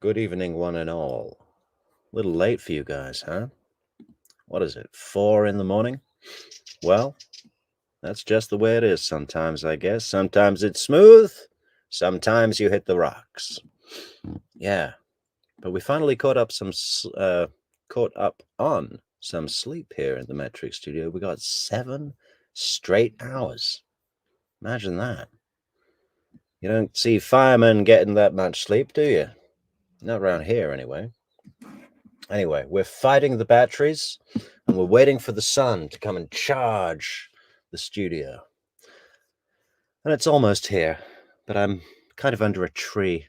Good evening, one and all. A little late for you guys, huh? What is it, 4 in the morning? Well, that's just the way it is sometimes, I guess. Sometimes it's smooth, sometimes you hit the rocks. Yeah, but we finally caught up on some sleep here in the Metrix studio. We got 7 straight hours. Imagine that. You don't see firemen getting that much sleep, do you? Not around here, anyway. Anyway, we're fighting the batteries, and we're waiting for the sun to come and charge the studio. And it's almost here, but I'm kind of under a tree.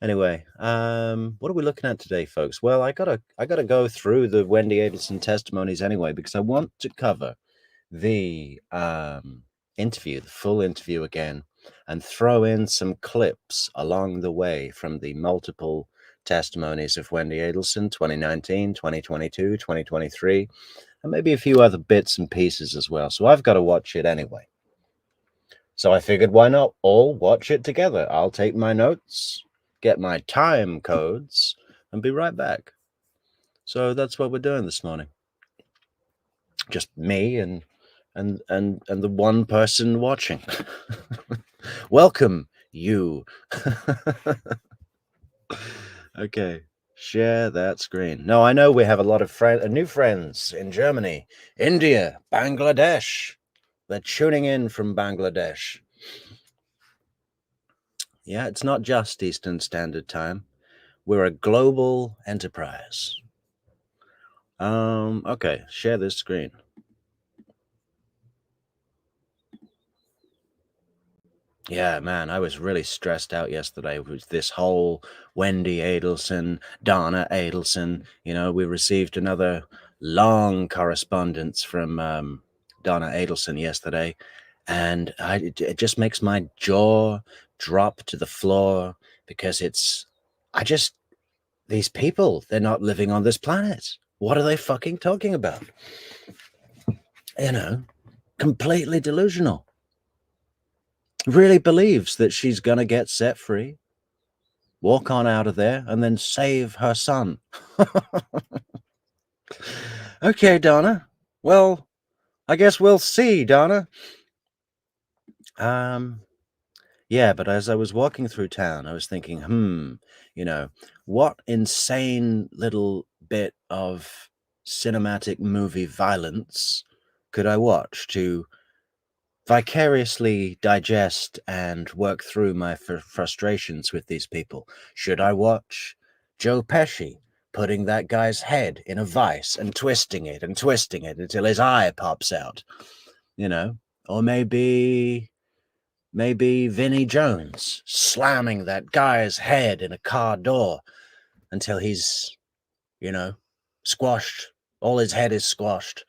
Anyway, what are we looking at today, folks? Well, I gotta go through the Wendi Adelson testimonies anyway, because I want to cover the interview, the full interview again, and throw in some clips along the way from the multiple testimonies of Wendi Adelson, 2019, 2022, 2023, and maybe a few other bits and pieces as well. So I've got to watch it anyway. So I figured, why not all watch it together? I'll take my notes, get my time codes, and be right back. So that's what we're doing this morning. Just me and the one person watching. Welcome, you. Okay, share that screen. No, I know we have a lot of new friends in Germany, India, Bangladesh. They're tuning in from Bangladesh. Yeah, it's not just Eastern Standard Time. We're a global enterprise. Okay, share this screen. Yeah, man, I was really stressed out yesterday with this whole Wendi Adelson, Donna Adelson. You know, we received another long correspondence from Donna Adelson yesterday, and it just makes my jaw drop to the floor because these people, they're not living on this planet. What are they fucking talking about? You know, completely delusional. Really believes that she's going to get set free, walk on out of there, and then save her son. Okay, Donna. Well, I guess we'll see, Donna. Yeah, but as I was walking through town, I was thinking, you know, what insane little bit of cinematic movie violence could I watch to vicariously digest and work through my frustrations with these people? Should I watch Joe Pesci putting that guy's head in a vice and twisting it until his eye pops out, you know? Or maybe Vinnie Jones slamming that guy's head in a car door until he's, squashed. All his head is squashed.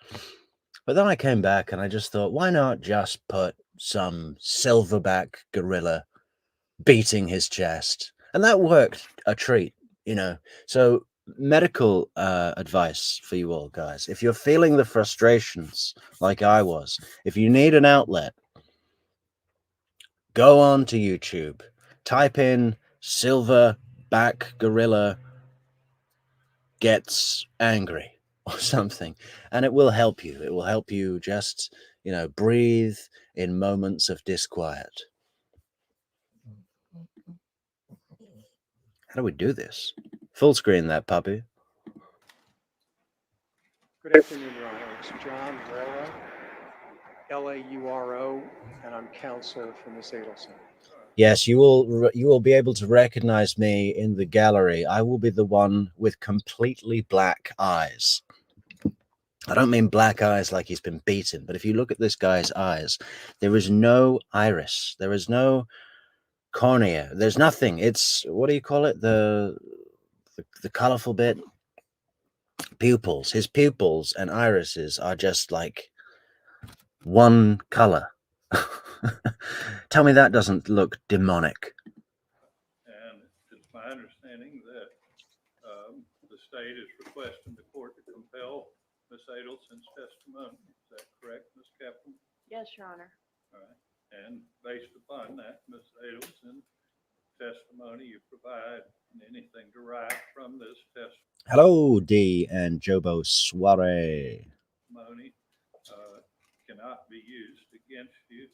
But then I came back and I just thought, why not just put some silverback gorilla beating his chest? And that worked a treat, So medical advice for you all, guys. If you're feeling the frustrations like I was, if you need an outlet, go on to YouTube, type in silverback gorilla gets angry or something, and it will help you. It will help you just, breathe in moments of disquiet. How do we do this? Full screen that puppy. Good afternoon, Your Honor. It's John Lauro, Lauro, and I'm counsel for Ms. Adelson. Yes, you will be able to recognize me in the gallery. I will be the one with completely black eyes. I don't mean black eyes like he's been beaten, but if you look at this guy's eyes, there is no iris. There is no cornea. There's nothing. It's, what do you call it? The colorful bit? Pupils. His pupils and irises are just like one color. Tell me that doesn't look demonic. And it's my understanding that the state is requesting the court to compel Ms. Adelson's testimony. Is that correct, Ms. Kaplan? Yes, Your Honor. All right. And based upon that, Ms. Adelson testimony you provide and anything derived from this Hello, D and Jobo Soiree. testimony cannot be used against you,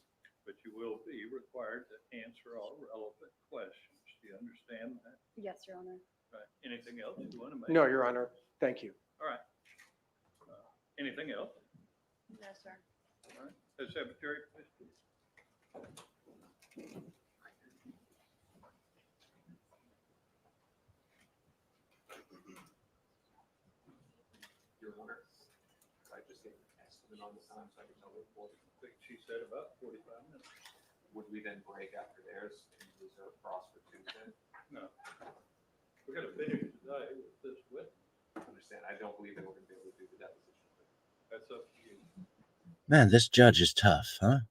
but you will be required to answer all relevant questions. Do you understand that? Yes, Your Honor. Right. Anything else you want to make? No, Your Honor. Thank you. All right. Anything else? No, sir. All right. The Secretary, please. Your Honor, I just gave an estimate on the time so I can tell the report. I think she said about 45 minutes. Would we then break after theirs and reserve cross for Tuesday? No. We're going to finish today with this witness. I understand. I don't believe that we're going to be able to do the deposition. That's up to you. Man, this judge is tough, huh?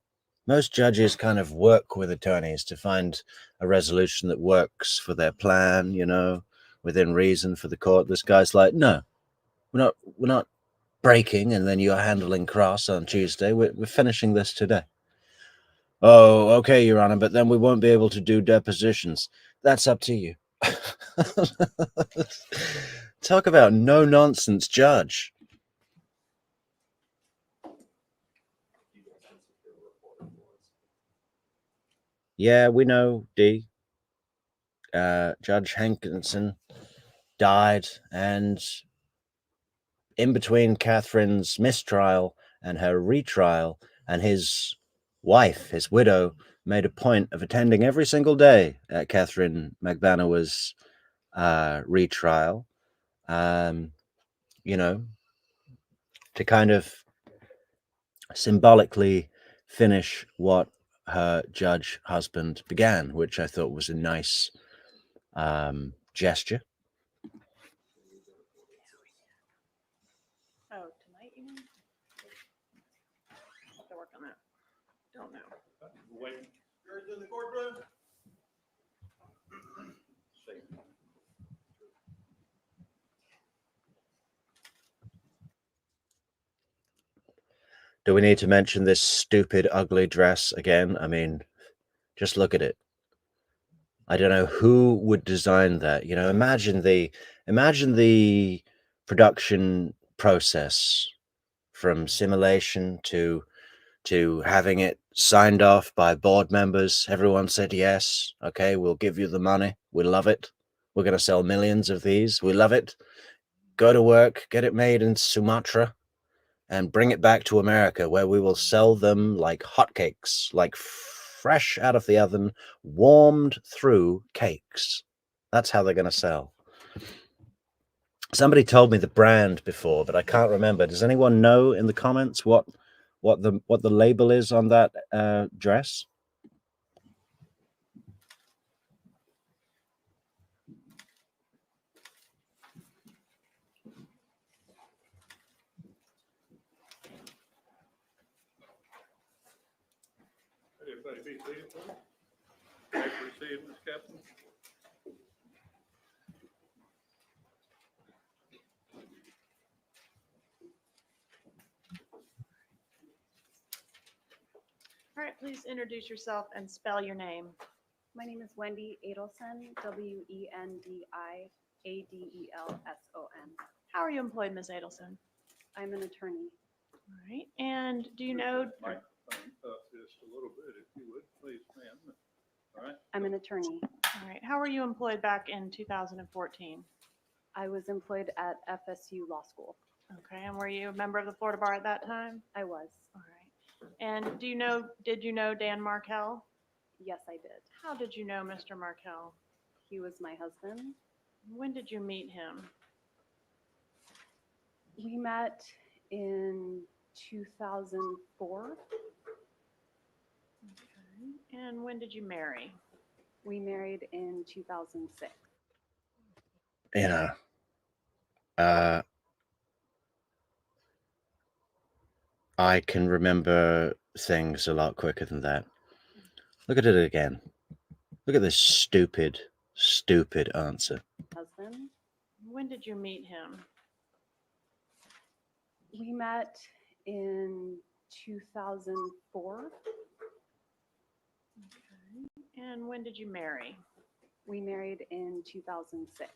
Most judges kind of work with attorneys to find a resolution that works for their plan, you know, within reason for the court. This guy's like, no, we're not breaking and then you're handling cross on Tuesday. We're finishing this today. Oh, okay, Your Honor, but then we won't be able to do depositions. That's up to you. Talk about no nonsense judge. You guys can secure a report for us. Yeah, we know, D. Judge Hankinson died, and in between Catherine's mistrial and her retrial, and his wife, his widow, made a point of attending every single day at Katherine Magbanua's retrial, you know, to kind of symbolically finish what her judge husband began, which I thought was a nice gesture. Oh, tonight you mean? Have to work on that. Don't know. Wait. You're in the courtroom? Do we need to mention this stupid, ugly dress again? I mean, just look at it. I don't know who would design that. You know, imagine the production process from simulation to having it signed off by board members. Everyone said yes. Okay, we'll give you the money. We love it. We're going to sell millions of these. We love it. Go to work, get it made in Sumatra, and bring it back to America, where we will sell them like hotcakes, like fresh out of the oven, warmed through cakes. That's how they're going to sell. Somebody told me the brand before, but I can't remember. Does anyone know in the comments what the label is on that dress? Everybody be seated, please. May I proceed, Ms. Captain? All right, please introduce yourself and spell your name. My name is Wendi Adelson, Wendiadelson. How are you employed, Ms. Adelson? I'm an attorney. All right, and do you know, Microphone up just a little bit, if you would, please, ma'am. All right. I'm an attorney. all right, how were you employed back in 2014? I was employed at FSU Law School. Okay, and were you a member of the Florida Bar at that time? I was. All right, and did you know Dan Markell? Yes, I did. How did you know Mr. Markell? He was my husband. When did you meet him? We met in 2004. Okay, and when did you marry? We married in 2006. You know, I can remember things a lot quicker than that. Look at it again. Look at this stupid answer. Husband. When did you meet him? We met in 2004. Okay, and when did you marry? We married in 2006.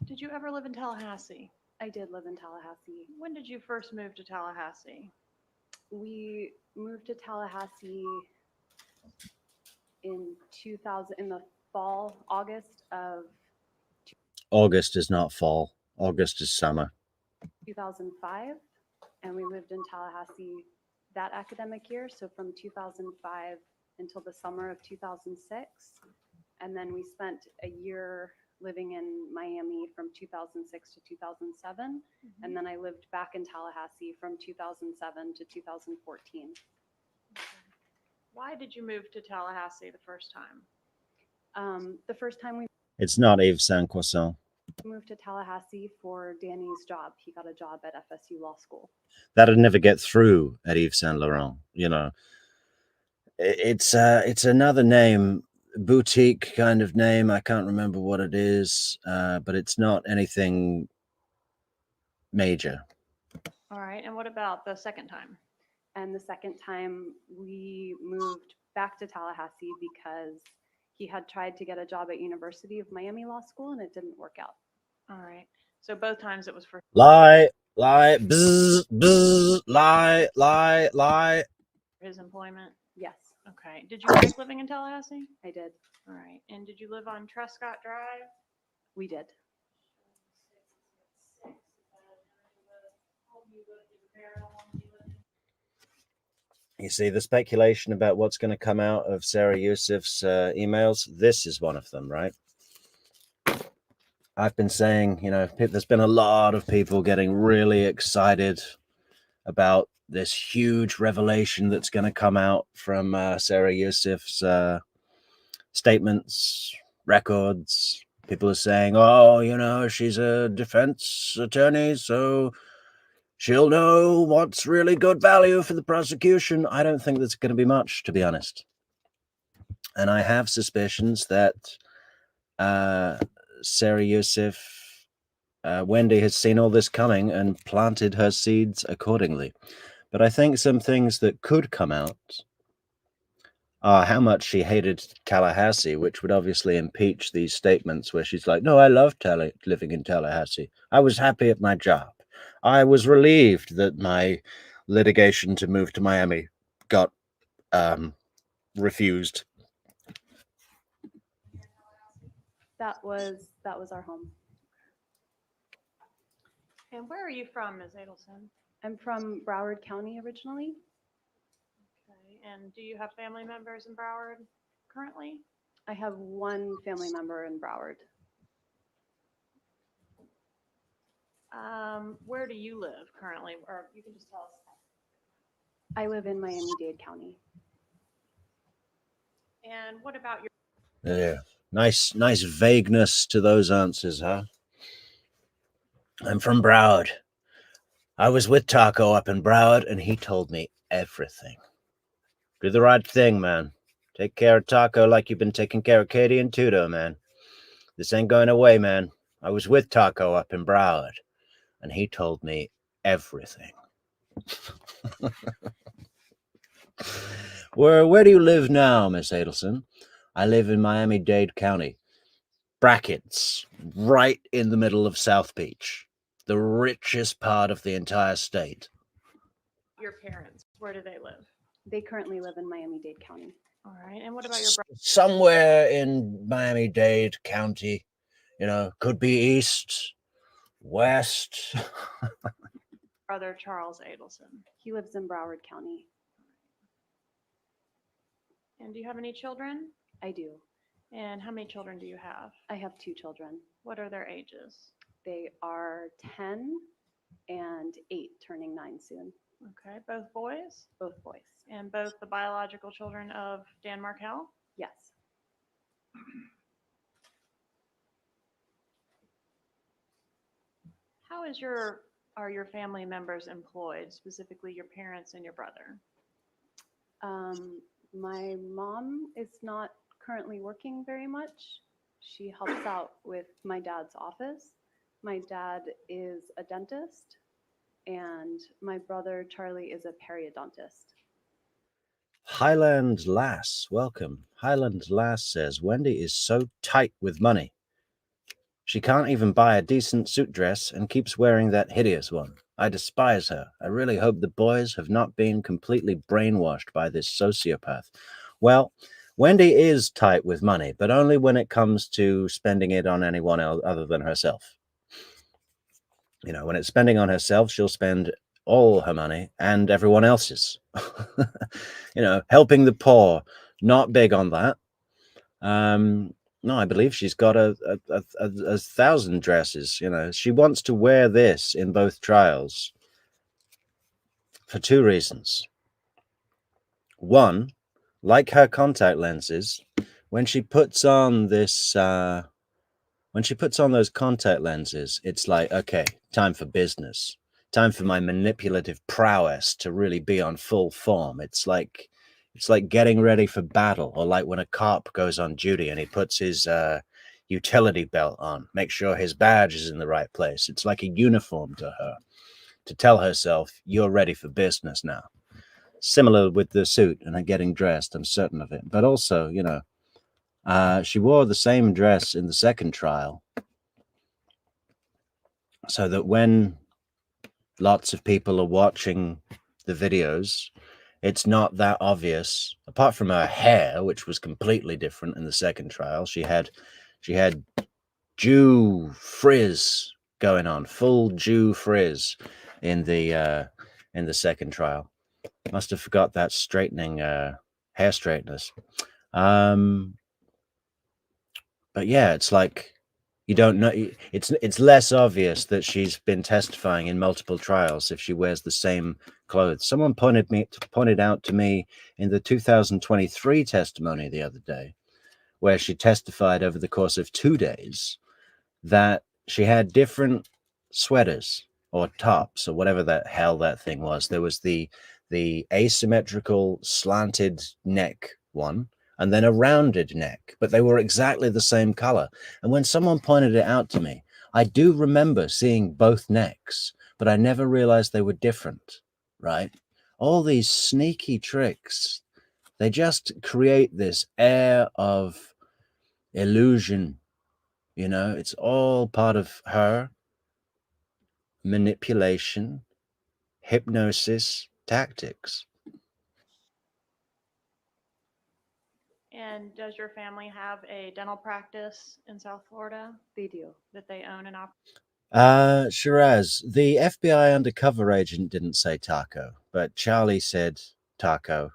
Did you ever live in Tallahassee? I did live in Tallahassee. When did you first move to Tallahassee? We moved to Tallahassee in 2000, in the fall, August of August is not fall. August is summer. 2005, and we lived in Tallahassee that academic year, so from 2005 until the summer of 2006. And then we spent a year living in Miami from 2006 to 2007. And then I lived back in Tallahassee from 2007 to 2014. Why did you move to Tallahassee the first time? The first time we It's not Yves Saint Croissant. moved to Tallahassee for Danny's job. He got a job at FSU Law School. That'd never get through at Yves Saint Laurent. You know, it's another name, boutique kind of name. I can't remember what it is, but it's not anything major. All right. And what about the second time? And the second time we moved back to Tallahassee because he had tried to get a job at University of Miami Law School and it didn't work out. All right. So both times it was for Lie, bzz, bzz, lie. his employment. Yes, Okay. Did you like living in Tallahassee? I did. All right. And did you live on Trescott Drive? We did. You see, the speculation about what's going to come out of Sarah Yusuf's emails, this is one of them, right? I've been saying, you know, there's been a lot of people getting really excited about this huge revelation that's going to come out from Sarah Yusuf's statements, records. People are saying, oh, you know, she's a defense attorney, so she'll know what's really good value for the prosecution. I don't think there's going to be much, to be honest. And I have suspicions that Sarah Yusuf, Wendi has seen all this coming and planted her seeds accordingly. But I think some things that could come out are how much she hated Tallahassee, which would obviously impeach these statements where she's like, no, I love living in Tallahassee. I was happy at my job. I was relieved that my litigation to move to Miami got refused. That was our home. And where are you from, Ms. Adelson? I'm from Broward County originally. Okay. And do you have family members in Broward currently? I have one family member in Broward. Where do you live currently? Or you can just tell us. I live in Miami-Dade County. And what about your Yeah. Nice vagueness to those answers, huh? I'm from Broward. I was with Taco up in Broward, and he told me everything. Do the right thing, man. Take care of Taco like you've been taking care of Katie and Tudo, man. This ain't going away, man. I was with Taco up in Broward, and he told me everything. Where do you live now, Miss Adelson? I live in Miami-Dade County. Brackets, right in the middle of South Beach, the richest part of the entire state. your parents? Where do they live? They currently live in Miami-Dade County. All right. And what about your Somewhere in Miami-Dade County, you know, could be east, west. brother, Charles Adelson? He lives in Broward County. And do you have any children? I do. And how many children do you have? I have two children. What are their ages? They are 10 and 8, turning 9 soon. Okay. Both boys? Both boys. And both the biological children of Dan Markell? Yes. How are your family members employed, specifically your parents and your brother? My mom is not currently working very much. She helps out with my dad's office. My dad is a dentist, and my brother Charlie is a periodontist. Highland Lass, welcome. Highland Lass says, Wendy is so tight with money. She can't even buy a decent suit dress and keeps wearing that hideous one. I despise her. I really hope the boys have not been completely brainwashed by this sociopath. Well, Wendy is tight with money, but only when it comes to spending it on anyone else other than herself. You know, when it's spending on herself, she'll spend all her money and everyone else's. You know, helping the poor, not big on that. No, I believe she's got a 1,000 dresses. You know, she wants to wear this in both trials for two reasons. One, like her contact lenses, when she puts on this, when she puts on those contact lenses, it's like, okay, time for business, time for my manipulative prowess to really be on full form. It's like getting ready for battle, or like when a cop goes on duty and he puts his utility belt on, make sure his badge is in the right place. It's like a uniform to her, to tell herself, you're ready for business now. Similar with the suit and her getting dressed, I'm certain of it. But also, you know, she wore the same dress in the second trial, so that when lots of people are watching the videos, it's not that obvious. Apart from her hair, which was completely different in the second trial, she had Jew frizz going on, full Jew frizz in the second trial. Must have forgot that straightening hair straighteners. But yeah, it's like you don't know. It's less obvious that she's been testifying in multiple trials if she wears the same clothes. Someone pointed out to me in the 2023 testimony the other day, where she testified over the course of 2 days, that she had different sweaters or tops or whatever the hell that thing was. There was the asymmetrical slanted neck one, and then a rounded neck, but they were exactly the same color. And when someone pointed it out to me, I do remember seeing both necks, but I never realized they were different, right? All these sneaky tricks, they just create this air of illusion. You know, it's all part of her manipulation, hypnosis tactics. And does your family have a dental practice in South Florida They do. that they own and operate? Shiraz, the FBI undercover agent didn't say taco, but Charlie said taco.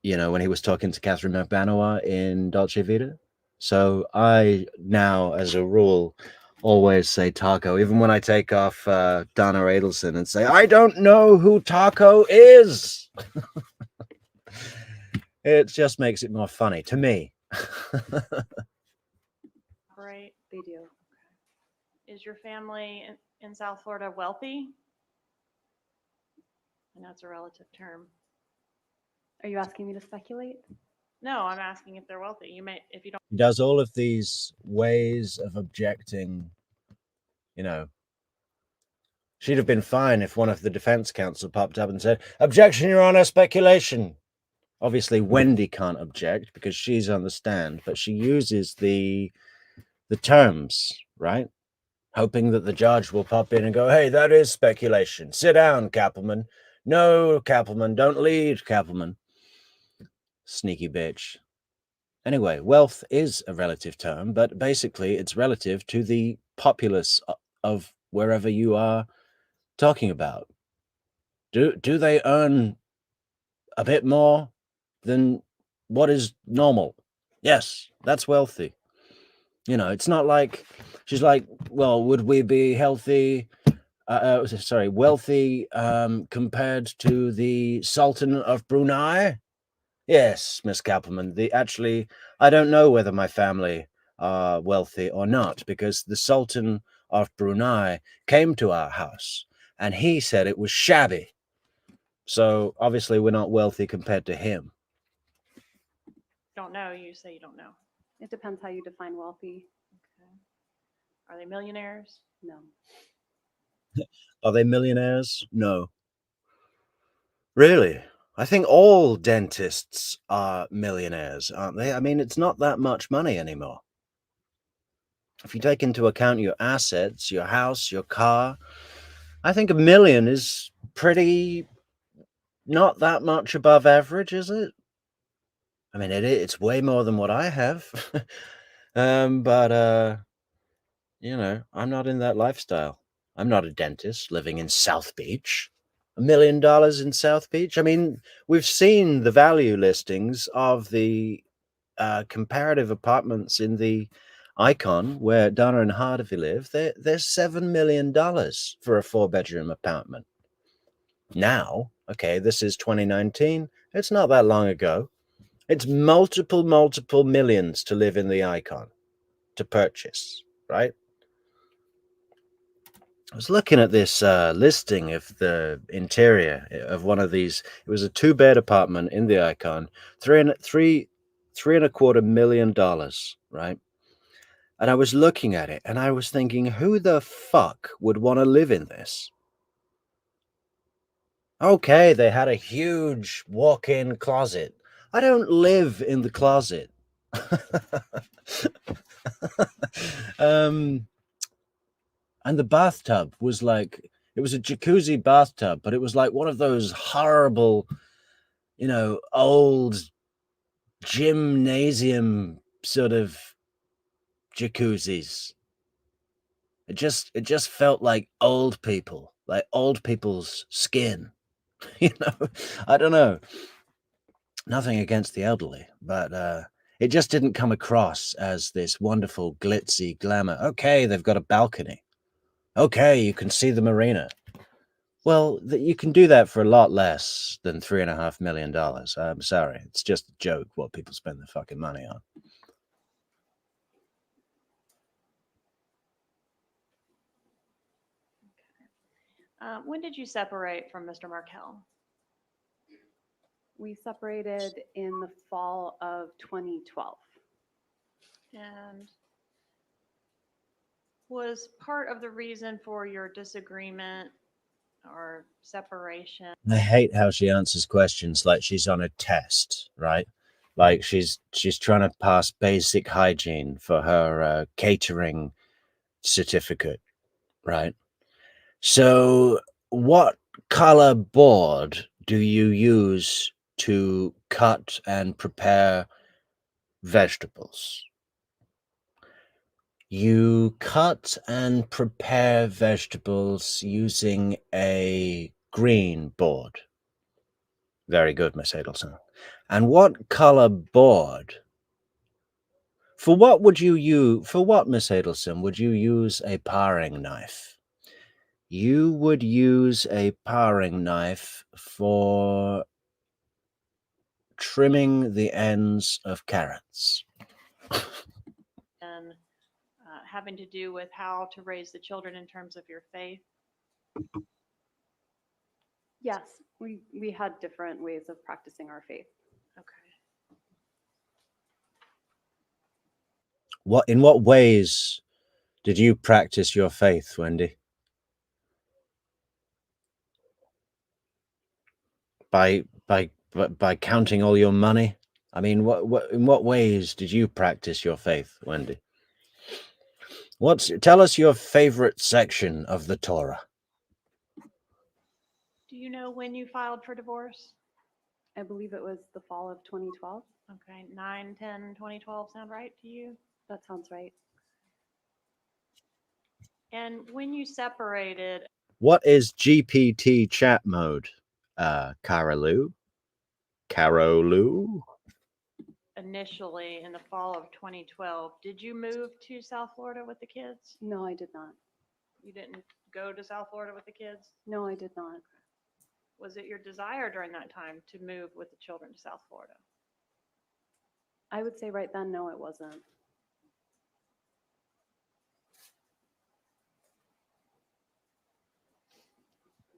You know, when he was talking to Katherine Magbanua in Dolce Vita. So I now, as a rule, always say taco, even when I take off Donna Adelson and say, I don't know who taco is. It just makes it more funny to me. Operate? They do. Is your family in South Florida wealthy? And that's a relative term. Are you asking me to speculate? No, I'm asking if they're wealthy. You may, if you don't. He does all of these ways of objecting, you know. She'd have been fine if one of the defense counsel popped up and said, objection, Your Honor, speculation. Obviously, Wendy can't object because she's on the stand, but she uses the terms, right? Hoping that the judge will pop in and go, hey, that is speculation. Sit down, Kappelman. No, Kappelman, don't lead, Kappelman. Sneaky bitch. Anyway, wealth is a relative term, but basically it's relative to the populace of wherever you are talking about. Do they earn a bit more than what is normal? Yes, that's wealthy. You know, it's not like she's like, well, would we be healthy? Wealthy compared to the Sultan of Brunei? Yes, Miss Kappelman. I don't know whether my family are wealthy or not, because the Sultan of Brunei came to our house and he said it was shabby. So obviously we're not wealthy compared to him. Don't know, you say you don't know. It depends how you define wealthy. Okay. Are they millionaires? No. Are they millionaires? No. Really? I think all dentists are millionaires, aren't they? I mean, it's not that much money anymore. If you take into account your assets, your house, your car, I think $1 million is pretty not that much above average, is it? I mean, it's way more than what I have. But you know, I'm not in that lifestyle. I'm not a dentist living in South Beach. $1 million in South Beach. I mean, we've seen the value listings of the comparative apartments in the Icon where Donna and Harvey live. They're $7 million for a 4-bedroom apartment. Now, okay, this is 2019. It's not that long ago. It's multiple millions to live in the Icon, to purchase, right? I was looking at this listing of the interior of one of these. It was a 2-bed apartment in the Icon, $3.25 million, right? And I was looking at it and I was thinking, who the fuck would want to live in this? Okay, they had a huge walk-in closet. I don't live in the closet. And the bathtub was like, it was a jacuzzi bathtub, but it was like one of those horrible, you know, old gymnasium sort of jacuzzis. It just felt like old people, like old people's skin. You know, I don't know. Nothing against the elderly, but it just didn't come across as this wonderful glitzy glamour. Okay, they've got a balcony. Okay, you can see the marina. Well, you can do that for a lot less than $3.5 million. I'm sorry, it's just a joke what people spend their fucking money on. When did you separate from Mr. Markel? We separated in the fall of 2012. And was part of the reason for your disagreement or separation? I hate how she answers questions like she's on a test, right? Like she's trying to pass basic hygiene for her catering certificate, right? So, what color board do you use to cut and prepare vegetables? You cut and prepare vegetables using a green board. Very good, Miss Adelson. And what color board? For what would you use? For what, Miss Adelson, would you use a paring knife? You would use a paring knife for trimming the ends of carrots. And having to do with how to raise the children in terms of your faith? Yes, we had different ways of practicing our faith. Okay. In what ways did you practice your faith, Wendy? By counting all your money? I mean, in what ways did you practice your faith, Wendy? Tell us your favorite section of the Torah. Do you know when you filed for divorce? I believe it was the fall of 2012. Okay, 9/10/2012 sound right to you? That sounds right. And when you separated, What is GPT chat mode, Carolu? initially in the fall of 2012, did you move to South Florida with the kids? No, I did not. You didn't go to South Florida with the kids? No, I did not. Was it your desire during that time to move with the children to South Florida? I would say right then, no, it wasn't.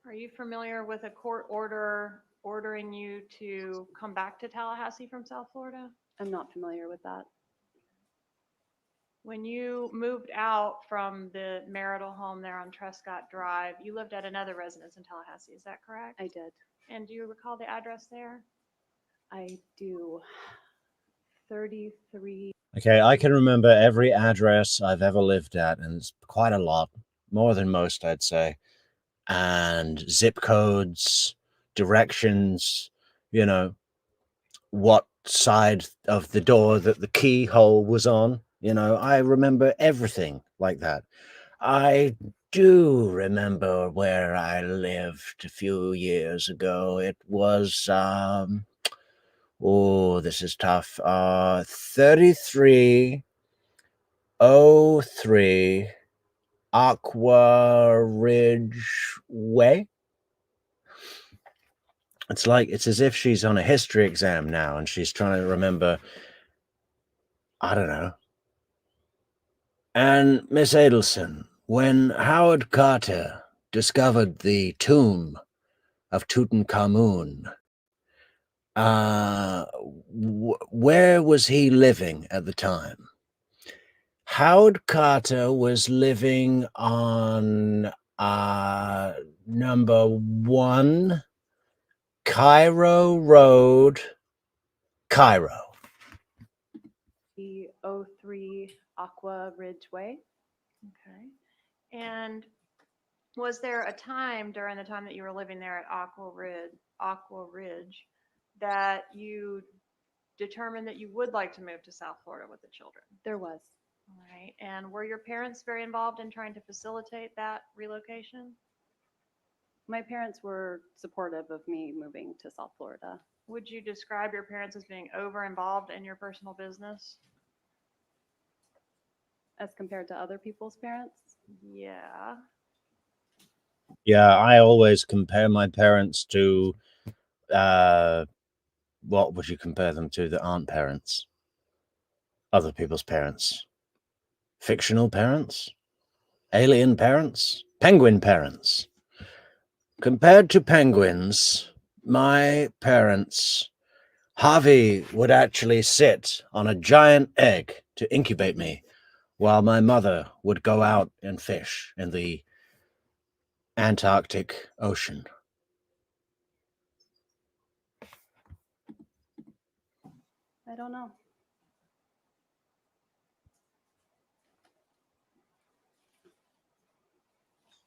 Are you familiar with a court order ordering you to come back to Tallahassee from South Florida? I'm not familiar with that. When you moved out from the marital home there on Trescott Drive, you lived at another residence in Tallahassee, is that correct? I did. And do you recall the address there? I do. 33. Okay, I can remember every address I've ever lived at, and it's quite a lot, more than most, I'd say. And zip codes, directions, you know, what side of the door that the keyhole was on. You know, I remember everything like that. I do remember where I lived a few years ago. It was, oh, this is tough. 3303 Aqua Ridge Way. It's as if she's on a history exam now and she's trying to remember, I don't know. And Miss Adelson, when Howard Carter discovered the tomb of Tutankhamun, where was he living at the time? Howard Carter was living on number 1 Cairo Road, Cairo. The 03 Aqua Ridge Way. Okay. And was there a time during the time that you were living there at Aqua Ridge that you determined that you would like to move to South Florida with the children? There was. All right. And were your parents very involved in trying to facilitate that relocation? My parents were supportive of me moving to South Florida. Would you describe your parents as being over involved in your personal business? As compared to other people's parents? Yeah. Yeah, I always compare my parents to, what would you compare them to that aren't parents? Other people's parents. Fictional parents? Alien parents? Penguin parents? Compared to penguins, my parents, Harvey would actually sit on a giant egg to incubate me, while my mother would go out and fish in the Antarctic Ocean. I don't know.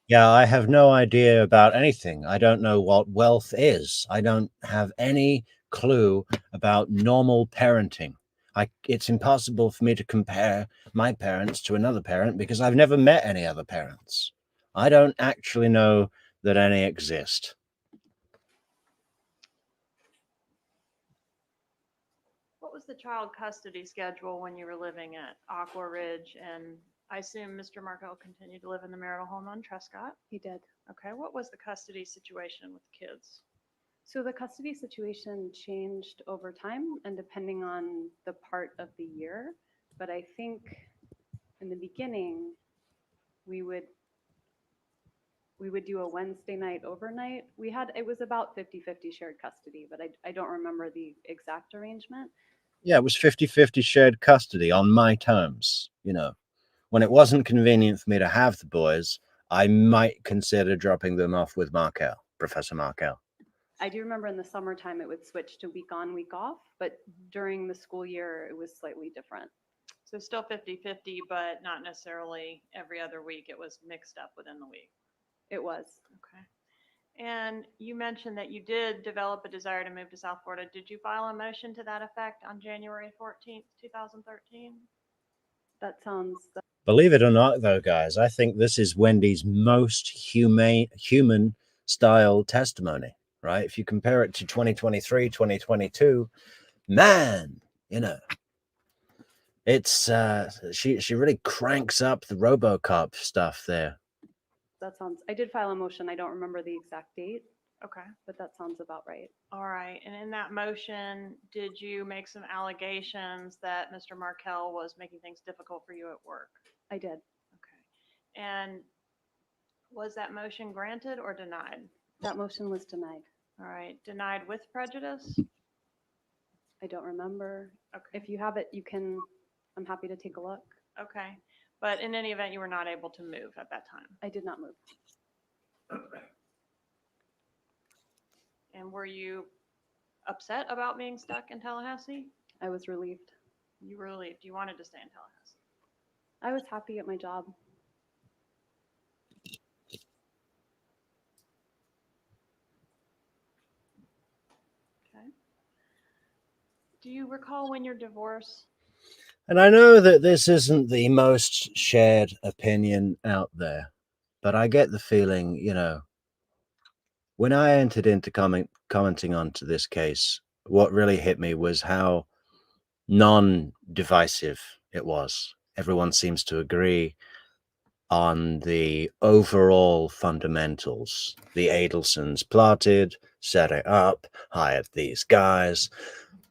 Yeah, I have no idea about anything. I don't know what wealth is. I don't have any clue about normal parenting. It's impossible for me to compare my parents to another parent because I've never met any other parents. I don't actually know that any exist. What was the child custody schedule when you were living at Aqua Ridge? And I assume Mr. Markel continued to live in the marital home on Trescott. He did. Okay. What was the custody situation with the kids? So the custody situation changed over time and depending on the part of the year. But I think in the beginning, we would do a Wednesday night overnight. It was about 50-50 shared custody, but I don't remember the exact arrangement. Yeah, it was 50-50 shared custody on my terms. You know, when it wasn't convenient for me to have the boys, I might consider dropping them off with Markel, Professor Markel. I do remember in the summertime, it would switch to week on, week off, but during the school year, it was slightly different. So still 50-50, but not necessarily every other week. It was mixed up within the week. It was. Okay. And you mentioned that you did develop a desire to move to South Florida. Did you file a motion to that effect on January 14th, 2013? That sounds. Believe it or not, though, guys, I think this is Wendy's most human style testimony, right? If you compare it to 2023, 2022, man, you know, it's she really cranks up the RoboCop stuff there. That sounds. I did file a motion. I don't remember the exact date. Okay. But that sounds about right. All right. And in that motion, did you make some allegations that Mr. Markel was making things difficult for you at work? I did. Okay. And was that motion granted or denied? That motion was denied. All right. Denied with prejudice? I don't remember. Okay. If you have it, you can. I'm happy to take a look. Okay. But in any event, you were not able to move at that time. I did not move. And were you upset about being stuck in Tallahassee? I was relieved. You were relieved. You wanted to stay in Tallahassee. I was happy at my job. Okay. Do you recall when your divorce? And I know that this isn't the most shared opinion out there, but I get the feeling, you know, when I entered into commenting onto this case, what really hit me was how non-divisive it was. Everyone seems to agree on the overall fundamentals. The Adelsons plotted, set it up, hired these guys.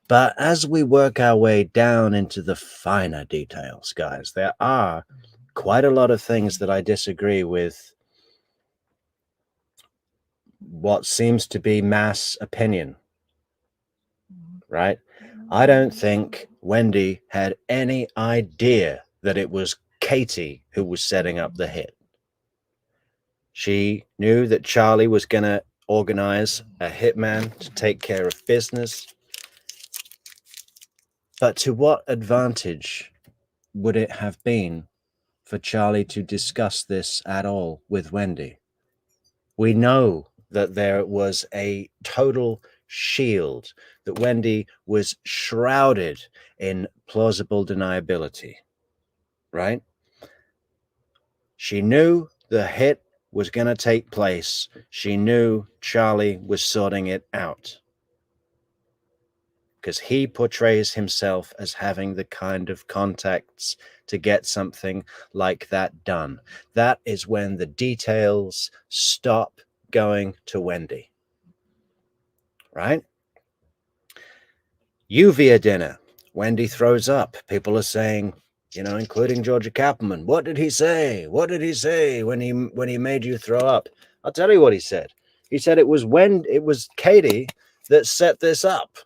But as we work our way down into the finer details, guys, there are quite a lot of things that I disagree with what seems to be mass opinion, right? I don't think Wendi had any idea that it was Katie who was setting up the hit. She knew that Charlie was going to organize a hitman to take care of business. But to what advantage would it have been for Charlie to discuss this at all with Wendi? We know that there was a total shield, that Wendi was shrouded in plausible deniability, right? She knew the hit was going to take place. She knew Charlie was sorting it out, because he portrays himself as having the kind of contacts to get something like that done. That is when the details stop going to Wendi, right? You via dinner, Wendi throws up. People are saying, you know, including Georgia Kappelman, what did he say? What did he say when he made you throw up? I'll tell you what he said. He said it was Katie that set this up.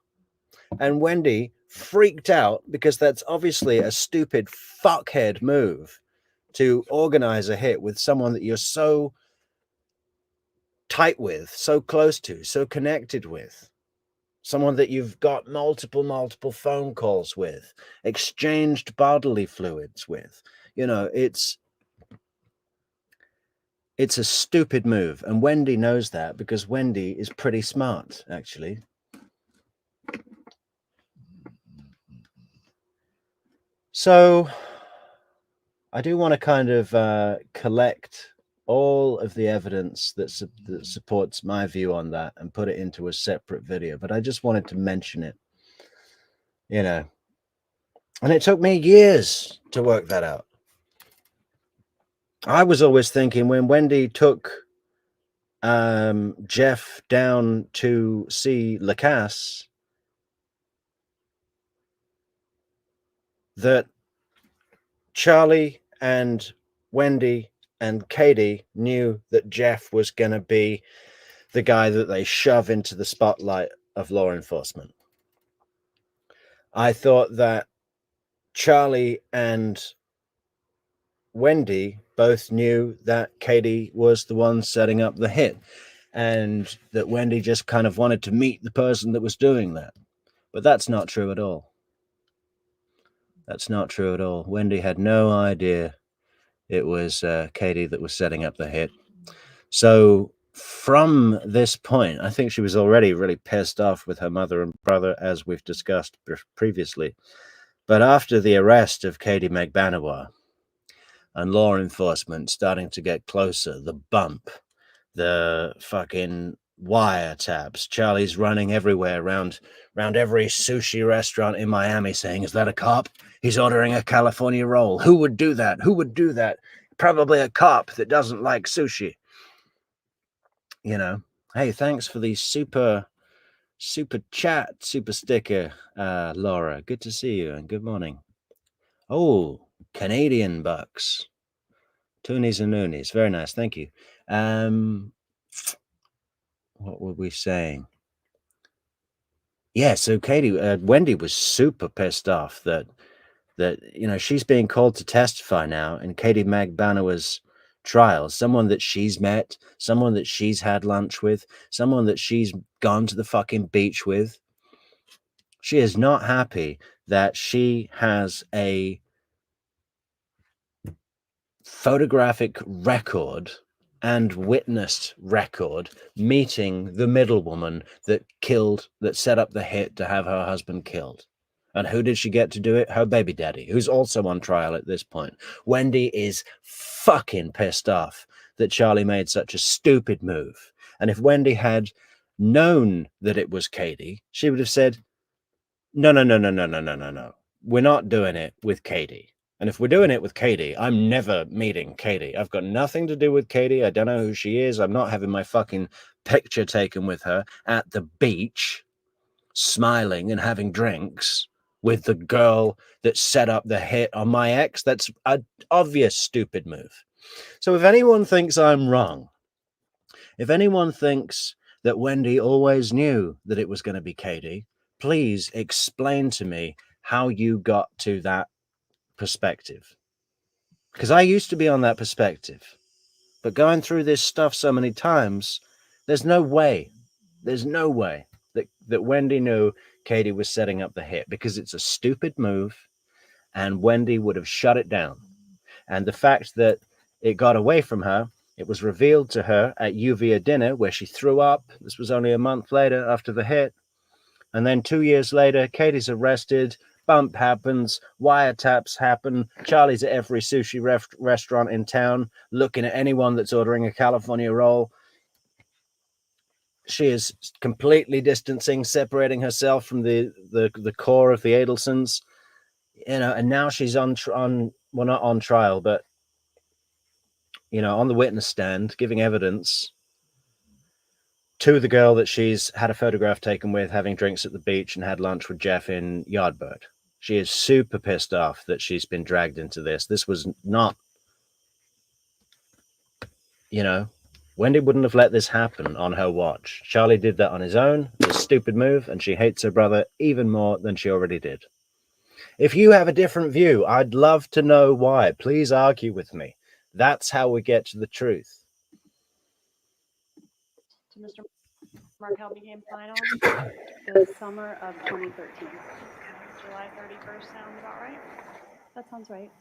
And Wendi freaked out because that's obviously a stupid fuckhead move to organize a hit with someone that you're so tight with, so close to, so connected with. Someone that you've got multiple phone calls with, exchanged bodily fluids with. You know, it's a stupid move. And Wendi knows that because Wendi is pretty smart, actually. So I do want to kind of collect all of the evidence that supports my view on that and put it into a separate video. But I just wanted to mention it, you know. And it took me years to work that out. I was always thinking when Wendi took Jeff down to see Lacasse, that Charlie and Wendi and Katie knew that Jeff was going to be the guy that they shove into the spotlight of law enforcement. I thought that Charlie and Wendi both knew that Katie was the one setting up the hit, and that Wendi just kind of wanted to meet the person that was doing that. But that's not true at all. That's not true at all. Wendi had no idea it was Katie that was setting up the hit. So from this point, I think she was already really pissed off with her mother and brother, as we've discussed previously. But after the arrest of Katie Magbanua and law enforcement starting to get closer, the bump, the fucking wiretaps, Charlie's running everywhere around every sushi restaurant in Miami saying, is that a cop? He's ordering a California roll. Who would do that? Who would do that? Probably a cop that doesn't like sushi. You know, hey, thanks for the super chat, super sticker, Laura. Good to see you and good morning. Oh, Canadian bucks. Toonies and noonies. Very nice. Thank you. What were we saying? Yeah, so Katie, Wendi was super pissed off that that, you know, she's being called to testify now in Katie Magbanua's trial. Someone that she's met, someone that she's had lunch with, someone that she's gone to the fucking beach with. She is not happy that she has a photographic record and witnessed record meeting the middlewoman that set up the hit to have her husband killed. And who did she get to do it? Her baby daddy, who's also on trial at this point. Wendi is fucking pissed off that Charlie made such a stupid move. And if Wendi had known that it was Katie, she would have said, no. We're not doing it with Katie. And if we're doing it with Katie, I'm never meeting Katie. I've got nothing to do with Katie. I don't know who she is. I'm not having my fucking picture taken with her at the beach, smiling and having drinks with the girl that set up the hit on my ex. That's an obvious stupid move. So if anyone thinks I'm wrong, if anyone thinks that Wendi always knew that it was going to be Katie, please explain to me how you got to that perspective. Because I used to be on that perspective. But going through this stuff so many times, there's no way that Wendi knew Katie was setting up the hit, because it's a stupid move and Wendi would have shut it down. And the fact that it got away from her, it was revealed to her at Uvia dinner where she threw up. This was only a month later after the hit. And then 2 years later, Katie's arrested, bump happens, wiretaps happen, Charlie's at every sushi restaurant in town looking at anyone that's ordering a California roll. She is completely distancing, separating herself from the core of the Adelsons, you know, and now she's on well, not on trial, but, you know, on the witness stand, giving evidence to the girl that she's had a photograph taken with, having drinks at the beach and had lunch with Jeff in Yardbird. She is super pissed off that she's been dragged into this. This was not, you know, Wendi wouldn't have let this happen on her watch. Charlie did that on his own. It's a stupid move, and she hates her brother even more than she already did. If you have a different view, I'd love to know why. Please argue with me. That's how we get to the truth. So Mr. Markel became final. The summer of 2013. July 31st sound about right? That sounds right.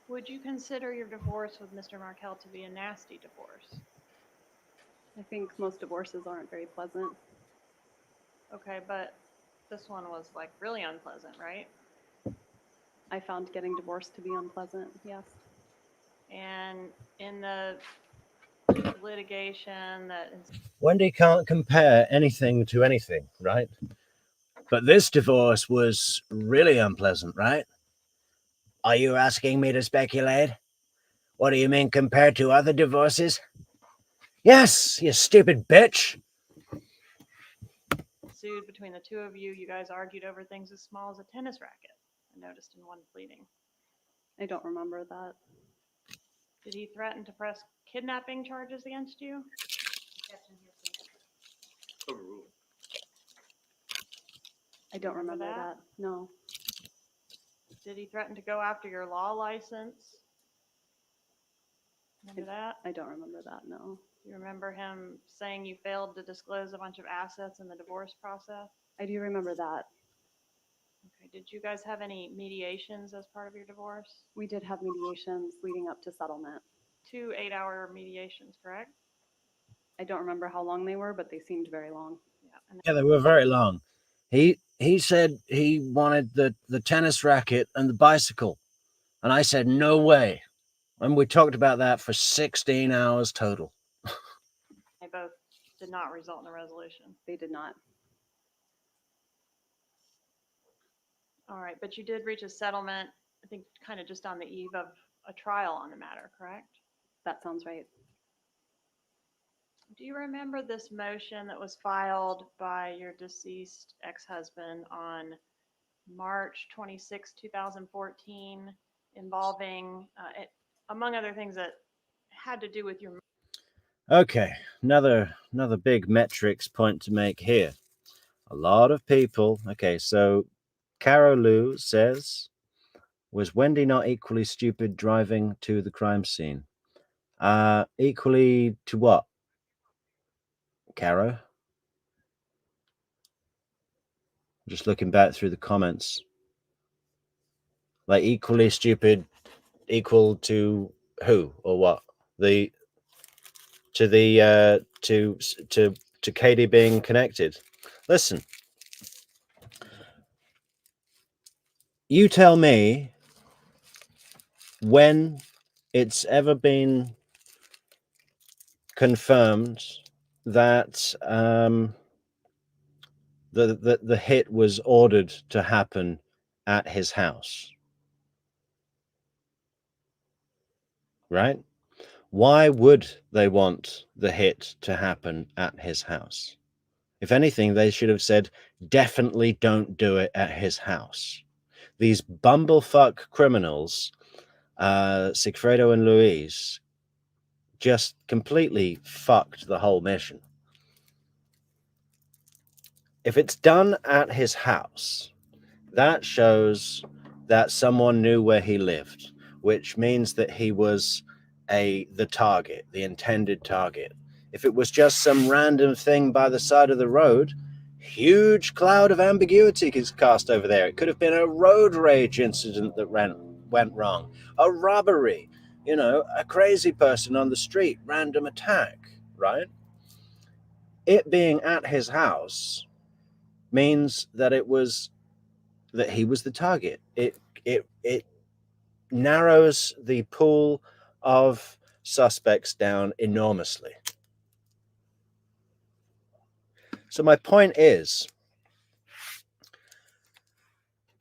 Would you consider your divorce with Mr. Markel to be a nasty divorce? I think most divorces aren't very pleasant. Okay, but this one was like really unpleasant, right? I found getting divorced to be unpleasant, yes. And in the litigation that is, Wendi can't compare anything to anything, right? But this divorce was really unpleasant, right? Are you asking me to speculate? What do you mean compared to other divorces? Yes, you stupid bitch. ensued between the two of you, you guys argued over things as small as a tennis racket, I noticed in one pleading. I don't remember that. Did he threaten to press kidnapping charges against you? Overruled. I don't remember Remember that. No. Did he threaten to go after your law license? Remember that? I don't remember that, no. You remember him saying you failed to disclose a bunch of assets in the divorce process? I do remember that. Okay, did you guys have any mediations as part of your divorce? We did have mediations leading up to settlement. 2 8-hour mediations, correct? I don't remember how long they were, but they seemed very long. Yeah. And Yeah, they were very long. He said he wanted the tennis racket and the bicycle. And I said, no way. And we talked about that for 16 hours total. they both did not result in a resolution. They did not. All right, but you did reach a settlement, I think, kind of just on the eve of a trial on the matter, correct? That sounds right. Do you remember this motion that was filed by your deceased ex-husband on March 26, 2014, involving, among other things, that had to do with your... Okay, another big Metrix point to make here. A lot of people. Okay, so Carol Lou says, was Wendy not equally stupid driving to the crime scene? Equally to what, Caro? Just looking back through the comments. Like equally stupid, equal to who or what? To Katie being connected. Listen, you tell me when it's ever been confirmed that the hit was ordered to happen at his house, right? Why would they want the hit to happen at his house? If anything, they should have said, definitely don't do it at his house. These bumblefuck criminals, Sigfredo and Louise, just completely fucked the whole mission. If it's done at his house, that shows that someone knew where he lived, which means that he was the target, the intended target. If it was just some random thing by the side of the road, huge cloud of ambiguity is cast over there. It could have been a road rage incident that went wrong, a robbery, a crazy person on the street, random attack, right? It being at his house means that he was the target. It narrows the pool of suspects down enormously. So my point is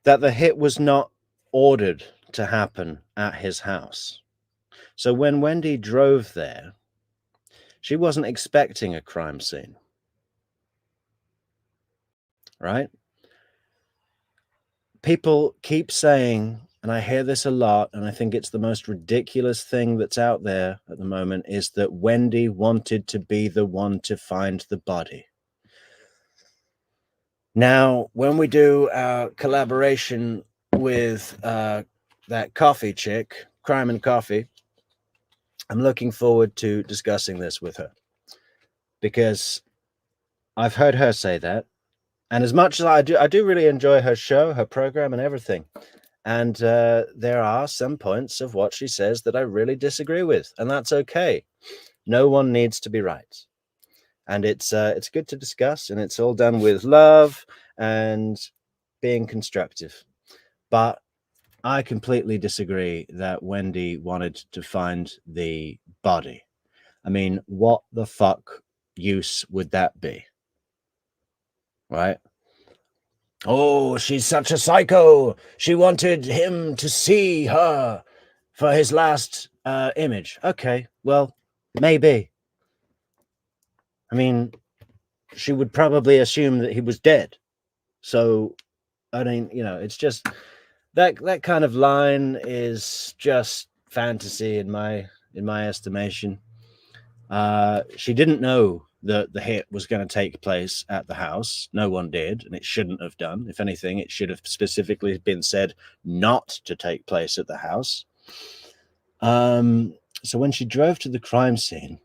that the hit was not ordered to happen at his house. So when Wendy drove there, she wasn't expecting a crime scene, right? People keep saying, and I hear this a lot, and I think it's the most ridiculous thing that's out there at the moment, is that Wendy wanted to be the one to find the body. Now, when we do our collaboration with that coffee chick, Crime and Coffee, I'm looking forward to discussing this with her, because I've heard her say that. And as much as I do really enjoy her show, her program and everything. And there are some points of what she says that I really disagree with, and that's okay. No one needs to be right. And it's good to discuss, and it's all done with love and being constructive. But I completely disagree that Wendy wanted to find the body. I mean, what the fuck use would that be? Right? Oh, she's such a psycho. She wanted him to see her for his last image. Okay, well, maybe. I mean, she would probably assume that he was dead. So, I mean, it's just that kind of line is just fantasy in my estimation. She didn't know that the hit was going to take place at the house. No one did, and it shouldn't have done. If anything, it should have specifically been said not to take place at the house. So when she drove to the crime scene,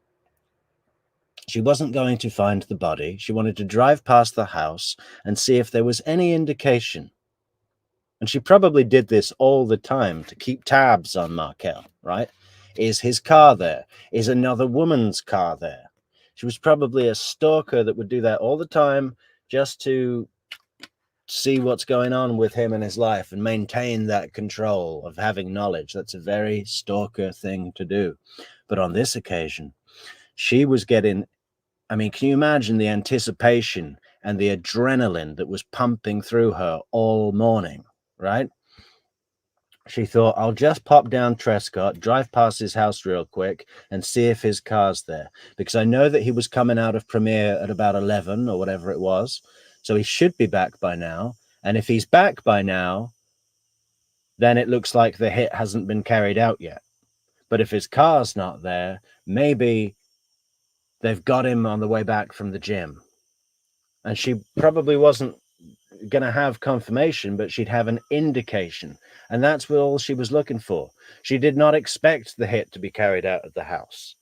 she wasn't going to find the body. She wanted to drive past the house and see if there was any indication. And she probably did this all the time to keep tabs on Markel, right? Is his car there? Is another woman's car there? She was probably a stalker that would do that all the time just to see what's going on with him in his life and maintain that control of having knowledge. That's a very stalker thing to do. But on this occasion, she was getting, I mean, can you imagine the anticipation and the adrenaline that was pumping through her all morning, right? She thought, I'll just pop down Trescott, drive past his house real quick and see if his car's there. Because I know that he was coming out of Premiere at about 11 or whatever it was. So he should be back by now. And if he's back by now, then it looks like the hit hasn't been carried out yet. But if his car's not there, maybe they've got him on the way back from the gym. And she probably wasn't going to have confirmation, but she'd have an indication. And that's what all she was looking for. She did not expect the hit to be carried out at the house.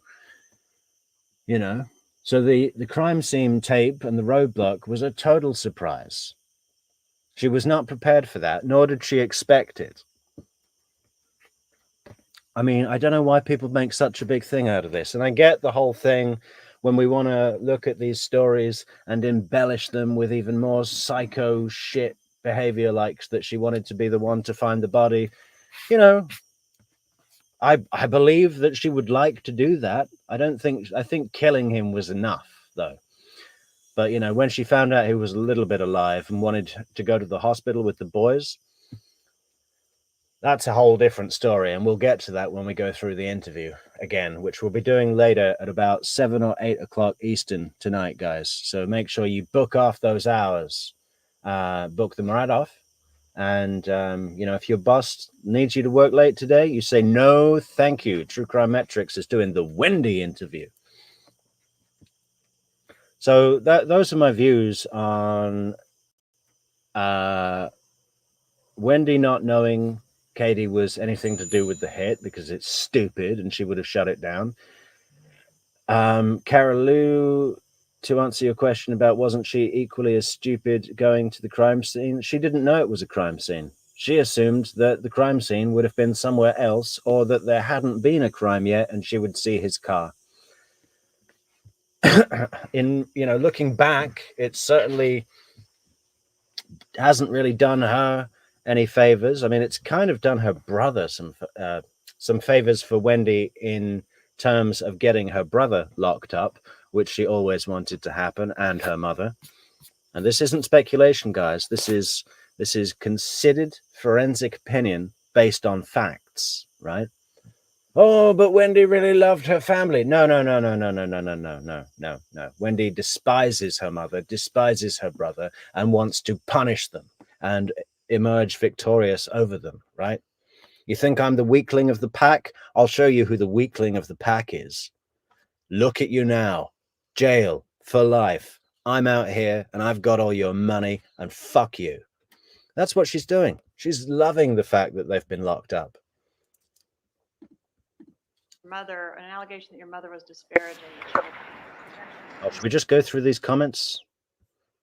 You know? So the crime scene tape and the roadblock was a total surprise. She was not prepared for that, nor did she expect it. I mean, I don't know why people make such a big thing out of this. And I get the whole thing when we want to look at these stories and embellish them with even more psycho shit behavior, like that she wanted to be the one to find the body. You know, I believe that she would like to do that. I think killing him was enough, though. But, you know, when she found out he was a little bit alive and wanted to go to the hospital with the boys, that's a whole different story, and we'll get to that when we go through the interview again, which we'll be doing later at about 7 or 8 o'clock Eastern tonight, guys. So make sure you book off those hours, book them right off. And, you know, if your boss needs you to work late today, you say, no, thank you. True Crime Metrix is doing the Wendi interview. So those are my views on Wendi not knowing Katie was anything to do with the hit because it's stupid and she would have shut it down. Carol Lou, to answer your question about wasn't she equally as stupid going to the crime scene? She didn't know it was a crime scene. She assumed that the crime scene would have been somewhere else or that there hadn't been a crime yet and she would see his car. In, you know, looking back, it certainly hasn't really done her any favors. I mean, it's kind of done her brother some favors for Wendi in terms of getting her brother locked up, which she always wanted to happen, and her mother. And this isn't speculation, guys. This is considered forensic opinion based on facts, right? Oh, but Wendi really loved her family. No. Wendi despises her mother, despises her brother, and wants to punish them and emerge victorious over them, right? You think I'm the weakling of the pack? I'll show you who the weakling of the pack is. Look at you now. Jail for life. I'm out here and I've got all your money and fuck you. That's what she's doing. She's loving the fact that they've been locked up. Mother, an allegation that your mother was disparaging the children. Oh, should we just go through these comments?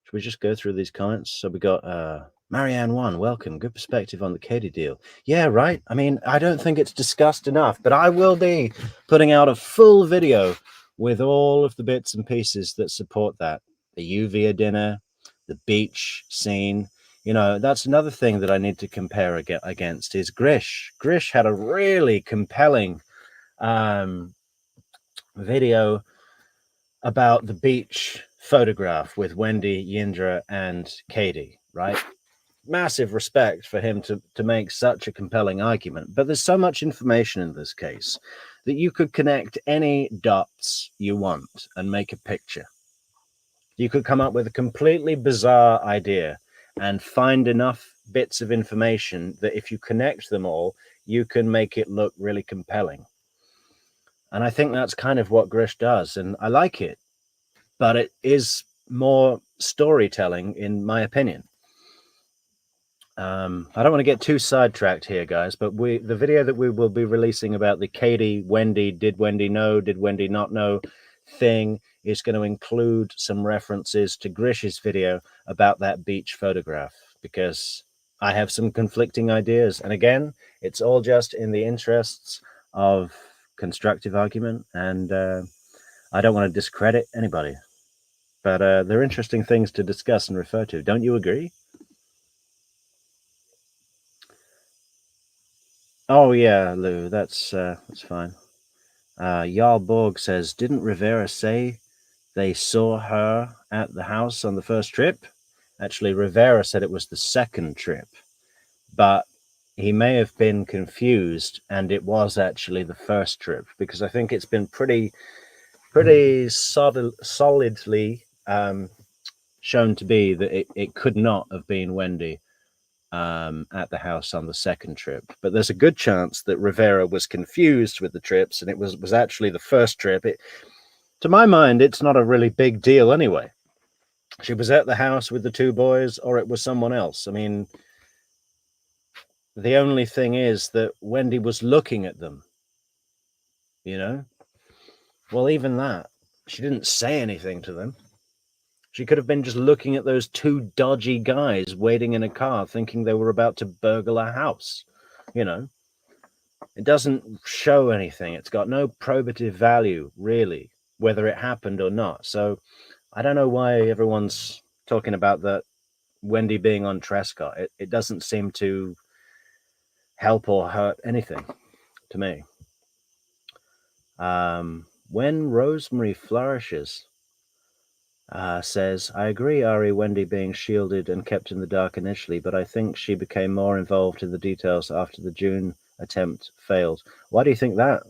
So we got Marianne 1, welcome. Good perspective on the Katie deal. Yeah, right. I mean, I don't think it's discussed enough, but I will be putting out a full video with all of the bits and pieces that support that. The Uvia dinner, the beach scene. You know, that's another thing that I need to compare against is Grish. Grish had a really compelling video about the beach photograph with Wendi, Yindra, and Katie, right? Massive respect for him to make such a compelling argument. But there's so much information in this case that you could connect any dots you want and make a picture. You could come up with a completely bizarre idea and find enough bits of information that if you connect them all, you can make it look really compelling. And I think that's kind of what Grish does, and I like it. But it is more storytelling, in my opinion. I don't want to get too sidetracked here, guys, but the video that we will be releasing about the Katie, Wendi, did Wendi know, did Wendi not know thing is going to include some references to Grish's video about that beach photograph, because I have some conflicting ideas. And again, it's all just in the interests of constructive argument, and I don't want to discredit anybody. But they're interesting things to discuss and refer to. Don't you agree? Oh yeah, Lou, that's fine. Jarl Borg says, didn't Rivera say they saw her at the house on the first trip? Actually, Rivera said it was the second trip, but he may have been confused, and it was actually the first trip, because I think it's been pretty solidly shown to be that it could not have been Wendi at the house on the second trip. But there's a good chance that Rivera was confused with the trips, and it was actually the first trip. To my mind, it's not a really big deal anyway. she was at the house with the two boys, or it was someone else. I mean, the only thing is that Wendi was looking at them, you know? Well, even that, she didn't say anything to them. She could have been just looking at those two dodgy guys waiting in a car thinking they were about to burgle a house, you know? It doesn't show anything. It's got no probative value, really, whether it happened or not. So I don't know why everyone's talking about that Wendi being on Trescott. It doesn't seem to help or hurt anything to me. When Rosemary flourishes, says, I agree, Ari, Wendi being shielded and kept in the dark initially, but I think she became more involved in the details after the June attempt failed. Why do you think that?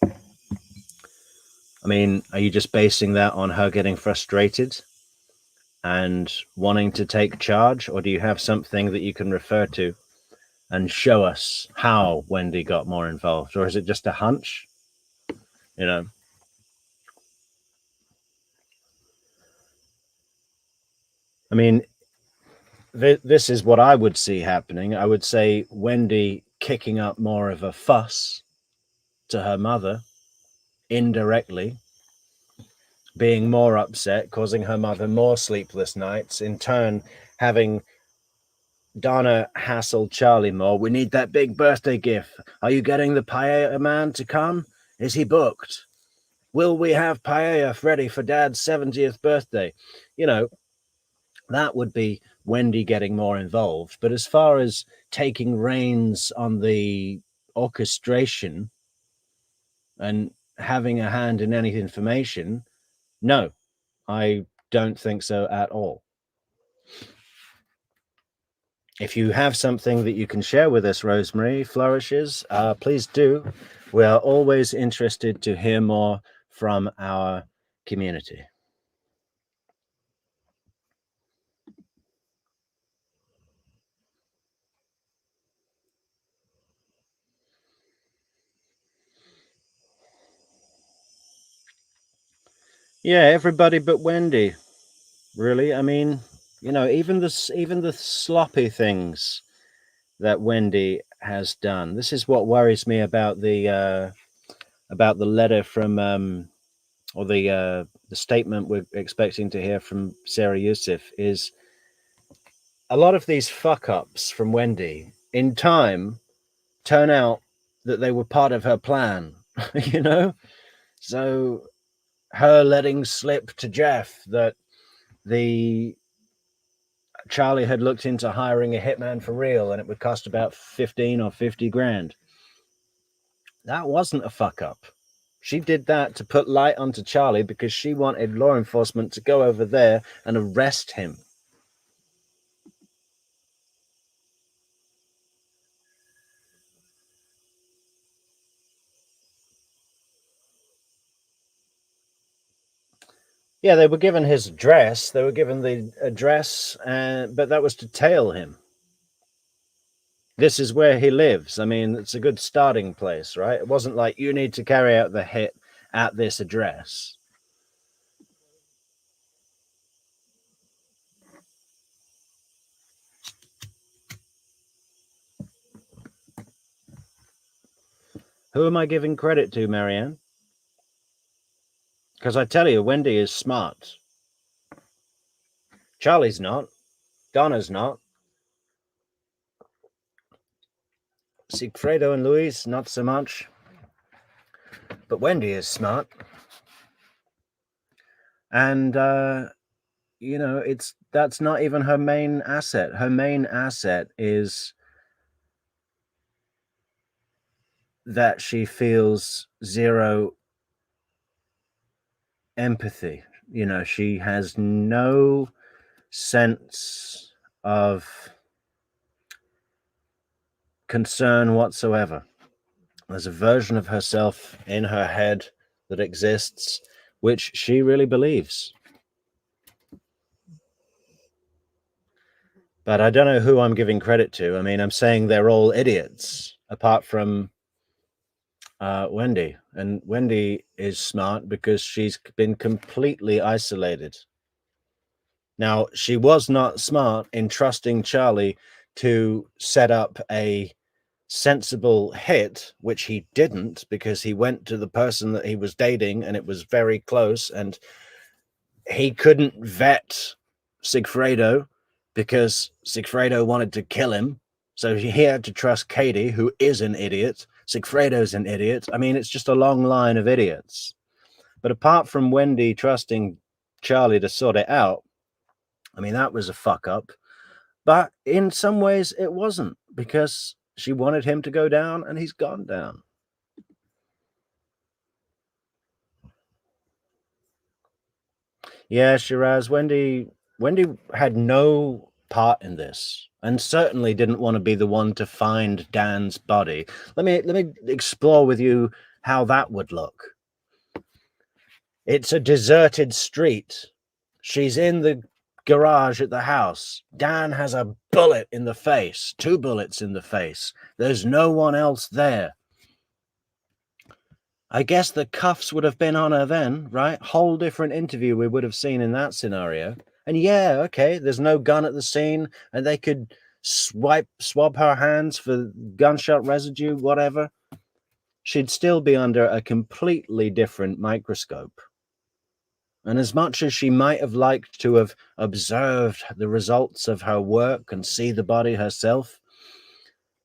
I mean, are you just basing that on her getting frustrated and wanting to take charge, or do you have something that you can refer to and show us how Wendi got more involved, or is it just a hunch? You know, I mean, this is what I would see happening. I would say Wendi kicking up more of a fuss to her mother indirectly, being more upset, causing her mother more sleepless nights, in turn having Donna hassle Charlie more. We need that big birthday gift. Are you getting the paella man to come? Is he booked? Will we have paella ready for Dad's 70th birthday? You know, that would be Wendi getting more involved. But as far as taking reins on the orchestration and having a hand in any information, no, I don't think so at all. If you have something that you can share with us, Rosemary flourishes, please do. We are always interested to hear more from our community. Yeah, everybody but Wendi, really. I mean, you know, even the sloppy things that Wendi has done. This is what worries me about the letter from or the statement we're expecting to hear from Sarah Youssef, is a lot of these fuck ups from Wendi in time turn out that they were part of her plan, you know? So her letting slip to Jeff that the Charlie had looked into hiring a hitman for real and it would cost about 15 or 50 grand. That wasn't a fuck up. She did that to put light onto Charlie because she wanted law enforcement to go over there and arrest him. Yeah, they were given his address. They were given the address, but that was to tail him. This is where he lives. I mean, it's a good starting place, right? It wasn't like you need to carry out the hit at this address. Who am I giving credit to, Marianne? Because I tell you, Wendi is smart. Charlie's not. Donna's not. Sigfredo and Luis, not so much. But Wendi is smart. And, you know, that's not even her main asset. Her main asset is that she feels zero empathy. You know, she has no sense of concern whatsoever. There's a version of herself in her head that exists, which she really believes. But I don't know who I'm giving credit to. I mean, I'm saying they're all idiots, apart from Wendi. And Wendi is smart because she's been completely isolated. Now, she was not smart in trusting Charlie to set up a sensible hit, which he didn't, because he went to the person that he was dating and it was very close, and he couldn't vet Sigfredo because Sigfredo wanted to kill him. So he had to trust Katie, who is an idiot. Sigfredo's an idiot. I mean, it's just a long line of idiots. But apart from Wendi trusting Charlie to sort it out, I mean, that was a fuck up. But in some ways, it wasn't, because she wanted him to go down and he's gone down. Yeah, Shiraz, Wendi had no part in this, and certainly didn't want to be the one to find Dan's body. Let me explore with you how that would look. It's a deserted street. She's in the garage at the house. Dan has a bullet in the face, 2 bullets in the face. There's no one else there. I guess the cuffs would have been on her then, right? Whole different interview we would have seen in that scenario. And yeah, okay, there's no gun at the scene, and they could swab her hands for gunshot residue, whatever. She'd still be under a completely different microscope. And as much as she might have liked to have observed the results of her work and see the body herself,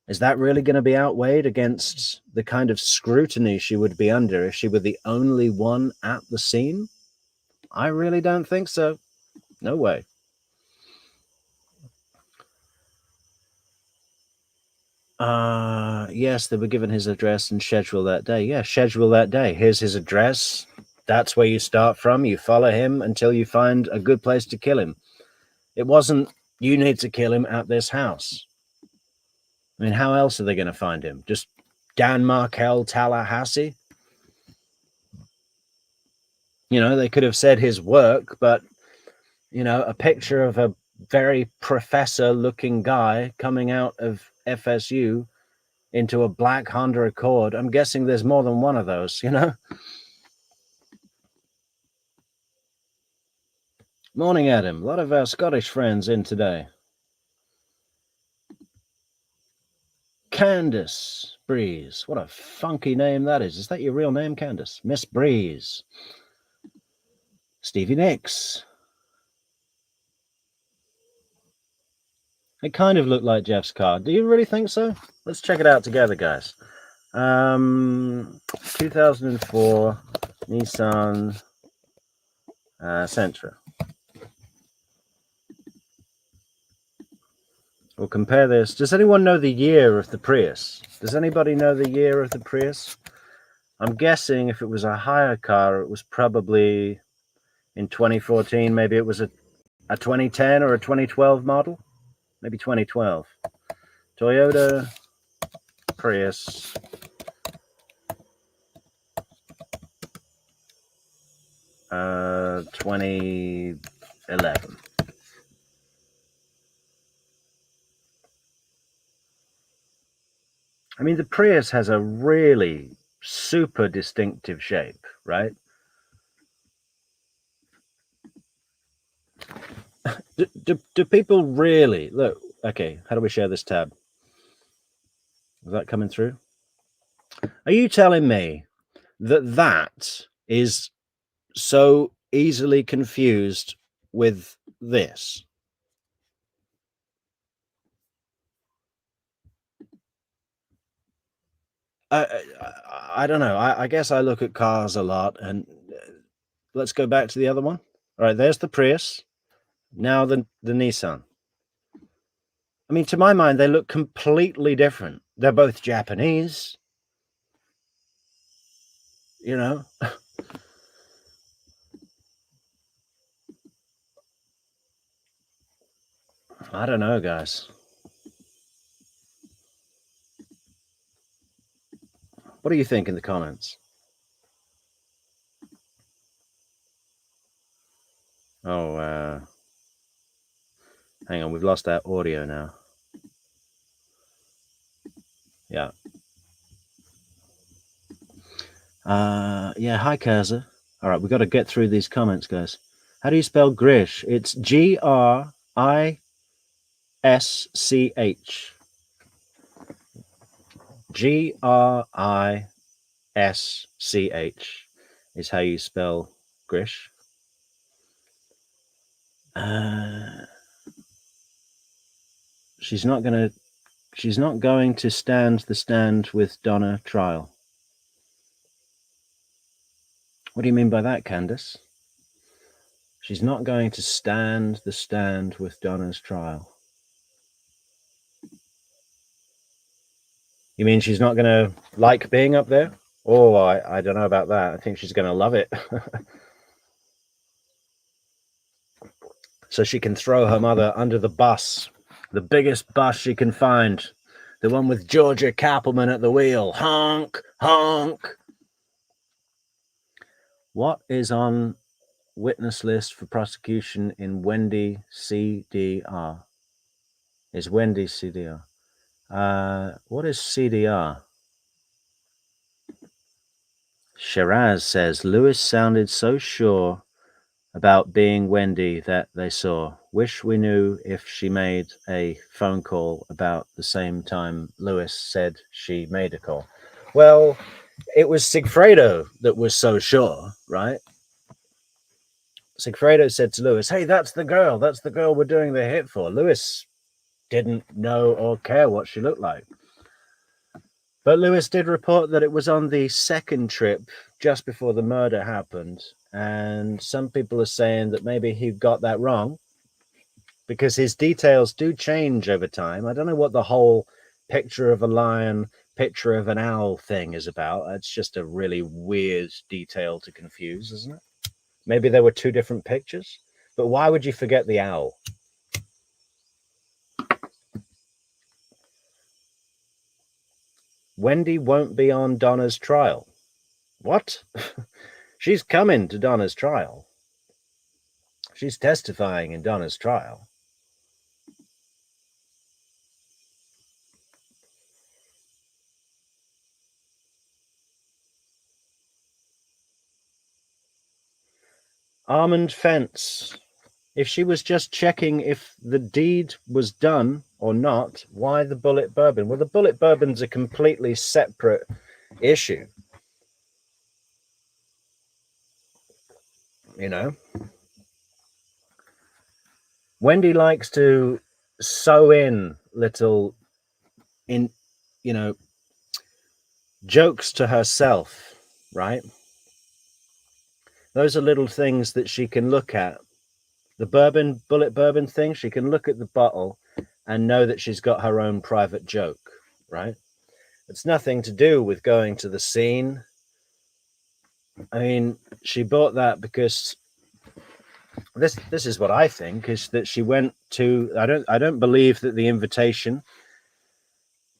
is that really going to be outweighed against the kind of scrutiny she would be under if she were the only one at the scene? I really don't think so. No way. Yes, they were given his address and schedule that day. Yeah, schedule that day. Here's his address. That's where you start from. You follow him until you find a good place to kill him. It wasn't, you need to kill him at this house. I mean, how else are they going to find him? Just Dan Markel, Tallahassee? You know, they could have said his work, but, you know, a picture of a very professor-looking guy coming out of FSU into a black Honda Accord. I'm guessing there's more than one of those, you know? Morning, Adam. A lot of our Scottish friends in today. Candace Breeze. What a funky name that is. Is that your real name, Candace? Miss Breeze. Stevie Nicks. It kind of looked like Jeff's car. Do you really think so? Let's check it out together, guys. 2004 Nissan Sentra. We'll compare this. Does anyone know the year of the Prius? Does anybody know the year of the Prius? I'm guessing if it was a hire car, it was probably in 2014. Maybe it was a 2010 or a 2012 model. Maybe 2012. Toyota Prius. Uh, 2011. I mean, the Prius has a really super distinctive shape, right? Do people really look? Okay, how do we share this tab? Is that coming through? Are you telling me that that is so easily confused with this? I don't know. I guess I look at cars a lot, and let's go back to the other one. All right, there's the Prius. Now the Nissan. I mean, to my mind, they look completely different. They're both Japanese. You know? I don't know, guys. What do you think in the comments? Oh, hang on. We've lost that audio now. Yeah. Yeah, hi, Kaza. All right, we've got to get through these comments, guys. How do you spell Grish? It's Grisch. Grisch is how you spell Grish. She's not going to stand the stand with Donna trial. What do you mean by that, Candace? She's not going to stand the stand with Donna's trial. You mean she's not going to like being up there? Oh, I don't know about that. I think she's going to love it. So she can throw her mother under the bus. The biggest bus she can find. The one with Georgia Kappelman at the wheel. Honk, honk. What is on witness list for prosecution in Wendi CDR? Is Wendi CDR? What is CDR? Shiraz says, Lewis sounded so sure about being Wendi that they saw. Wish we knew if she made a phone call about the same time Lewis said she made a call. Well, it was Sigfredo that was so sure, right? Sigfredo said to Lewis, hey, that's the girl we're doing the hit for. Lewis didn't know or care what she looked like. But Lewis did report that it was on the second trip just before the murder happened. And some people are saying that maybe he got that wrong because his details do change over time. I don't know what the whole picture of a lion, picture of an owl thing is about. It's just a really weird detail to confuse, isn't it? Maybe there were two different pictures, but why would you forget the owl? Wendi won't be on Donna's trial. What? She's coming to Donna's trial. She's testifying in Donna's trial. Almond fence. If she was just checking if the deed was done or not, why the bullet bourbon? Well, the bullet bourbon's a completely separate issue. You know? Wendi likes to sew in little, jokes to herself, right? Those are little things that she can look at. The bullet bourbon thing, she can look at the bottle and know that she's got her own private joke, right? It's nothing to do with going to the scene. I mean, she bought that because this is what I think, is that she went to, I don't believe that the invitation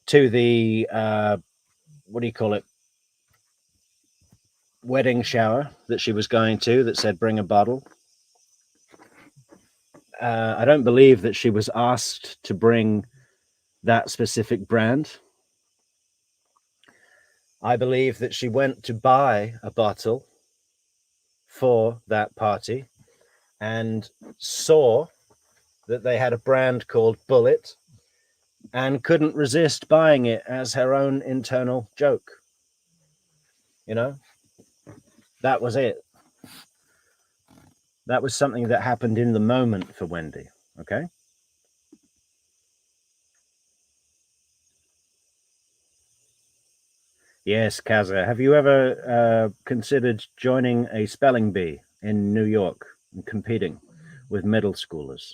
to the what do you call it, wedding shower that she was going to, that said bring a bottle, I don't believe that she was asked to bring that specific brand. I believe that she went to buy a bottle for that party and saw that they had a brand called Bullet and couldn't resist buying it as her own internal joke. You know, that was it. That was something that happened in the moment for Wendi. Okay. Yes, Kaza. Have you ever considered joining a spelling bee in New York and competing with middle schoolers?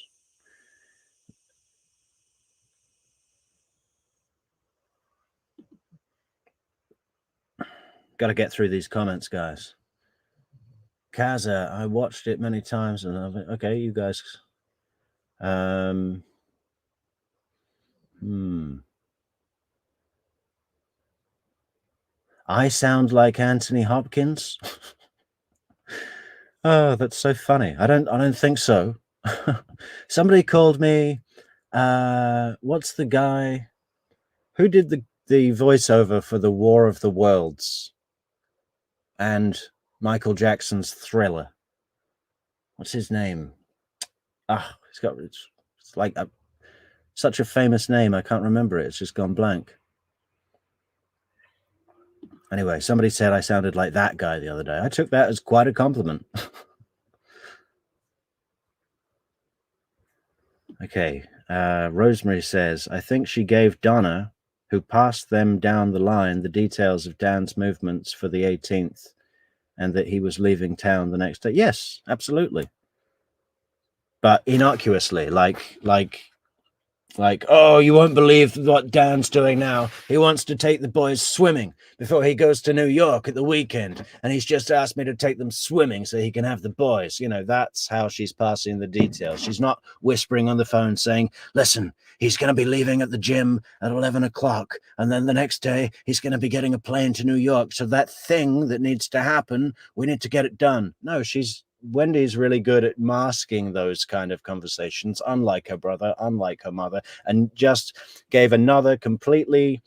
Got to get through these comments, guys. Kaza, I watched it many times, and I'm like, okay, you guys. I sound like Anthony Hopkins. Oh, that's so funny. I don't think so. Somebody called me. What's the guy who did the voiceover for the War of the Worlds? and Michael Jackson's Thriller. What's his name? It's like such a famous name. I can't remember it. It's just gone blank. Anyway, somebody said I sounded like that guy the other day. I took that as quite a compliment. Okay. Rosemary says, I think she gave Donna, who passed them down the line, the details of Dan's movements for the 18th and that he was leaving town the next day. Yes, absolutely. But innocuously, like, oh, you won't believe what Dan's doing now. He wants to take the boys swimming before he goes to New York at the weekend. And he's just asked me to take them swimming so he can have the boys. You know, that's how she's passing the details. She's not whispering on the phone saying, listen, he's going to be leaving at the gym at 11 o'clock. And then the next day he's going to be getting a plane to New York. So that thing that needs to happen, we need to get it done. No, Wendy's really good at masking those kind of conversations, unlike her brother, unlike her mother, and just gave another completely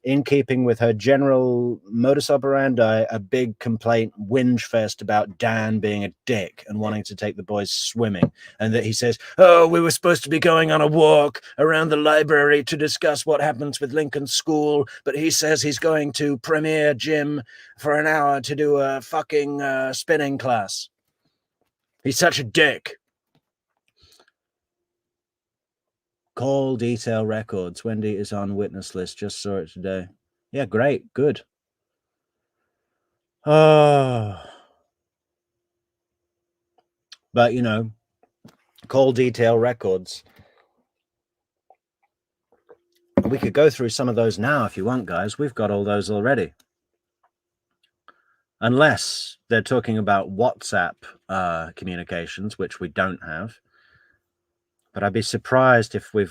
in keeping with her general modus operandi, a big complaint, whinge fest about Dan being a dick and wanting to take the boys swimming. And that he says, oh, we were supposed to be going on a walk around the library to discuss what happens with Lincoln School, but he says he's going to Premier Gym for an hour to do a fucking spinning class. He's such a dick. Call detail records. Wendy is on witness list. Just saw it today. Yeah, great. Good. Oh. But, you know, call detail records. We could go through some of those now if you want, guys. We've got all those already. Unless they're talking about WhatsApp communications, which we don't have. But I'd be surprised if we're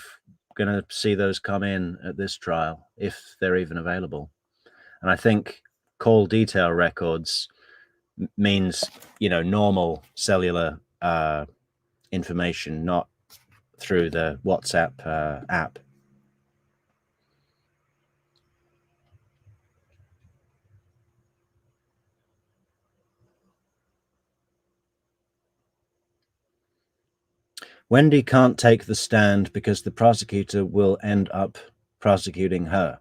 going to see those come in at this trial, if they're even available. And I think call detail records means, you know, normal cellular information, not through the WhatsApp app. Wendy can't take the stand because the prosecutor will end up prosecuting her.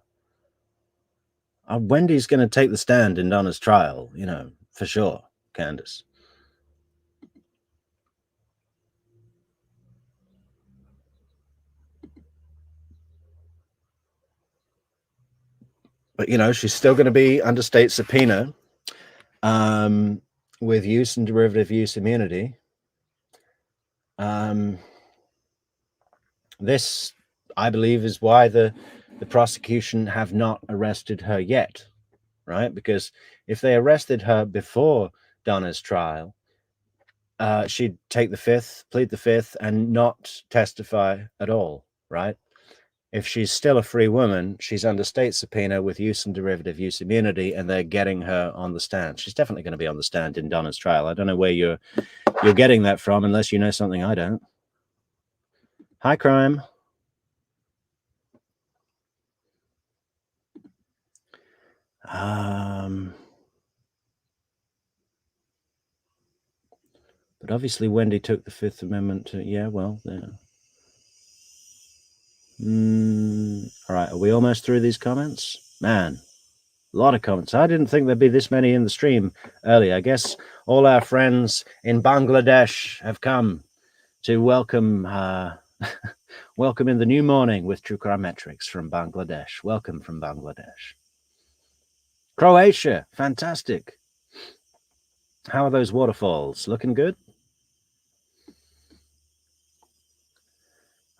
Wendy's going to take the stand in Donna's trial, you know, for sure, Candace. But, you know, she's still going to be under state subpoena with use and derivative use immunity. This, I believe, is why the prosecution have not arrested her yet, right? Because if they arrested her before Donna's trial, she'd take the fifth, plead the fifth, and not testify at all, right? If she's still a free woman, she's under state subpoena with use and derivative use immunity, and they're getting her on the stand. She's definitely going to be on the stand in Donna's trial. I don't know where you're getting that from, unless you know something I don't. Hi, crime. But obviously Wendy took the Fifth Amendment to, yeah, well, yeah. All right, are we almost through these comments? Man, a lot of comments. I didn't think there'd be this many in the stream earlier. I guess all our friends in Bangladesh have come to welcome welcome in the new morning with True Crime Metrix from Bangladesh. Welcome from Bangladesh. Croatia, fantastic. How are those waterfalls? Looking good?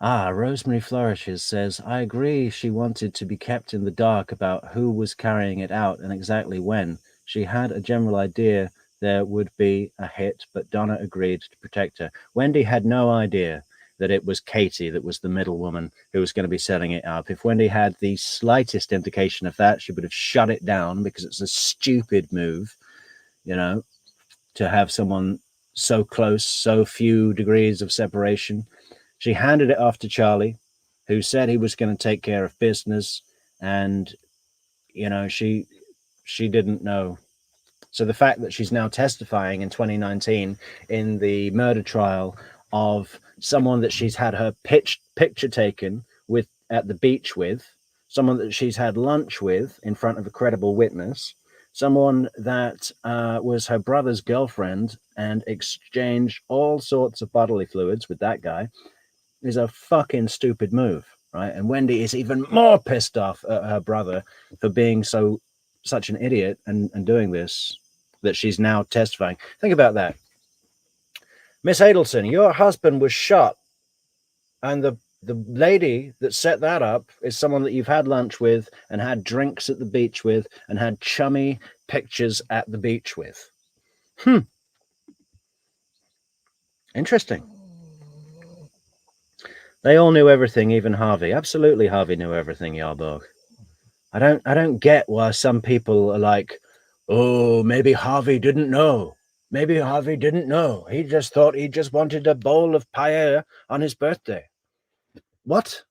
Rosemary Flourishes says, I agree she wanted to be kept in the dark about who was carrying it out and exactly when. She had a general idea there would be a hit, but Donna agreed to protect her. Wendy had no idea that it was Katie that was the middle woman who was going to be setting it up. If Wendy had the slightest indication of that, she would have shut it down, because it's a stupid move, you know, to have someone so close, so few degrees of separation. She handed it off to Charlie, who said he was going to take care of business, and, you know, she didn't know. So the fact that she's now testifying in 2019 in the murder trial of someone that she's had her picture taken with at the beach with, someone that she's had lunch with in front of a credible witness, someone that was her brother's girlfriend and exchanged all sorts of bodily fluids with that guy, is a fucking stupid move, right? And Wendi is even more pissed off at her brother for being such an idiot and doing this, that she's now testifying. Think about that. Miss Adelson, your husband was shot, and the lady that set that up is someone that you've had lunch with and had drinks at the beach with and had chummy pictures at the beach with. Interesting. They all knew everything, even Harvey. Absolutely, Harvey knew everything, Yarborg. I don't get why some people are like, oh, maybe Harvey didn't know. Maybe Harvey didn't know. He just thought he just wanted a bowl of paella on his birthday. What?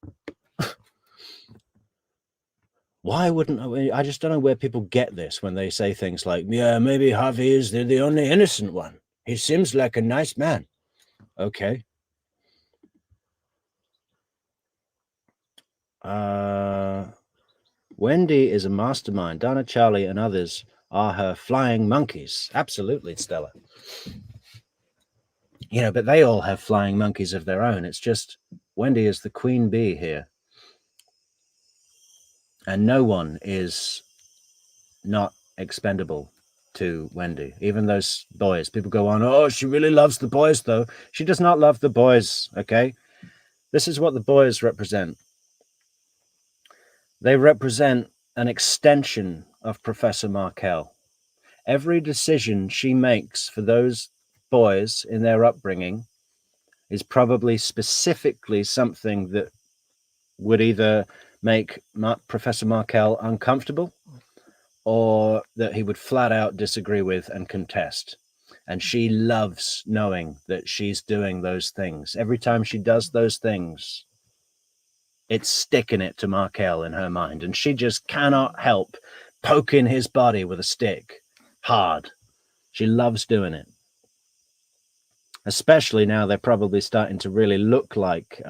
Why wouldn't I just don't know where people get this when they say things like, yeah, maybe Harvey is the only innocent one. He seems like a nice man. Okay. Wendi is a mastermind. Donna, Charlie, and others are her flying monkeys. Absolutely, Stella. You know, but they all have flying monkeys of their own. It's just Wendi is the queen bee here. And no one is not expendable to Wendi. Even those boys. People go on, oh, she really loves the boys, though. She does not love the boys, okay? This is what the boys represent. They represent an extension of Professor Markel. Every decision she makes for those boys in their upbringing is probably specifically something that would either make Professor Markel uncomfortable or that he would flat out disagree with and contest. And she loves knowing that she's doing those things. Every time she does those things, it's sticking it to Markel in her mind. And she just cannot help poking his body with a stick hard. She loves doing it. Especially now they're probably starting to really look like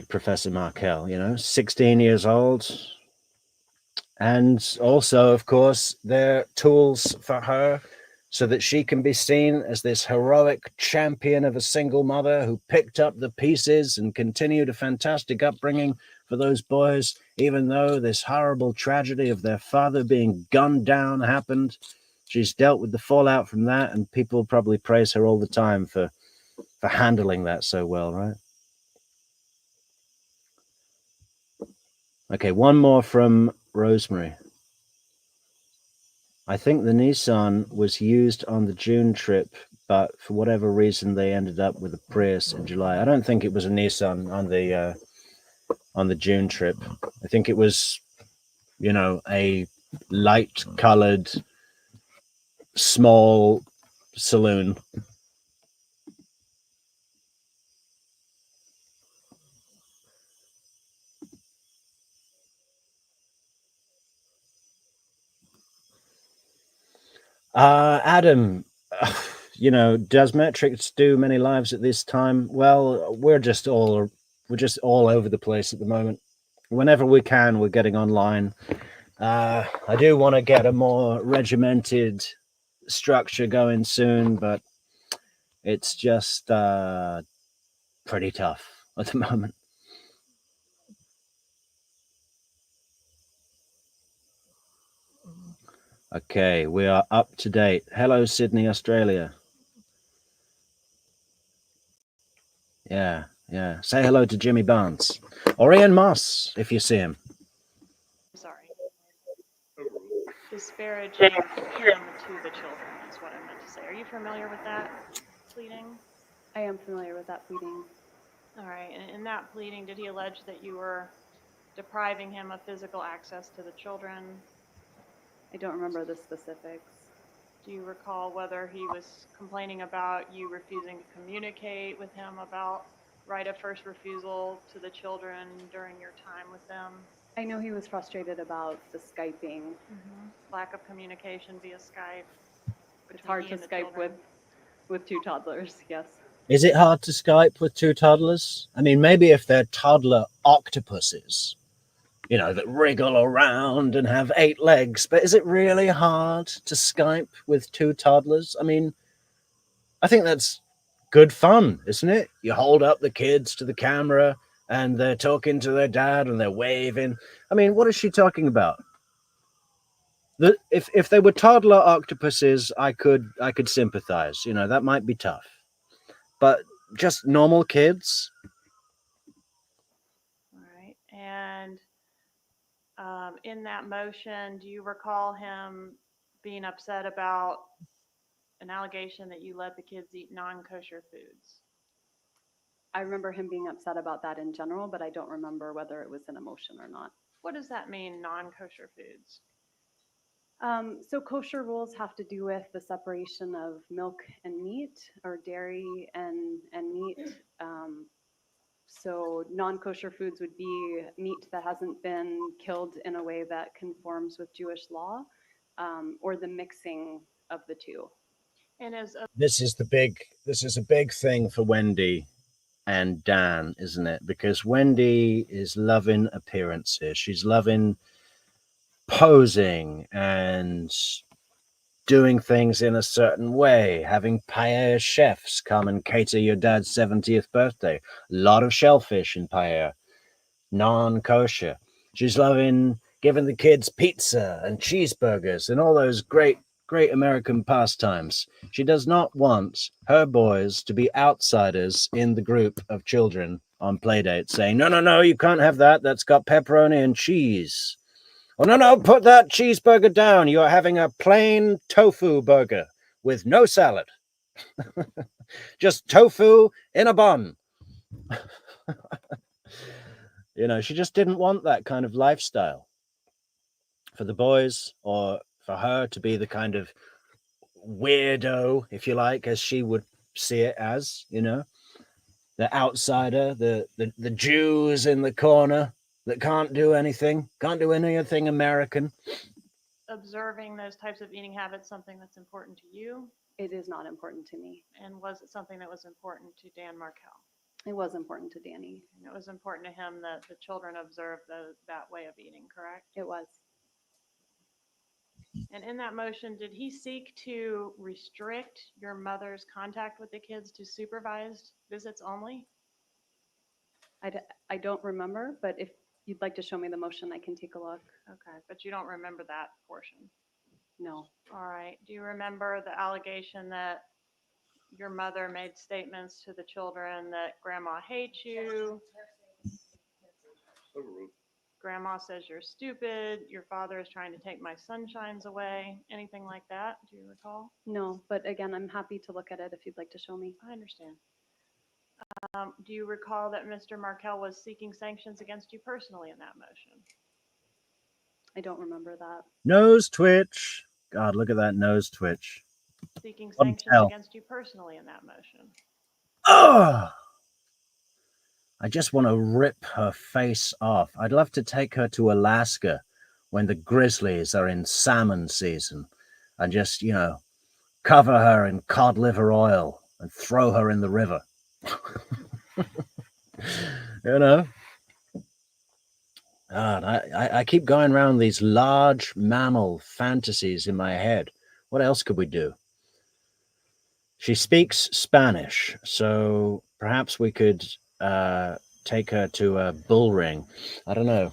Professor Markel, 16 years old. And also, of course, they're tools for her so that she can be seen as this heroic champion of a single mother who picked up the pieces and continued a fantastic upbringing for those boys, even though this horrible tragedy of their father being gunned down happened. She's dealt with the fallout from that, and people probably praise her all the time for handling that so well, right? Okay, one more from Rosemary. I think the Nissan was used on the June trip, but for whatever reason, they ended up with a Prius in July. I don't think it was a Nissan on the June trip. I think it was, a light-colored, small saloon. Adam, does Metrix do many lives at this time? Well, we're just all over the place at the moment. Whenever we can, we're getting online. I do want to get a more regimented structure going soon, but it's just pretty tough at the moment. Okay, we are up to date. Hello, Sydney, Australia. Yeah. Say hello to Jimmy Barnes or Ian Moss if you see him. Sorry. Disparaging him to the children is what I meant to say. Are you familiar with that pleading? I am familiar with that pleading. All right. And in that pleading, did he allege that you were depriving him of physical access to the children? I don't remember the specifics. Do you recall whether he was complaining about you refusing to communicate with him about right of first refusal to the children during your time with them? I know he was frustrated about the Skyping. Lack of communication via Skype. It's between hard he to and the Skype children. with two toddlers, yes. Is it hard to Skype with two toddlers? I mean, maybe if they're toddler octopuses, you know, that wriggle around and have 8 legs, but is it really hard to Skype with two toddlers? I mean, I think that's good fun, isn't it? You hold up the kids to the camera and they're talking to their dad and they're waving. I mean, what is she talking about? If they were toddler octopuses, I could sympathize. You know, that might be tough. But just normal kids? All right. And in that motion, do you recall him being upset about an allegation that you let the kids eat non-kosher foods? I remember him being upset about that in general, but I don't remember whether it was an emotion or not. What does that mean, non-kosher foods? So kosher rules have to do with the separation of milk and meat, or dairy and meat. So non-kosher foods would be meat that hasn't been killed in a way that conforms with Jewish law, or the mixing of the two. And This is a big thing for Wendi and Dan, isn't it? Because Wendi is loving appearances. She's loving posing and doing things in a certain way, having paella chefs come and cater your dad's 70th birthday. A lot of shellfish in paella, non-kosher. She's loving giving the kids pizza and cheeseburgers and all those great American pastimes. She does not want her boys to be outsiders in the group of children on playdates saying, no, you can't have that. That's got pepperoni and cheese. Oh, no, put that cheeseburger down. You're having a plain tofu burger with no salad. Just tofu in a bun. You know, she just didn't want that kind of lifestyle for the boys, or for her to be the kind of weirdo, if you like, as she would see it as, you know, the outsider, the Jews in the corner that can't do anything American. observing those types of eating habits something that's important to you? It is not important to me. And was it something that was important to Dan Markel? It was important to Danny. And it was important to him that the children observed that way of eating, correct? It was. And in that motion, did he seek to restrict your mother's contact with the kids to supervised visits only? I don't remember, but if you'd like to show me the motion, I can take a look. Okay, but you don't remember that portion. No. All right. Do you remember the allegation that your mother made statements to the children that grandma hates you? So rude. Grandma says you're stupid. Your father is trying to take my sunshines away. Anything like that? Do you recall? No, but again, I'm happy to look at it if you'd like to show me. I understand. Do you recall that Mr. Markel was seeking sanctions against you personally in that motion? I don't remember that. Nose twitch. God, look at that nose twitch. Seeking What sanctions hell? against you personally in that motion? Oh, I just want to rip her face off. I'd love to take her to Alaska when the grizzlies are in salmon season and just, you know, cover her in cod liver oil and throw her in the river. You know? God, I keep going around these large mammal fantasies in my head. What else could we do? She speaks Spanish, so perhaps we could take her to a bull ring. I don't know.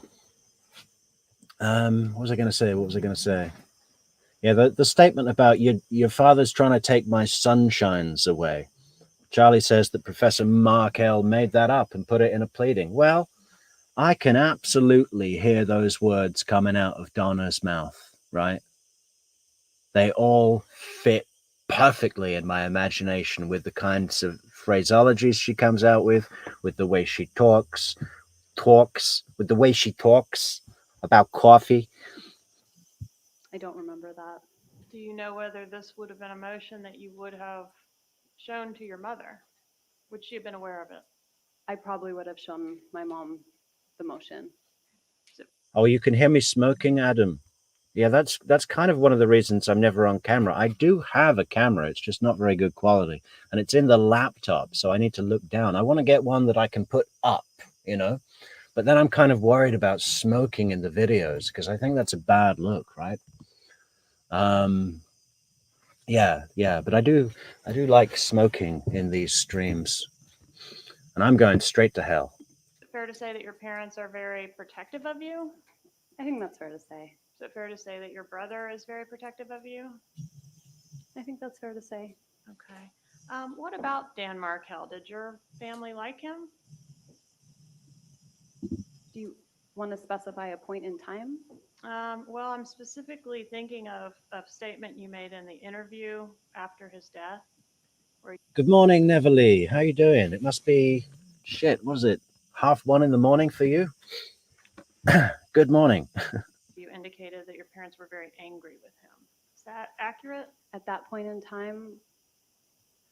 What was I going to say? Yeah, the statement about your father's trying to take my sunshines away. Charlie says that Professor Markel made that up and put it in a pleading. Well, I can absolutely hear those words coming out of Donna's mouth, right? They all fit perfectly in my imagination with the kinds of phraseologies she comes out with the way she talks, with the way she talks about coffee. I don't remember that. Do you know whether this would have been a motion that you would have shown to your mother? Would she have been aware of it? I probably would have shown my mom the motion. Oh, you can hear me smoking, Adam. Yeah, that's kind of one of the reasons I'm never on camera. I do have a camera, it's just not very good quality, and it's in the laptop, so I need to look down. I want to get one that I can put up, you know, but then I'm kind of worried about smoking in the videos because I think that's a bad look, right? Yeah, but I do like smoking in these streams, and I'm going straight to hell. Is it fair to say that your parents are very protective of you? I think that's fair to say. Is it fair to say that your brother is very protective of you? I think that's fair to say. Okay. What about Dan Markel? Did your family like him? Do you want to specify a point in time? Well, I'm specifically thinking of a statement you made in the interview after his death. Good morning, Neverly. How you doing? It must be, shit, what is it, 1:30 in the morning for you? Good morning. You indicated that your parents were very angry with him. Is that accurate? At that point in time,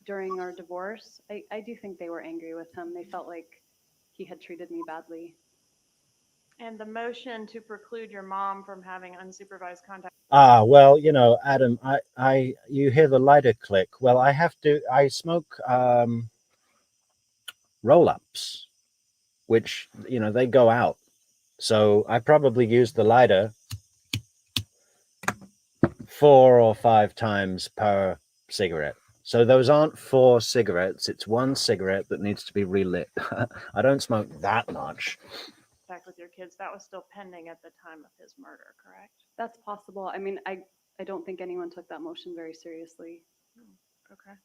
during our divorce, I do think they were angry with him. They felt like he had treated me badly. And the motion to preclude your mom from having unsupervised contact. Ah, well, you know, Adam, you hear the lighter click. Well, I smoke roll-ups, which, you know, they go out. So I probably use the lighter 4 or 5 times per cigarette. So those aren't 4 cigarettes. It's 1 cigarette that needs to be relit. I don't smoke that much. With your kids, that was still pending at the time of his murder, correct? That's possible. I mean, I don't think anyone took that motion very seriously. Okay.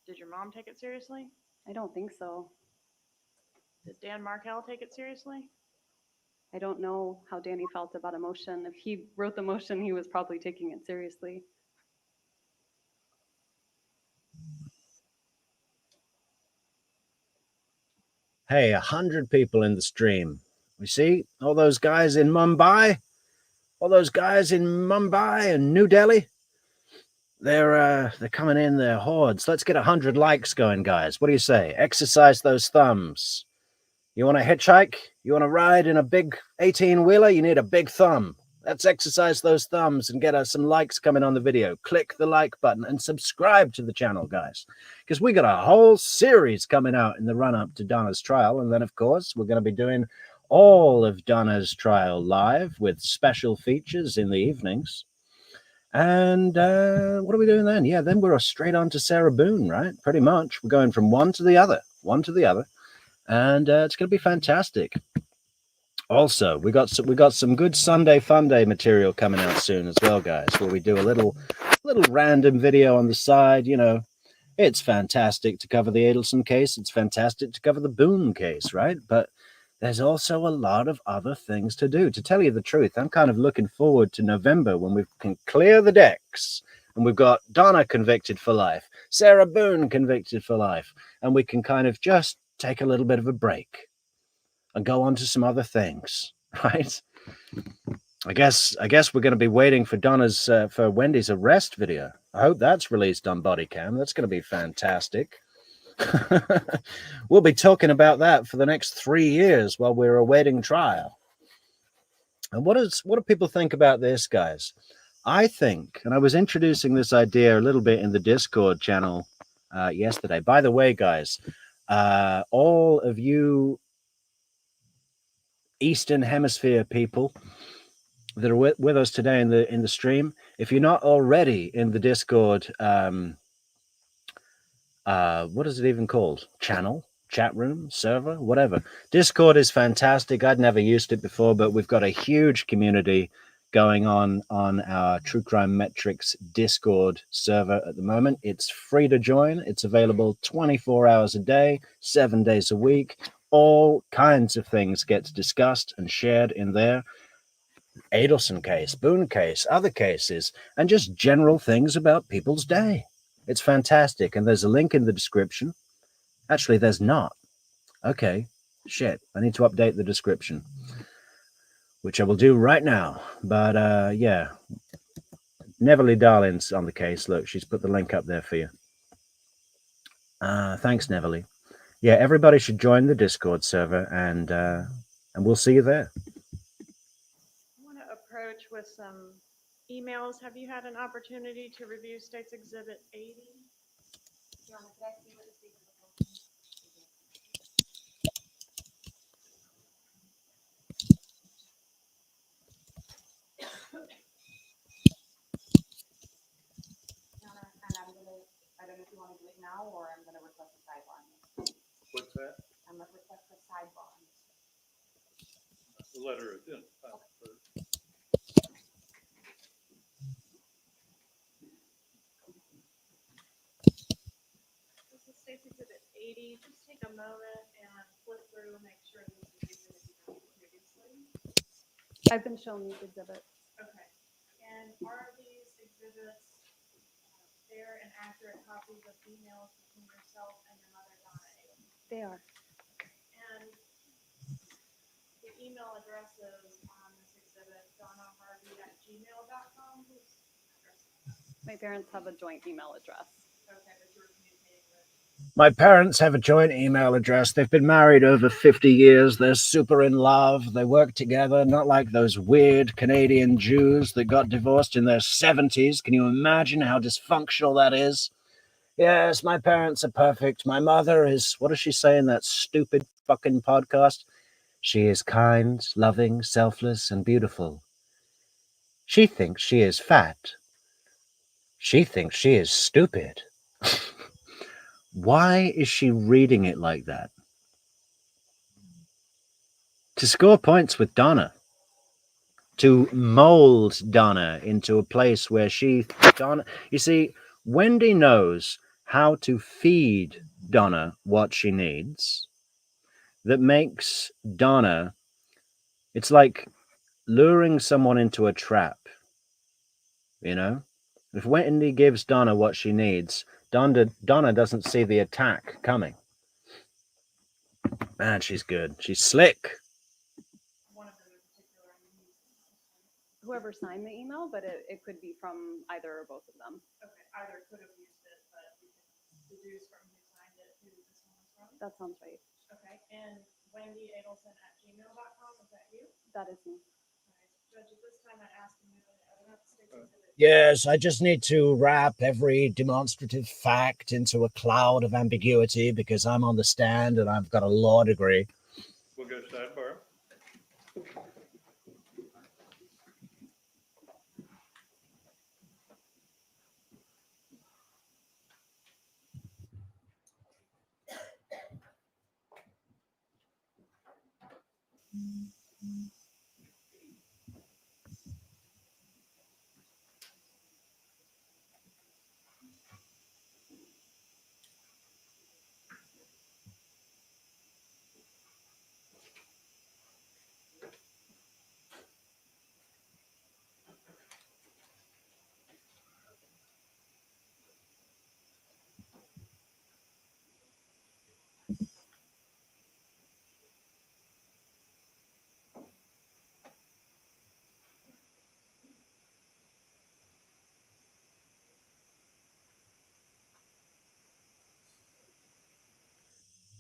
Did your mom take it seriously? I don't think so. Did Dan Markel take it seriously? I don't know how Danny felt about a motion. If he wrote the motion, he was probably taking it seriously. Hey, 100 people in the stream. We see all those guys in Mumbai, all those guys in Mumbai and New Delhi. They're coming in their hordes. Let's get 100 likes going, guys. What do you say? Exercise those thumbs. You want to hitchhike? You want to ride in a big 18-wheeler? You need a big thumb. Let's exercise those thumbs and get us some likes coming on the video. Click the like button and subscribe to the channel, guys, because we got a whole series coming out in the run-up to Donna's trial. And then, of course, we're going to be doing all of Donna's trial live with special features in the evenings. And what are we doing then? Yeah, then we're straight on to Sarah Boone, right? Pretty much. We're going from one to the other. And it's going to be fantastic. Also, we got some good Sunday Fun Day material coming out soon as well, guys, where we do a little random video on the side. You know, it's fantastic to cover the Adelson case. It's fantastic to cover the Boone case, right? But there's also a lot of other things to do. To tell you the truth, I'm kind of looking forward to November when we can clear the decks and we've got Donna convicted for life, Sarah Boone convicted for life, and we can kind of just take a little bit of a break and go on to some other things, right? I guess we're going to be waiting for Donna's for Wendy's arrest video. I hope that's released on body cam. That's going to be fantastic. We'll be talking about that for the next 3 years while we're awaiting trial. And what do people think about this, guys? I think, and I was introducing this idea a little bit in the Discord channel yesterday. By the way, guys, all of you Eastern Hemisphere people that are with us today in the stream, if you're not already in the Discord, what is it even called? Channel, chat room, server, whatever. Discord is fantastic. I'd never used it before, but we've got a huge community going on our True Crime Metrix Discord server at the moment. It's free to join. It's available 24 hours a day, 7 days a week. All kinds of things get discussed and shared in there. Adelson case, Boone case, other cases, and just general things about people's day. It's fantastic. And there's a link in the description. Actually, there's not. Okay, shit. I need to update the description, which I will do right now. But yeah, Neverly Darling's on the case. Look, she's put the link up there for you. Thanks, Neverly. Yeah, everybody should join the Discord server, and we'll see you there. with some emails. Have you had an opportunity to review State's Exhibit 80? And I'm gonna, I don't know if you want to do it now or I'm gonna request a sidebar. What's that? I'm gonna request a sidebar. The letter of intent first. This is State's Exhibit 80. Just take a moment and flip through, make sure this is the exhibit you've reviewed previously. I've been shown these exhibits. Okay. And are these exhibits fair and accurate copies of emails between yourself and your mother, Donna Adelson? They are. And the email addresses on this exhibit, donnaharvey@gmail.com. Whose address is that? My parents have a joint email address. Okay, but you were communicating with. My parents have a joint email address. They've been married over 50 years. They're super in love. They work together, not like those weird Canadian Jews that got divorced in their 70s. Can you imagine how dysfunctional that is? Yes, my parents are perfect. My mother is, what does she say in that stupid fucking podcast? She is kind, loving, selfless, and beautiful. She thinks she is fat. She thinks she is stupid. Why is she reading it like that? To score points with Donna. To mold Donna into a place where Donna, you see, Wendy knows how to feed Donna what she needs that makes Donna, it's like luring someone into a trap, you know? If Wendy gives Donna what she needs, Donna doesn't see the attack coming. Man, she's good. She's slick. One of them in particular, I mean, Whoever signed the email, but it could be from either or both of them. okay, either could have used it, but we can deduce from who signed it who this one was from. That sounds right. Okay, and Wendi Adelson@gmail.com, is that you? That is me. All right, Judge, at this time, I ask you to open up State's Exhibit. Yes, I just need to wrap every demonstrative fact into a cloud of ambiguity because I'm on the stand and I've got a law degree. We'll go sidebar.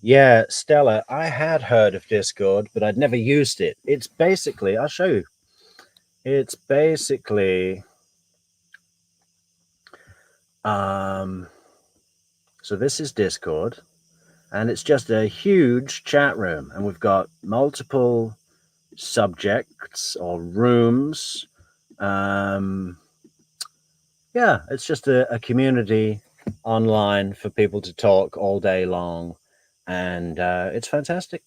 Yeah, Stella, I had heard of Discord, but I'd never used it. It's basically, I'll show you. It's basically, so this is Discord, and it's just a huge chat room, and we've got multiple subjects or rooms. Yeah, it's just a community online for people to talk all day long, and it's fantastic.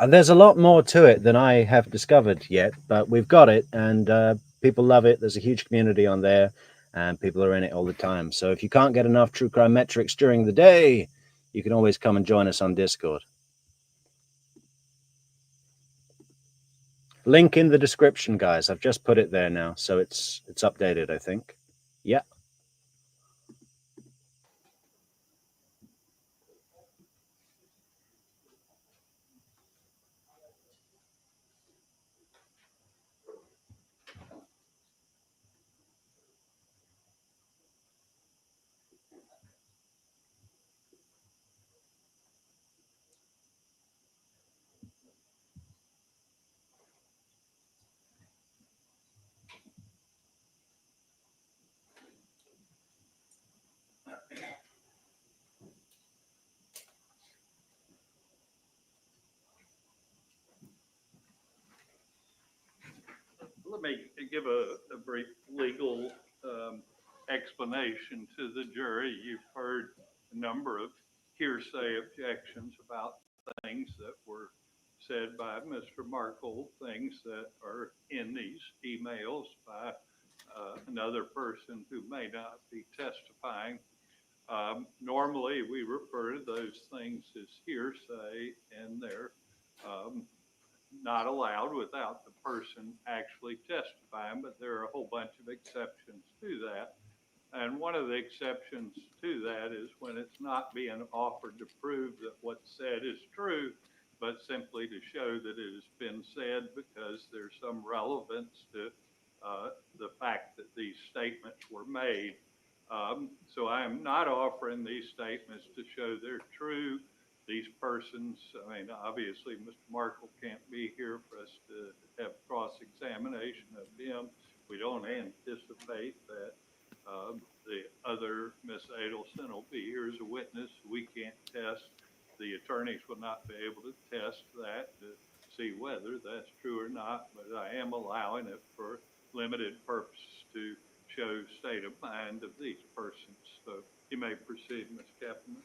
There's a lot more to it than I have discovered yet, but we've got it, and people love it. There's a huge community on there, and people are in it all the time. So if you can't get enough True Crime Metrix during the day, you can always come and join us on Discord. Link in the description, guys. I've just put it there now, so it's updated, I think. Yeah. me give a brief legal explanation to the jury. You've heard a number of hearsay objections about things that were said by Mr. Markle, things that are in these emails by another person who may not be testifying. Normally, we refer to those things as hearsay, and they're not allowed without the person actually testifying, but there are a whole bunch of exceptions to that. And one of the exceptions to that is when it's not being offered to prove that what's said is true, but simply to show that it has been said because there's some relevance to the fact that these statements were made. So I am not offering these statements to show they're true. These persons, I mean, obviously, Mr. Markle can't be here for us to have cross-examination of him. We don't anticipate that the other Miss Adelson will be here as a witness. We can't test. The attorneys will not be able to test that to see whether that's true or not, but I am allowing it for limited purpose to show state of mind of these persons. So you may proceed, Ms. Kaplan.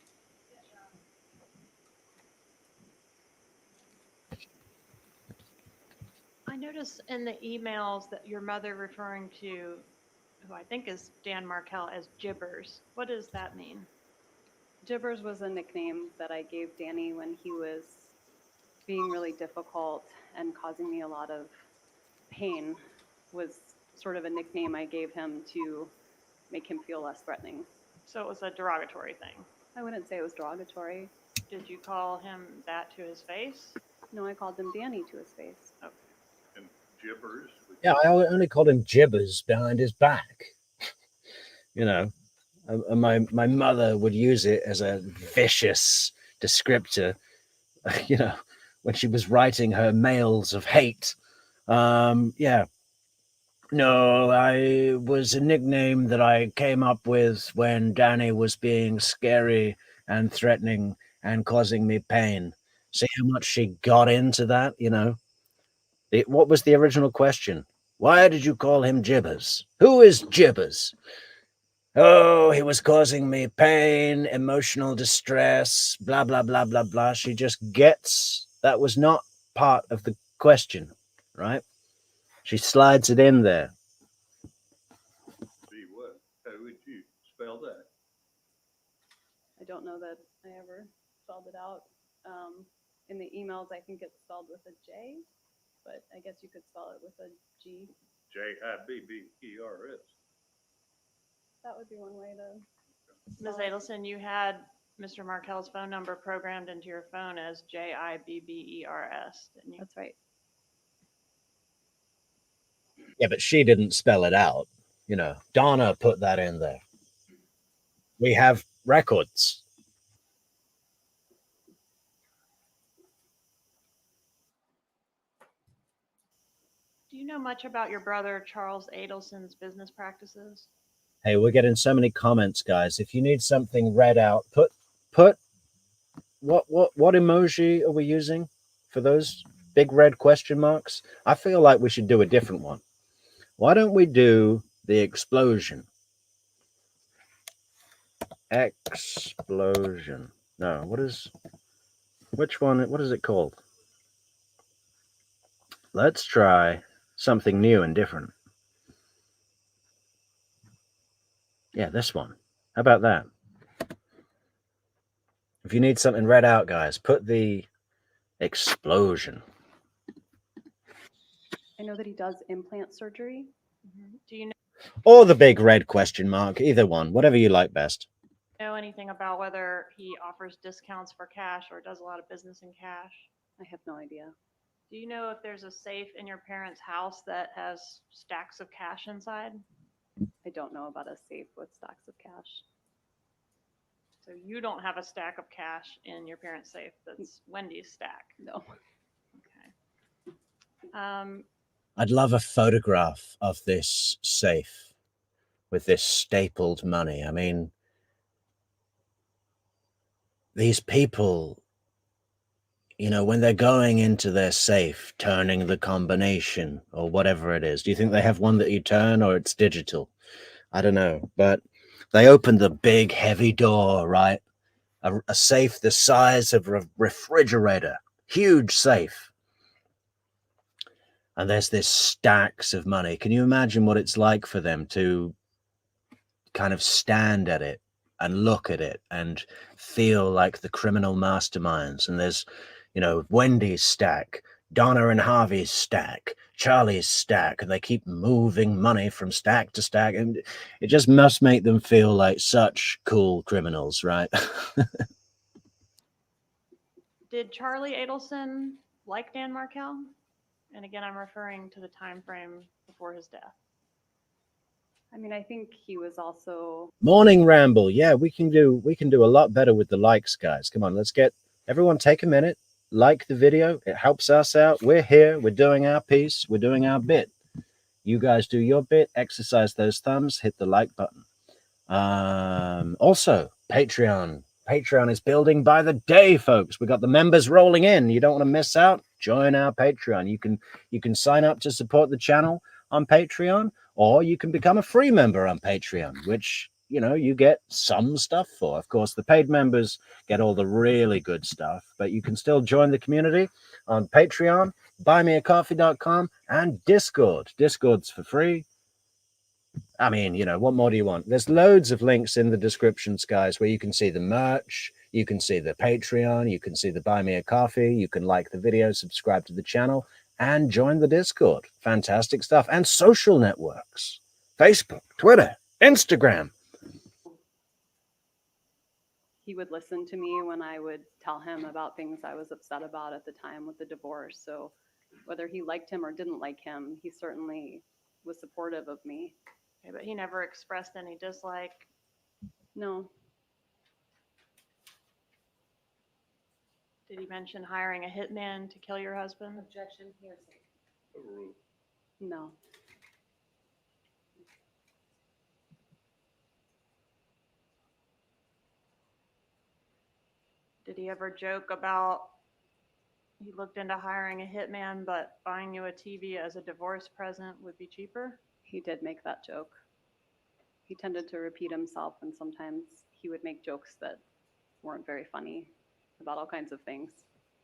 I noticed in the emails that your mother referring to, who I think is Dan Markel, as Jibbers. What does that mean? Jibbers was a nickname that I gave Danny when he was being really difficult and causing me a lot of pain. Was sort of a nickname I gave him to make him feel less threatening. So it was a derogatory thing. I wouldn't say it was derogatory. Did you call him that to his face? No, I called him Danny to his face. Okay. And Jibbers. Yeah, I only called him Jibbers behind his back. You know, and my mother would use it as a vicious descriptor, you know, when she was writing her mails of hate. Yeah. No, I was a nickname that I came up with when Danny was being scary and threatening and causing me pain. See how much she got into that, you know? What was the original question? Why did you call him Jibbers? Who is Jibbers? Oh, he was causing me pain, emotional distress, blah, blah, blah, blah, blah. She just gets that was not part of the question, right? She slides it in there. See what? How would you spell that? I don't know that I ever spelled it out. In the emails, I think it's spelled with a J, but I guess you could spell it with a G. Jibbers. That would be one way to. Ms. Adelson, you had Mr. Markel's phone number programmed into your phone as Jibbers, didn't you? That's right. Yeah, but she didn't spell it out. You know, Donna put that in there. We have records. Do you know much about your brother Charles Adelson's business practices? Hey, we're getting so many comments, guys. If you need something read out, put what emoji are we using for those big red question marks? I feel like we should do a different one. Why don't we do the explosion? Explosion. No, which one? What is it called? Let's try something new and different. Yeah, this one. How about that? If you need something read out, guys, put the explosion. I know that he does implant surgery. Do you Or the big red question mark. Either one. Whatever you like best. know anything about whether he offers discounts for cash or does a lot of business in cash? I have no idea. Do you know if there's a safe in your parents' house that has stacks of cash inside? I don't know about a safe with stacks of cash. So you don't have a stack of cash in your parents' safe. That's Wendy's stack. No. Okay. I'd love a photograph of this safe with this stapled money. I mean, these people, you know, when they're going into their safe, turning the combination or whatever it is, do you think they have one that you turn or it's digital? I don't know, but they open the big heavy door, right? A safe the size of a refrigerator, huge safe. And there's this stacks of money. Can you imagine what it's like for them to kind of stand at it and look at it and feel like the criminal masterminds? And there's, you know, Wendy's stack, Donna and Harvey's stack, Charlie's stack, and they keep moving money from stack to stack. And it just must make them feel like such cool criminals, right? Did Charlie Adelson like Dan Markel? And again, I'm referring to the time frame before his death. I mean, I think he was also, Morning ramble. Yeah, we can do a lot better with the likes, guys. Come on, let's get everyone take a minute, like the video. It helps us out. We're here, we're doing our piece, we're doing our bit. You guys do your bit, exercise those thumbs, hit the like button. Also, Patreon. Patreon is building by the day, folks. We got the members rolling in. You don't want to miss out. Join our Patreon. You can sign up to support the channel on Patreon, or you can become a free member on Patreon, which, you know, you get some stuff for. Of course, the paid members get all the really good stuff, but you can still join the community on Patreon, buymeacoffee.com, and Discord. Discord's for free. I mean, you know, what more do you want? There's loads of links in the descriptions, guys, where you can see the merch, you can see the Patreon, you can see the Buy Me a Coffee, you can like the video, subscribe to the channel, and join the Discord. Fantastic stuff. And social networks, Facebook, Twitter, Instagram. he would listen to me when I would tell him about things I was upset about at the time with the divorce. So whether he liked him or didn't like him, he certainly was supportive of me. Okay, but he never expressed any dislike. No, Did he mention hiring a hitman to kill your husband? Objection, hearsay. no. Did he ever joke about he looked into hiring a hitman, but buying you a TV as a divorce present would be cheaper? He did make that joke. He tended to repeat himself, and sometimes he would make jokes that weren't very funny about all kinds of things.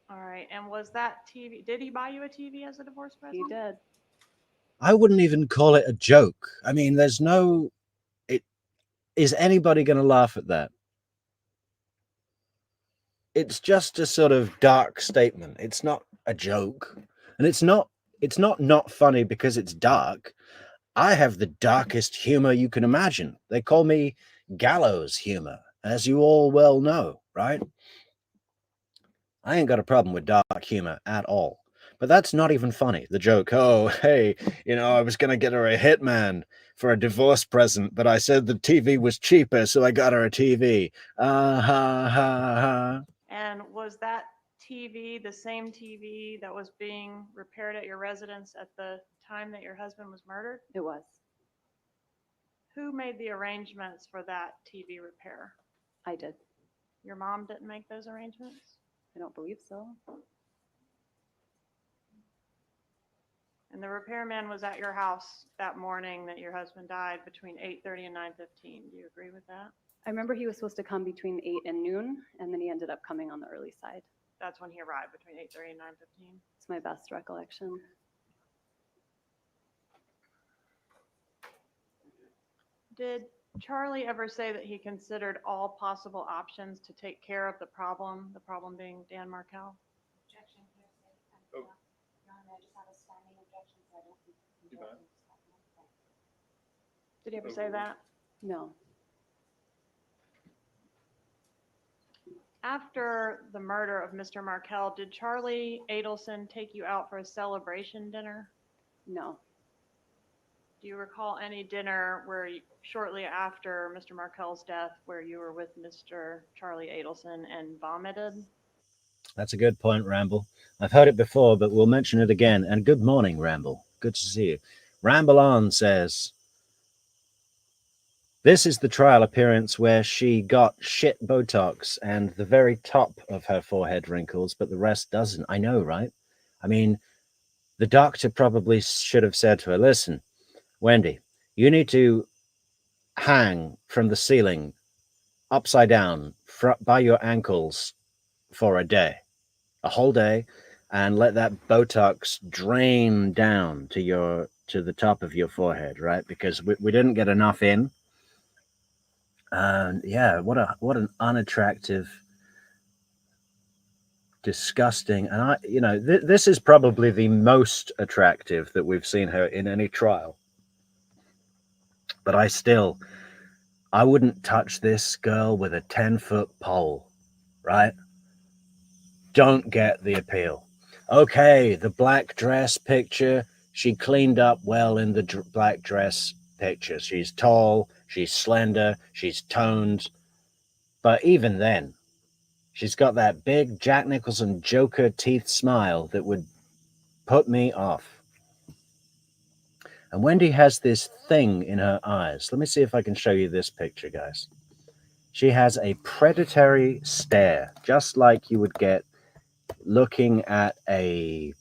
All right. And was that TV, did he buy you a TV as a divorce present? He did. I wouldn't even call it a joke. I mean, there's no... Is anybody going to laugh at that? It's just a sort of dark statement. It's not a joke. And it's not funny because it's dark. I have the darkest humor you can imagine. They call me gallows humor, as you all well know, right? I ain't got a problem with dark humor at all. But that's not even funny. The joke, oh, hey, you know, I was going to get her a hitman for a divorce present, but I said the TV was cheaper, so I got her a TV. Ha, ha, ha. And was that TV the same TV that was being repaired at your residence at the time that your husband was murdered? It was. Who made the arrangements for that TV repair? I did. Your mom didn't make those arrangements? I don't believe so. And the repairman was at your house that morning that your husband died between 8:30 and 9:15. Do you agree with that? I remember he was supposed to come between 8 and noon, and then he ended up coming on the early side. That's when he arrived, between 8:30 and 9:15. It's my best recollection. Did Charlie ever say that he considered all possible options to take care of the problem being Dan Markel? Objection, hearsay. Your Honor, I just have a standing objection, so I don't think you can do it. Did he ever say that? No. After the murder of Mr. Markel, did Charlie Adelson take you out for a celebration dinner? No. Do you recall any dinner where shortly after Mr. Markel's death where you were with Mr. Charlie Adelson and vomited? That's a good point, Ramble. I've heard it before, but we'll mention it again. And good morning, Ramble. Good to see you. Ramble On says, This is the trial appearance where she got shit Botox and the very top of her forehead wrinkles, but the rest doesn't. I know, right? I mean, the doctor probably should have said to her, listen, Wendy, you need to hang from the ceiling upside down by your ankles for a day, a whole day, and let that Botox drain down to the top of your forehead, right? Because we didn't get enough in. And yeah, what an unattractive, disgusting, and this is probably the most attractive that we've seen her in any trial. But I wouldn't touch this girl with a 10-foot pole, right? Don't get the appeal. Okay, the black dress picture, she cleaned up well in the black dress picture. She's tall, she's slender, she's toned. But even then, she's got that big Jack Nicholson Joker teeth smile that would put me off. And Wendy has this thing in her eyes. Let me see if I can show you this picture, guys. She has a predatory stare, just like you would get looking at a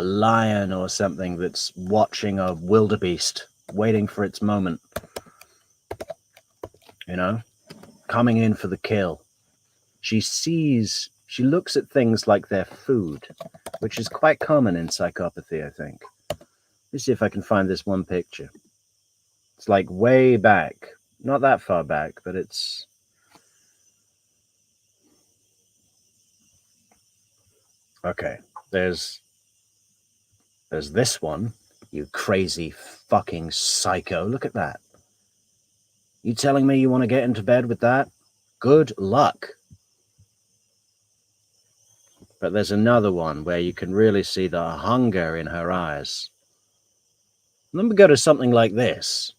lion or something that's watching a wildebeest, waiting for its moment, coming in for the kill. She looks at things like they're food, which is quite common in psychopathy, I think. Let me see if I can find this one picture. It's like way back, not that far back, but it's... Okay, there's this one. You crazy fucking psycho. Look at that. You telling me you want to get into bed with that? Good luck. But there's another one where you can really see the hunger in her eyes. Let me go to something like this.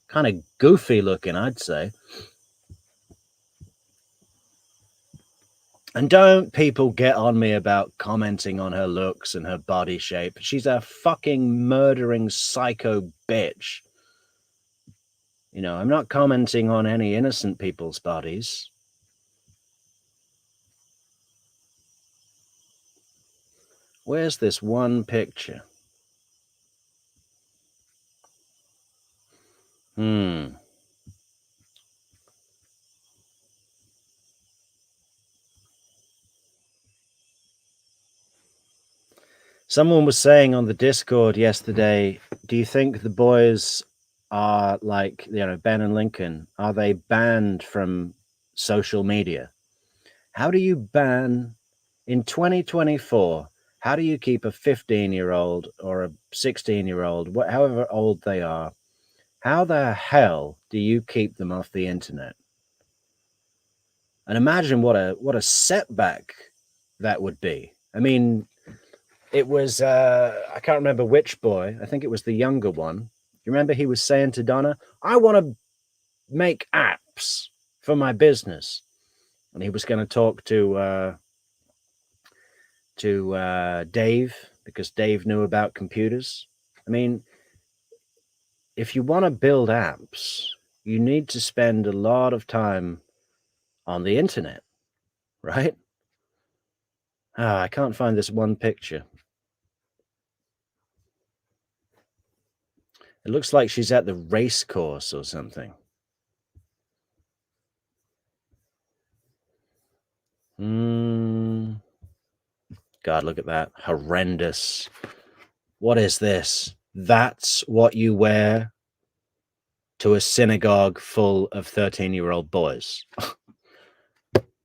Kind of goofy looking, I'd say. And don't people get on me about commenting on her looks and her body shape. She's a fucking murdering psycho bitch. I'm not commenting on any innocent people's bodies. Where's this one picture? Someone was saying on the Discord yesterday, do you think the boys are like, Ben and Lincoln, are they banned from social media? How do you ban in 2024? How do you keep a 15-year-old or a 16-year-old, however old they are? How the hell do you keep them off the internet? And imagine what a setback that would be. I mean, it was, I can't remember which boy. I think it was the younger one. You remember he was saying to Donna, I want to make apps for my business. And he was going to talk to Dave, because Dave knew about computers. I mean, if you want to build apps, you need to spend a lot of time on the internet, right? I can't find this one picture. It looks like she's at the race course or something. God, look at that. Horrendous. What is this? That's what you wear to a synagogue full of 13-year-old boys.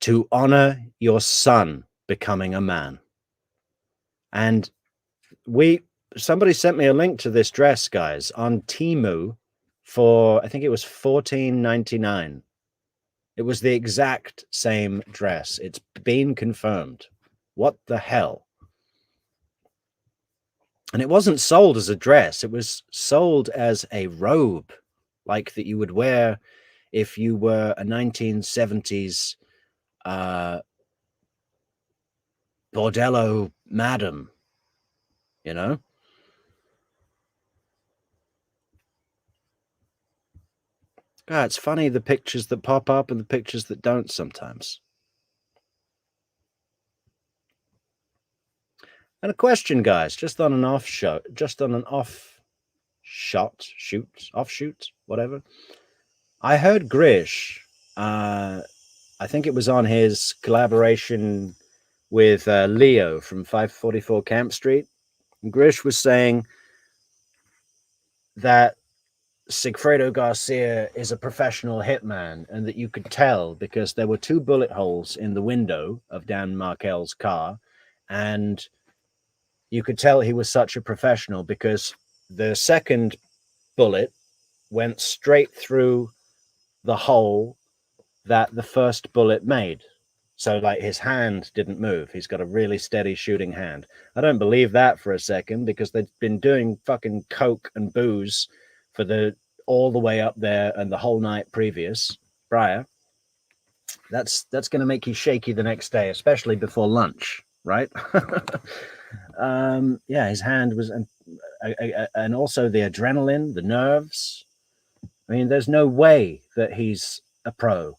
To honor your son becoming a man. And somebody sent me a link to this dress, guys, on Temu for, I think it was $14.99. It was the exact same dress. It's been confirmed. What the hell? And it wasn't sold as a dress. It was sold as a robe, like that you would wear if you were a 1970s bordello madam, God, it's funny the pictures that pop up and the pictures that don't sometimes. And a question, guys, just on an offshoot, whatever. I heard Grish, I think it was on his collaboration with Leo from 544 Camp Street. And Grish was saying that Sigfredo Garcia is a professional hitman, and that you could tell because there were 2 bullet holes in the window of Dan Markel's car, and you could tell he was such a professional because the second bullet went straight through the hole that the first bullet made. So, like, his hand didn't move. He's got a really steady shooting hand. I don't believe that for a second because they've been doing fucking coke and booze for all the way up there and the whole night previous prior. That's going to make you shaky the next day, especially before lunch, right? Yeah, his hand was, and also the adrenaline, the nerves. I mean, there's no way that he's a pro.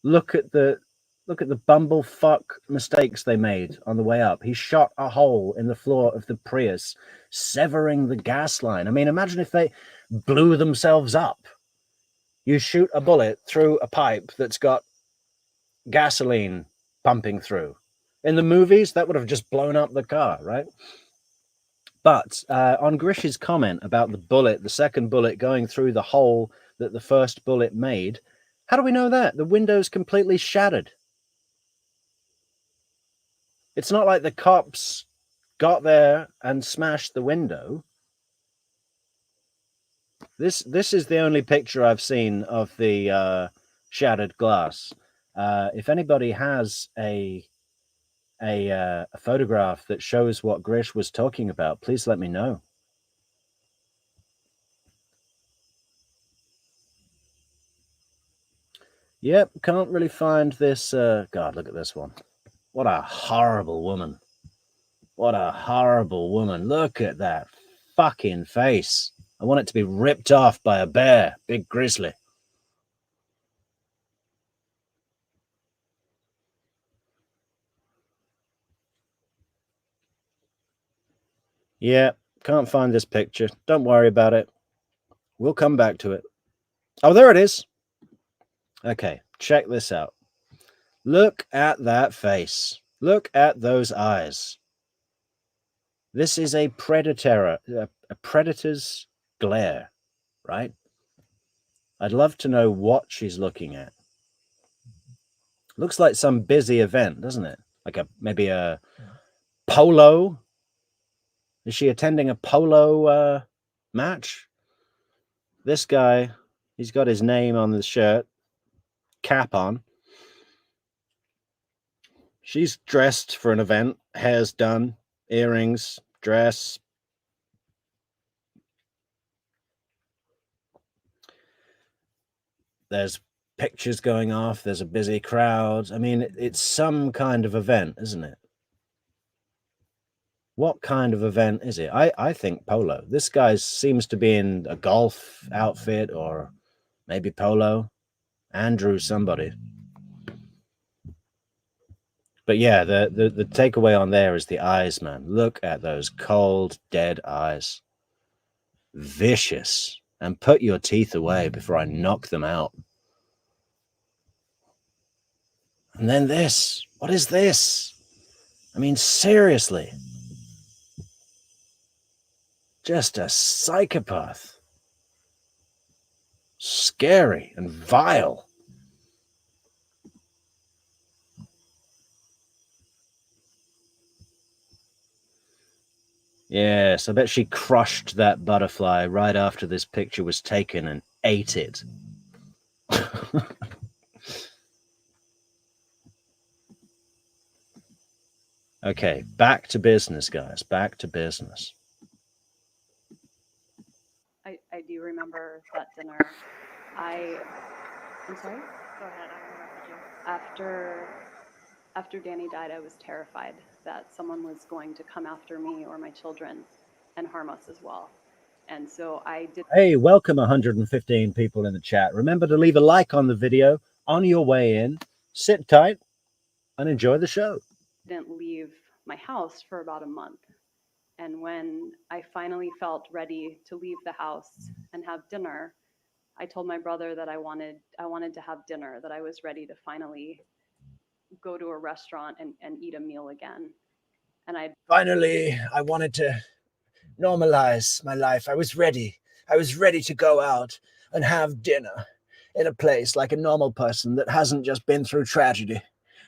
Look at the bumblefuck mistakes they made on the way up. He shot a hole in the floor of the Prius, severing the gas line. I mean, imagine if they blew themselves up. You shoot a bullet through a pipe that's got gasoline pumping through. In the movies, that would have just blown up the car, right? But on Grish's comment about the second bullet going through the hole that the first bullet made, how do we know that? The window's completely shattered. It's not like the cops got there and smashed the window. This is the only picture I've seen of the shattered glass. If anybody has a photograph that shows what Grish was talking about, please let me know. Yep, can't really find this. God, look at this one. What a horrible woman. What a horrible woman. Look at that fucking face. I want it to be ripped off by a bear, big grizzly. Yeah, can't find this picture. Don't worry about it. We'll come back to it. Oh, there it is. Okay, check this out. Look at that face. Look at those eyes. This is a predator's glare, right? I'd love to know what she's looking at. Looks like some busy event, doesn't it? Like maybe a polo. Is she attending a polo match? This guy, he's got his name on the shirt, cap on. She's dressed for an event, hair's done, earrings, dress. There's pictures going off. There's a busy crowd. I mean, it's some kind of event, isn't it? What kind of event is it? I think polo. This guy seems to be in a golf outfit or maybe polo. Andrew somebody. But yeah, the takeaway on there is the eyes, man. Look at those cold, dead eyes. Vicious. And put your teeth away before I knock them out. And then this. What is this? I mean, seriously. Just a psychopath. Scary and vile. Yes, I bet she crushed that butterfly right after this picture was taken and ate it. Okay, back to business, guys. Back to business. I do remember that dinner. I'm sorry? Go ahead, I interrupted you. After Danny died, I was terrified that someone was going to come after me or my children and harm us as well. And so I Hey, welcome 115 people in the chat. Remember to leave a like on the video on your way in. Sit tight and enjoy the show. didn't leave my house for about a month. And when I finally felt ready to leave the house and have dinner, I told my brother that I wanted to have dinner, that I was ready to finally go to a restaurant and eat a meal again. And Finally, I wanted to normalize my life. I was ready. I was ready to go out and have dinner in a place like a normal person that hasn't just been through tragedy.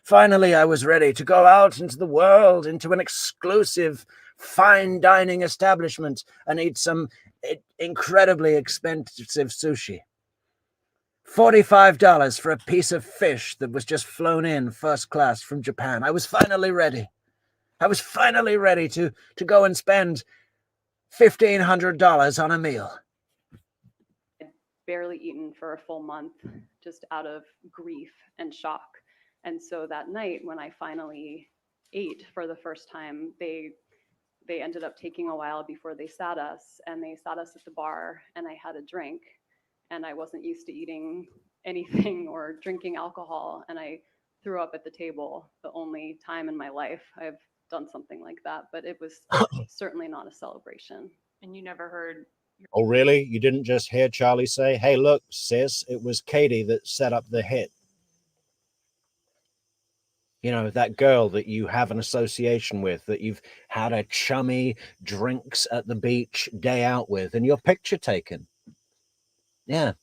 Finally, I was ready to go out into the world, into an exclusive fine dining establishment and eat some incredibly expensive sushi. $45 for a piece of fish that was just flown in first class from Japan. I was finally ready. I was finally ready to go and spend $1,500 on a meal. barely eaten for a full month, just out of grief and shock. And so that night when I finally ate for the first time, they ended up taking a while before they sat us, and they sat us at the bar, and I had a drink, and I wasn't used to eating anything or drinking alcohol, and I threw up at the table. The only time in my life I've done something like that, but it was certainly not a celebration. And you never heard. Oh, really? You didn't just hear Charlie say, hey, look, sis, it was Katie that set up the hit. You know, that girl that you have an association with, that you've had a chummy drinks at the beach day out with, and your picture taken. Yeah,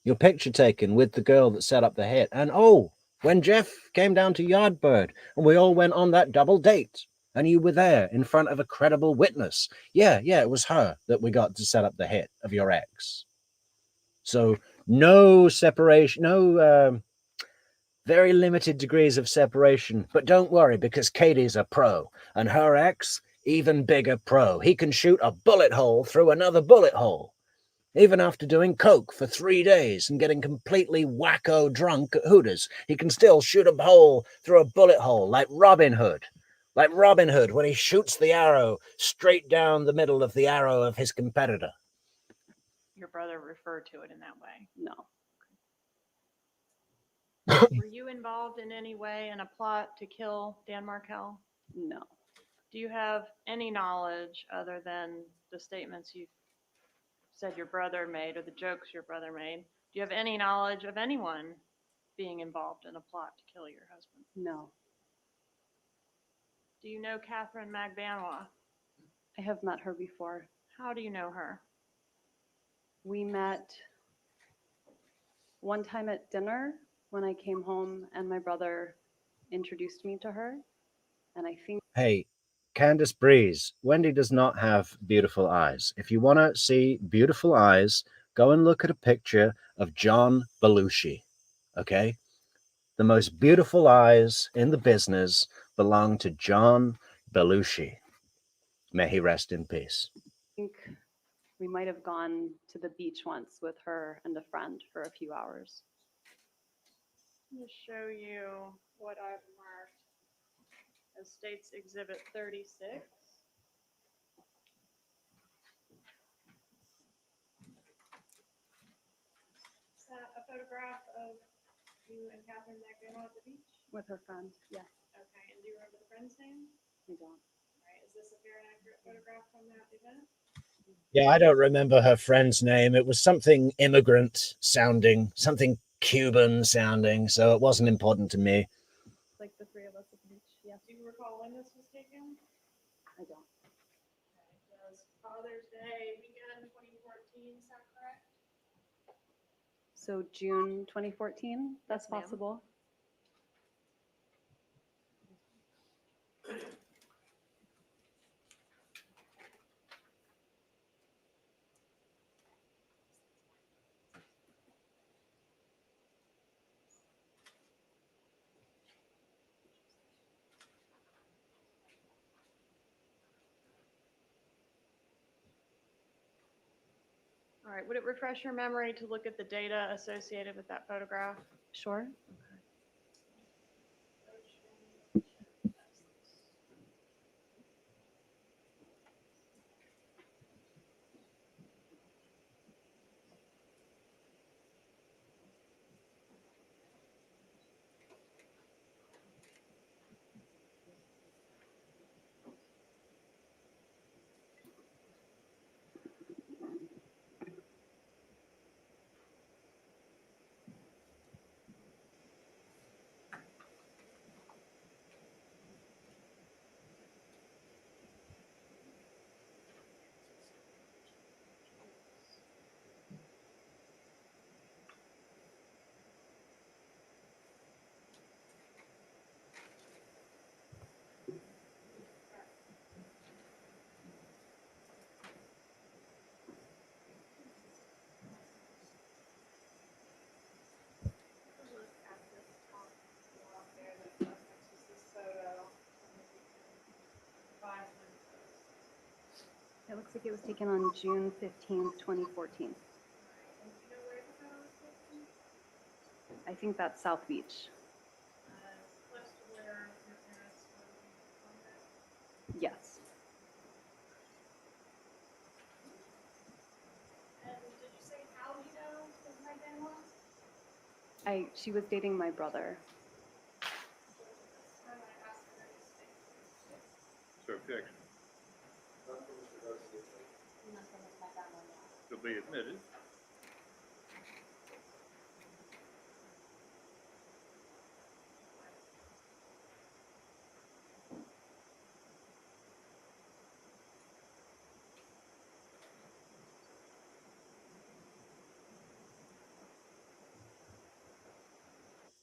your picture taken with the girl that set up the hit. And oh, when Jeff came down to Yardbird and we all went on that double date and you were there in front of a credible witness. Yeah, it was her that we got to set up the hit of your ex. So no separation, no very limited degrees of separation. But don't worry, because Katie's a pro and her ex, even bigger pro. He can shoot a bullet hole through another bullet hole. Even after doing coke for 3 days and getting completely wacko drunk at Hooters, he can still shoot a hole through a bullet hole like Robin Hood. Like Robin Hood when he shoots the arrow straight down the middle of the arrow of his competitor. Your brother referred to it in that way. No. Were you involved in any way in a plot to kill Dan Markel? No. Do you have any knowledge other than the statements you said your brother made or the jokes your brother made? Do you have any knowledge of anyone being involved in a plot to kill your husband? No. Do you know Katherine Magbanua? I have met her before. How do you know her? We met one time at dinner when I came home, and my brother introduced me to her. And I think, hey, Candace Breeze, Wendy does not have beautiful eyes. If you want to see beautiful eyes, go and look at a picture of John Belushi, okay? The most beautiful eyes in the business belong to John Belushi. May he rest in peace. we might have gone to the beach once with her and a friend for a few hours. I'm going to show you what I've marked as State's Exhibit 36. Is that a photograph of you and Katherine Magbanua at the beach? With her friend, yes. Okay, and do you remember the friend's name? I don't. All right, is this a fair and accurate photograph from that event? Yeah, I don't remember her friend's name. It was something immigrant sounding, something Cuban sounding, so it wasn't important to me. Like the three of us at the beach, yes. Do you recall when this was taken? I don't. Okay, it was Father's Day weekend 2014, is that correct? So June 2014, that's Yes, ma'am. possible. All right, would it refresh your memory to look at the data associated with that photograph? Sure. Looks like it was taken on June 15th, 2014. I think that's South Beach. Yes. She was dating my brother. So objection. To be admitted.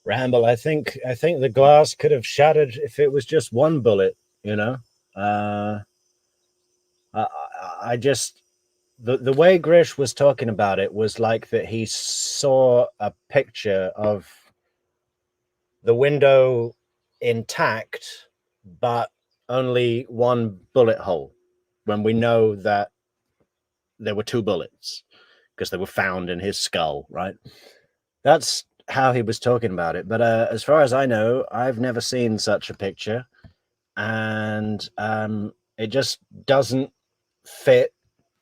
Ramble, I think the glass could have shattered if it was just one bullet, you know. I just the way Grish was talking about it was like that he saw a picture of the window intact, but only one bullet hole, when we know that there were two bullets because they were found in his skull, right? That's how he was talking about it. But as far as I know, I've never seen such a picture, and it just doesn't fit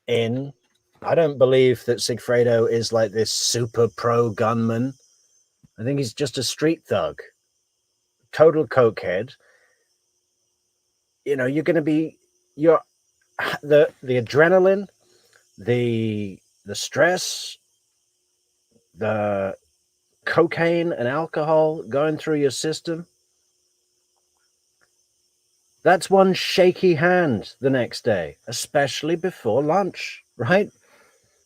in. I don't believe that Sigfredo is like this super pro gunman. I think he's just a street thug, total cokehead. You know, you're the adrenaline, the stress, the cocaine and alcohol going through your system. That's one shaky hand the next day, especially before lunch, right?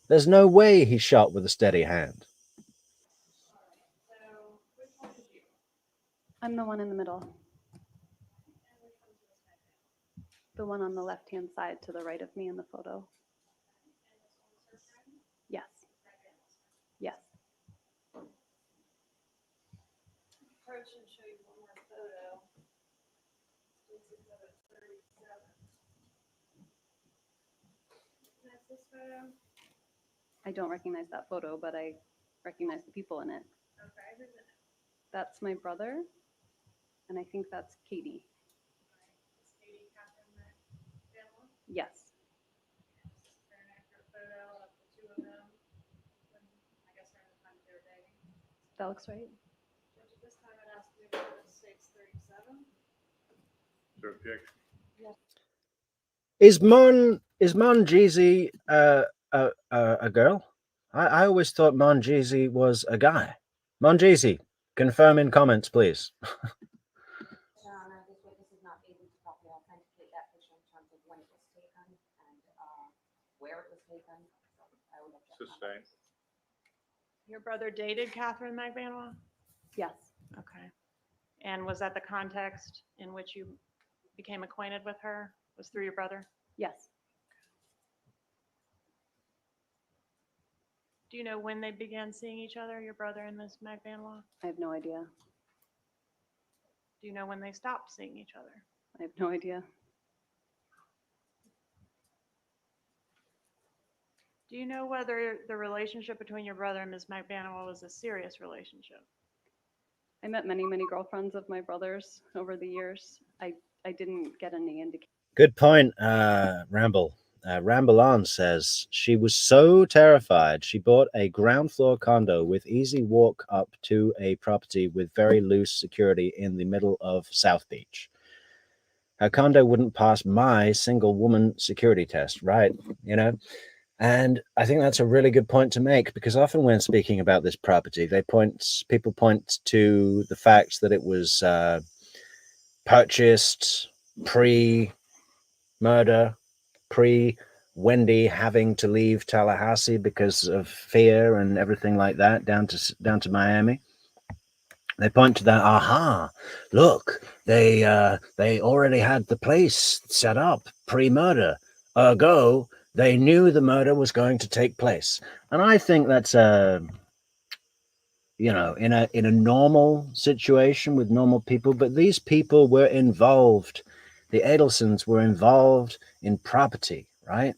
There's no way he shot with a steady hand. I'm the one in the middle. The one on the left-hand side to the right of me in the photo. Yes. Yes. Approach and show you one more photo. This is photo 37. That's this photo. I don't recognize that photo, but I recognize the people in it. Okay, who's in it? That's my brother, and I think that's Katie. Is Katie Katherine Magbanua? Yes. This is an accurate photo of the two of them. When, I guess around the time they were dating. That looks right. Which at this time it has to be photo 637. So objection. Is Mon Jeezy a girl? I always thought Mon Jeezy was a guy. Mon Jeezy, confirm in comments, please. Your Honor, this witness is not able to properly authenticate that picture in terms of when it was taken and where it was taken. I would object. Sustained. Your brother dated Katherine Magbanua? Yes. Okay. And was that the context in which you became acquainted with her? Was through your brother? Yes. Do you know when they began seeing each other, your brother and Ms. Magbanua? I have no idea. Do you know when they stopped seeing each other? I have no idea. Do you know whether the relationship between your brother and Ms. Magbanua was a serious relationship? I met many, many girlfriends of my brother's over the years. I didn't get any indication. Good point, Ramble. Ramble on says she was so terrified she bought a ground floor condo with easy walk up to a property with very loose security in the middle of South Beach. Her condo wouldn't pass my single woman security test, right? You know, and I think that's a really good point to make, because often when speaking about this property, people point to the fact that it was purchased pre-murder, pre-Wendi having to leave Tallahassee because of fear and everything like that, down to Miami. They point to that. Aha! Look, they already had the place set up pre-murder. Ergo, they knew the murder was going to take place, and I think that's you know, in a normal situation with normal people, but these people were involved. The Adelsons were involved in property, right?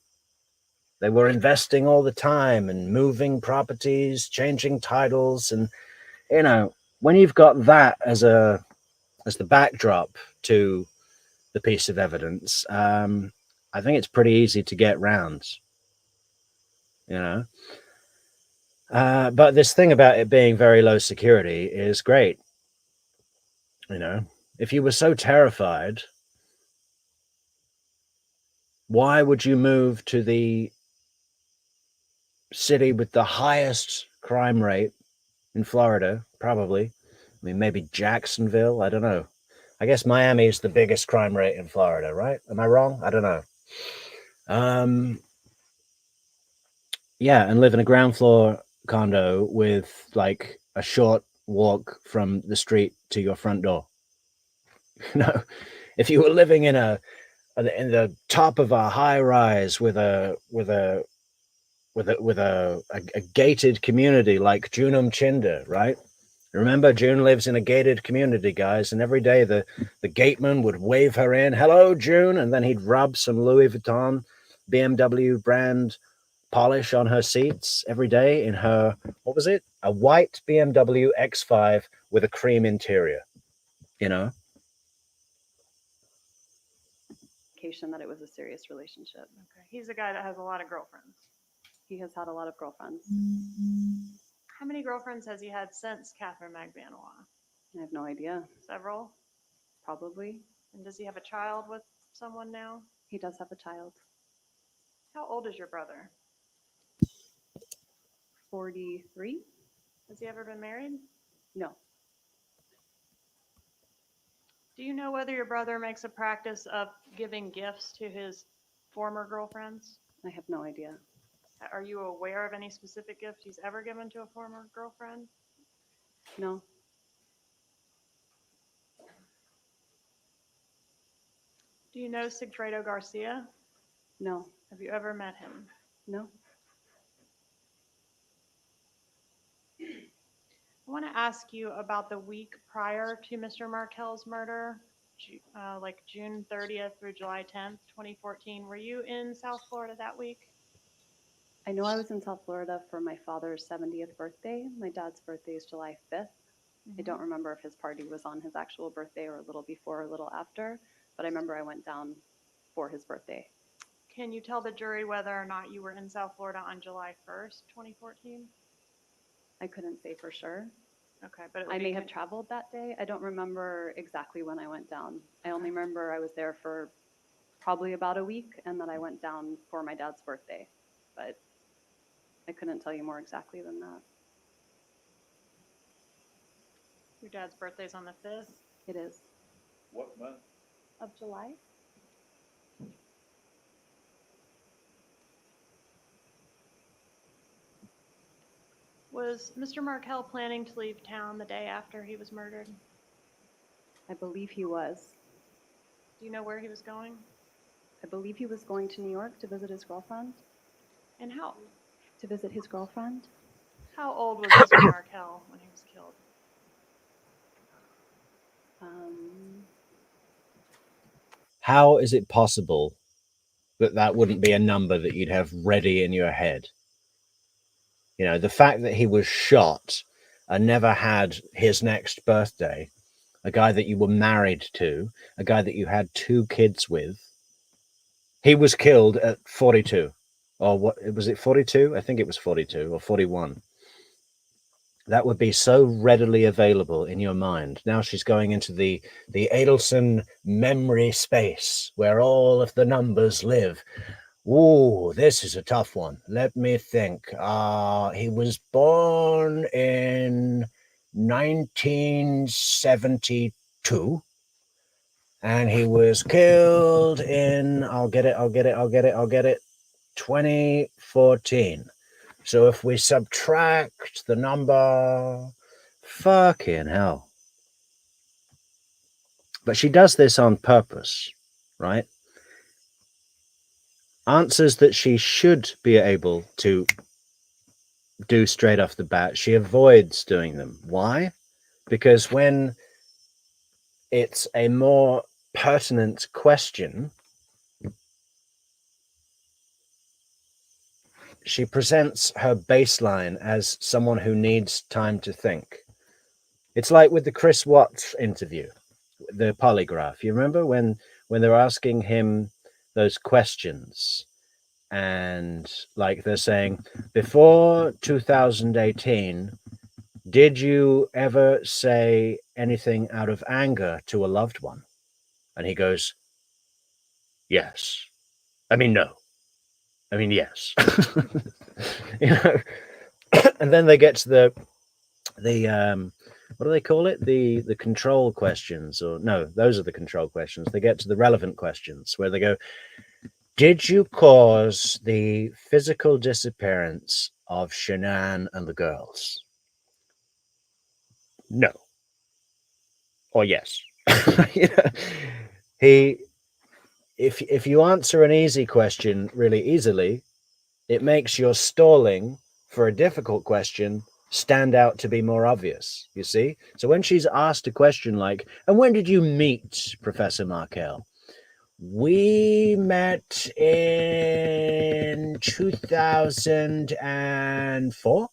They were investing all the time and moving properties, changing titles. And, you know, when you've got that as the backdrop to the piece of evidence, I think it's pretty easy to get round, you know. But this thing about it being very low security is great. You know, if you were so terrified, why would you move to the city with the highest crime rate in Florida? Probably. I mean, maybe Jacksonville. I don't know. I guess Miami is the biggest crime rate in Florida, right? Am I wrong? I don't know. Yeah, and live in a ground floor condo with like a short walk from the street to your front door. You know, if you were living in the top of a high rise with a gated community like Junum Chinder, right? Remember, June lives in a gated community, guys, and every day the gateman would wave her in, "Hello, June," and then he'd rub some Louis Vuitton BMW brand polish on her seats every day in her, what was it? A white BMW X5 with a cream interior, you know? That it was a serious relationship. Okay. He's a guy that has a lot of girlfriends. He has had a lot of girlfriends. How many girlfriends has he had since Katherine Magbanua? I have no idea. Several? Probably. And does he have a child with someone now? He does have a child. How old is your brother? 43? Has he ever been married? No. Do you know whether your brother makes a practice of giving gifts to his former girlfriends? I have no idea. Are you aware of any specific gift he's ever given to a former girlfriend? No. Do you know Sigfredo Garcia? No. Have you ever met him? No. I want to ask you about the week prior to Mr. Markel's murder, like June 30th through July 10th, 2014. Were you in South Florida that week? I know I was in South Florida for my father's 70th birthday. My dad's birthday is July 5th. I don't remember if his party was on his actual birthday or a little before or a little after, but I remember I went down for his birthday. Can you tell the jury whether or not you were in South Florida on July 1st, 2014? I couldn't say for sure. Okay, but I may have traveled that day. I don't remember exactly when I went down. I only remember I was there for probably about a week and then I went down for my dad's birthday, but I couldn't tell you more exactly than that. Your dad's birthday's on the 5th? It is. What month? Of July? Was Mr. Markel planning to leave town the day after he was murdered? I believe he was. Do you know where he was going? I believe he was going to New York to visit his girlfriend. And how old was Mr. Markel when he was killed? How is it possible that that wouldn't be a number that you'd have ready in your head? You know, the fact that he was shot and never had his next birthday, a guy that you were married to, a guy that you had 2 kids with, he was killed at 42. Or what was it, 42? I think it was 42 or 41. That would be so readily available in your mind. Now she's going into the Adelson memory space where all of the numbers live. Ooh, this is a tough one. Let me think. He was born in 1972 and he was killed in, I'll get it, 2014. So if we subtract the number, fucking hell. But she does this on purpose, right? Answers that she should be able to do straight off the bat, she avoids doing them. Why? Because when it's a more pertinent question, she presents her baseline as someone who needs time to think. It's like with the Chris Watts interview, the polygraph. You remember when they're asking him those questions, and like they're saying, before 2018, did you ever say anything out of anger to a loved one? And he goes, yes. I mean, no. I mean, yes. You know, and then they get to the what do they call it? The control questions, or no, those are the control questions. They get to the relevant questions where they go, did you cause the physical disappearance of Shanann and the girls? No. Or yes. You know, if you answer an easy question really easily, it makes your stalling for a difficult question stand out to be more obvious, you see? So when she's asked a question like, and when did you meet Professor Markel? We met in 2004.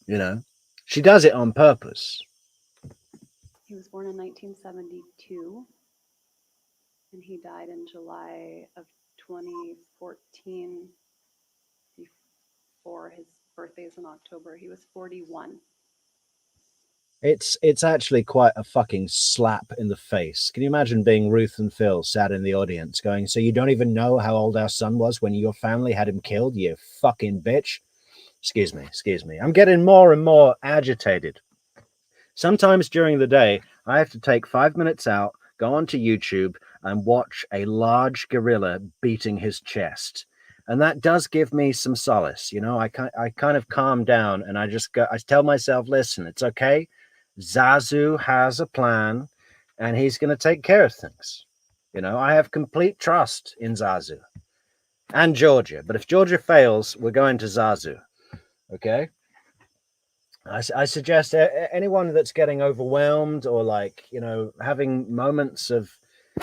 You know, she does it on purpose. He was born in 1972, and he died in July of 2014. Before his birthday is in October. He was 41. It's actually quite a fucking slap in the face. Can you imagine being Ruth and Phil sat in the audience going, so you don't even know how old our son was when your family had him killed, you fucking bitch? Excuse me. I'm getting more and more agitated. Sometimes during the day, I have to take 5 minutes out, go onto YouTube, and watch a large gorilla beating his chest. And that does give me some solace. You know, I kind of calm down, and I tell myself, listen, it's okay. Zazu has a plan, and he's going to take care of things. You know, I have complete trust in Zazu and Georgia. But if Georgia fails, we're going to Zazu. Okay? I suggest anyone that's getting overwhelmed or, like, you know, having moments of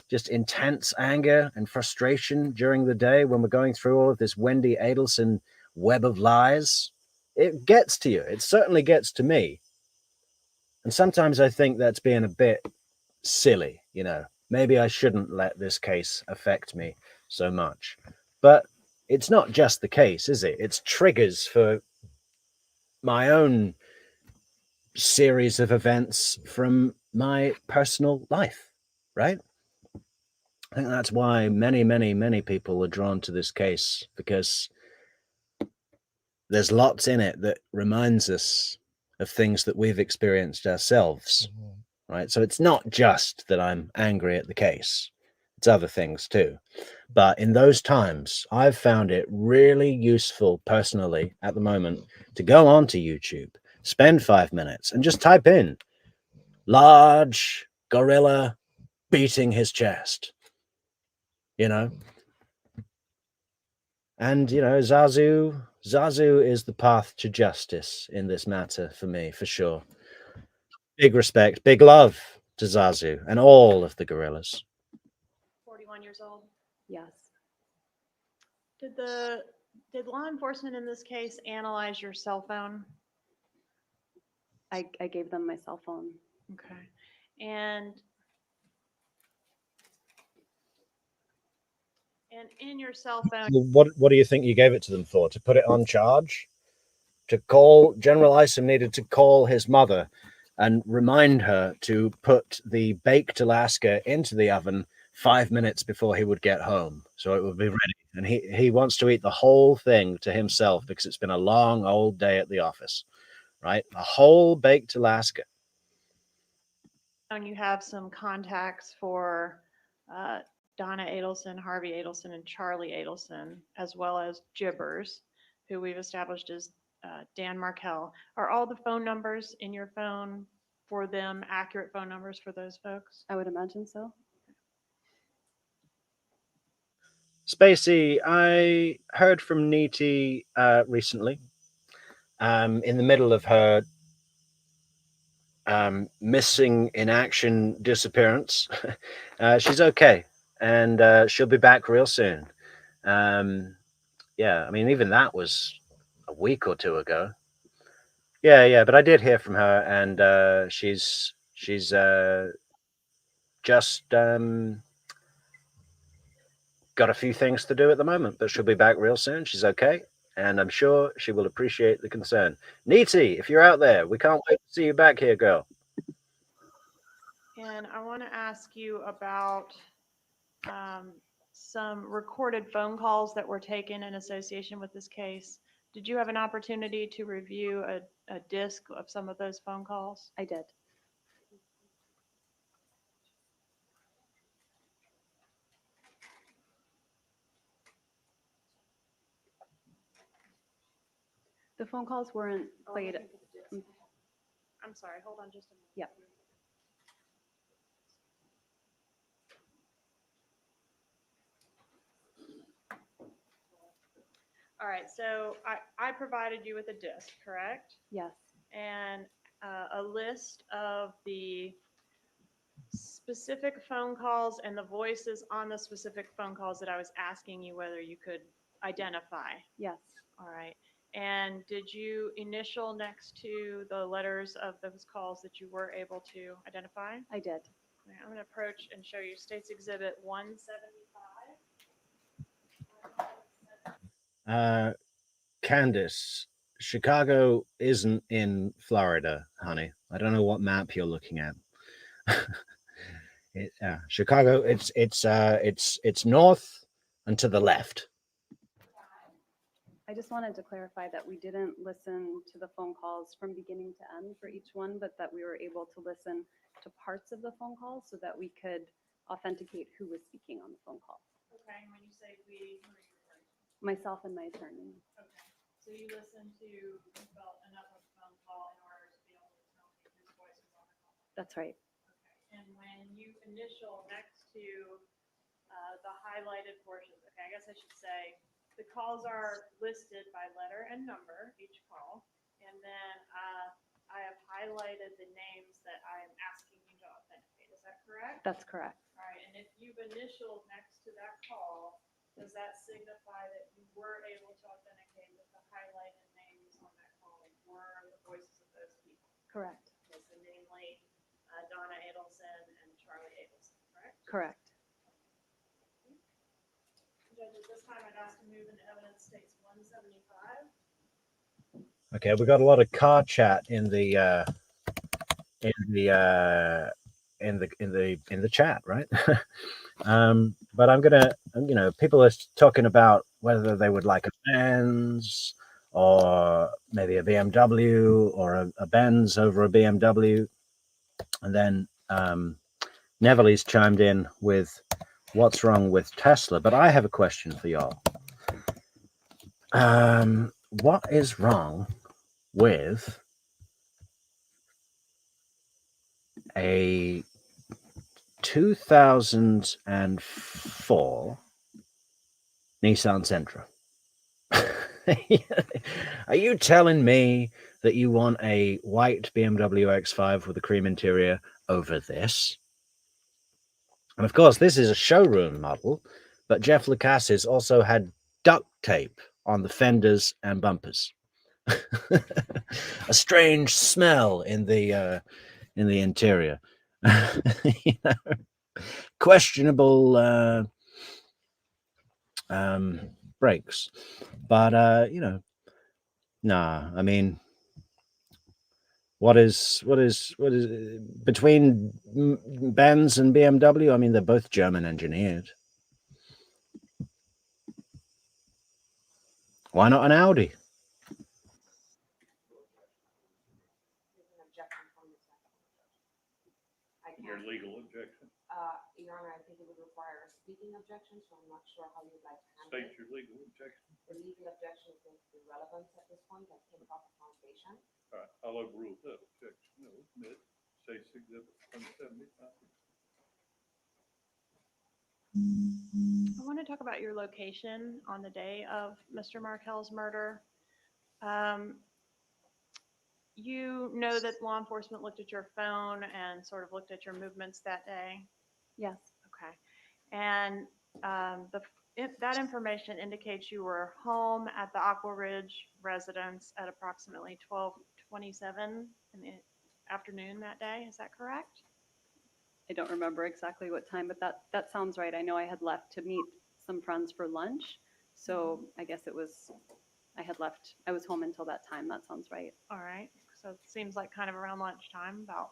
just intense anger and frustration during the day when we're going through all of this Wendi Adelson web of lies, it gets to you. It certainly gets to me. And sometimes I think that's being a bit silly, you know. Maybe I shouldn't let this case affect me so much. But it's not just the case, is it? It's triggers for my own series of events from my personal life, right? I think that's why many people are drawn to this case, because there's lots in it that reminds us of things that we've experienced ourselves, right? So it's not just that I'm angry at the case, it's other things too. But in those times, I've found it really useful personally at the moment to go onto YouTube, spend 5 minutes and just type in large gorilla beating his chest, you know? And, you know, Zazu is the path to justice in this matter for me, for sure. Big respect, big love to Zazu and all of the gorillas. 41 years old. Yes. Did law enforcement in this case analyze your cell phone? I gave them my cell phone. Okay. And in your cell phone, What do you think you gave it to them for? To put it on charge? To call, General Isom needed to call his mother and remind her to put the baked Alaska into the oven 5 minutes before he would get home, so it would be ready. And he wants to eat the whole thing to himself because it's been a long old day at the office, right? A whole baked Alaska. and you have some contacts for Donna Adelson, Harvey Adelson, and Charlie Adelson, as well as Jibbers, who we've established as Dan Markel. Are all the phone numbers in your phone for them accurate phone numbers for those folks? I would imagine so. Spacey, I heard from Neeti recently, in the middle of her missing in action disappearance. She's okay, and she'll be back real soon. yeah, I mean, even that was a week or two ago. Yeah, but I did hear from her, and she's just got a few things to do at the moment, but she'll be back real soon. She's okay, and I'm sure she will appreciate the concern. Neeti, if you're out there, we can't wait to see you back here, girl. And I want to ask you about some recorded phone calls that were taken in association with this case. Did you have an opportunity to review a disc of some of those phone calls? I did. The phone calls weren't played. I'm sorry, hold on just a minute. Yep. All right, so I provided you with a disc, correct? Yes. And a list of the specific phone calls and the voices on the specific phone calls that I was asking you whether you could identify. Yes. All right. And did you initial next to the letters of those calls that you were able to identify? I did. All right, I'm going to approach and show you States Exhibit 175. Candace, Chicago isn't in Florida, honey. I don't know what map you're looking at. Chicago, it's north and to the left. I just wanted to clarify that we didn't listen to the phone calls from beginning to end for each one, but that we were able to listen to parts of the phone call so that we could authenticate who was speaking on the phone call. Okay, and when you say we, who are you referring to? Myself and my attorney. Okay, so you listened to, you felt enough of the phone call in order to be able to tell me whose voice was on the call? That's right. Okay, and when you initial next to the highlighted portions, okay, I guess I should say, the calls are listed by letter and number, each call, and then I have highlighted the names that I am asking you to authenticate. Is that correct? That's correct. All right, and if you've initialed next to that call, does that signify that you were able to authenticate that the highlighted names on that call were the voices of those people? Correct. Okay, so namely Donna Adelson and Charlie Adelson, correct? Correct. Judge, at this time, I'd ask to move into evidence states 175. Okay, we got a lot of car chat in the chat, right? But I'm gonna, people are talking about whether they would like a Benz or maybe a BMW or a Benz over a BMW, and then Neville's chimed in with what's wrong with Tesla. But I have a question for y'all. What is wrong with a 2004 Nissan Sentra? Are you telling me that you want a white BMW X5 with a cream interior over this? And of course, this is a showroom model, but Jeff Lucas's also had duct tape on the fenders and bumpers. A strange smell in the interior. Questionable brakes, but nah. I mean, what is between Benz and BMW? I mean, they're both German engineered. Why not an Audi? Your legal objection? Your Honor, I think it would require a speaking objection, so I'm not sure how you'd like to handle State it. your legal objection. The legal objection is going to be relevant at this point, that's improper foundation. All right, I'll overrule that objection. No, admit, States Exhibit 175. I want to talk about your location on the day of Mr. Markel's murder. You know that law enforcement looked at your phone and sort of looked at your movements that day? Yes. Okay. And the that information indicates you were home at the Aqua Ridge residence at approximately 12:27 in the afternoon that day. Is that correct? I don't remember exactly what time, but that sounds right. I know I had left to meet some friends for lunch. So I guess I was home until that time. That sounds right. All right. So it seems like kind of around lunchtime, about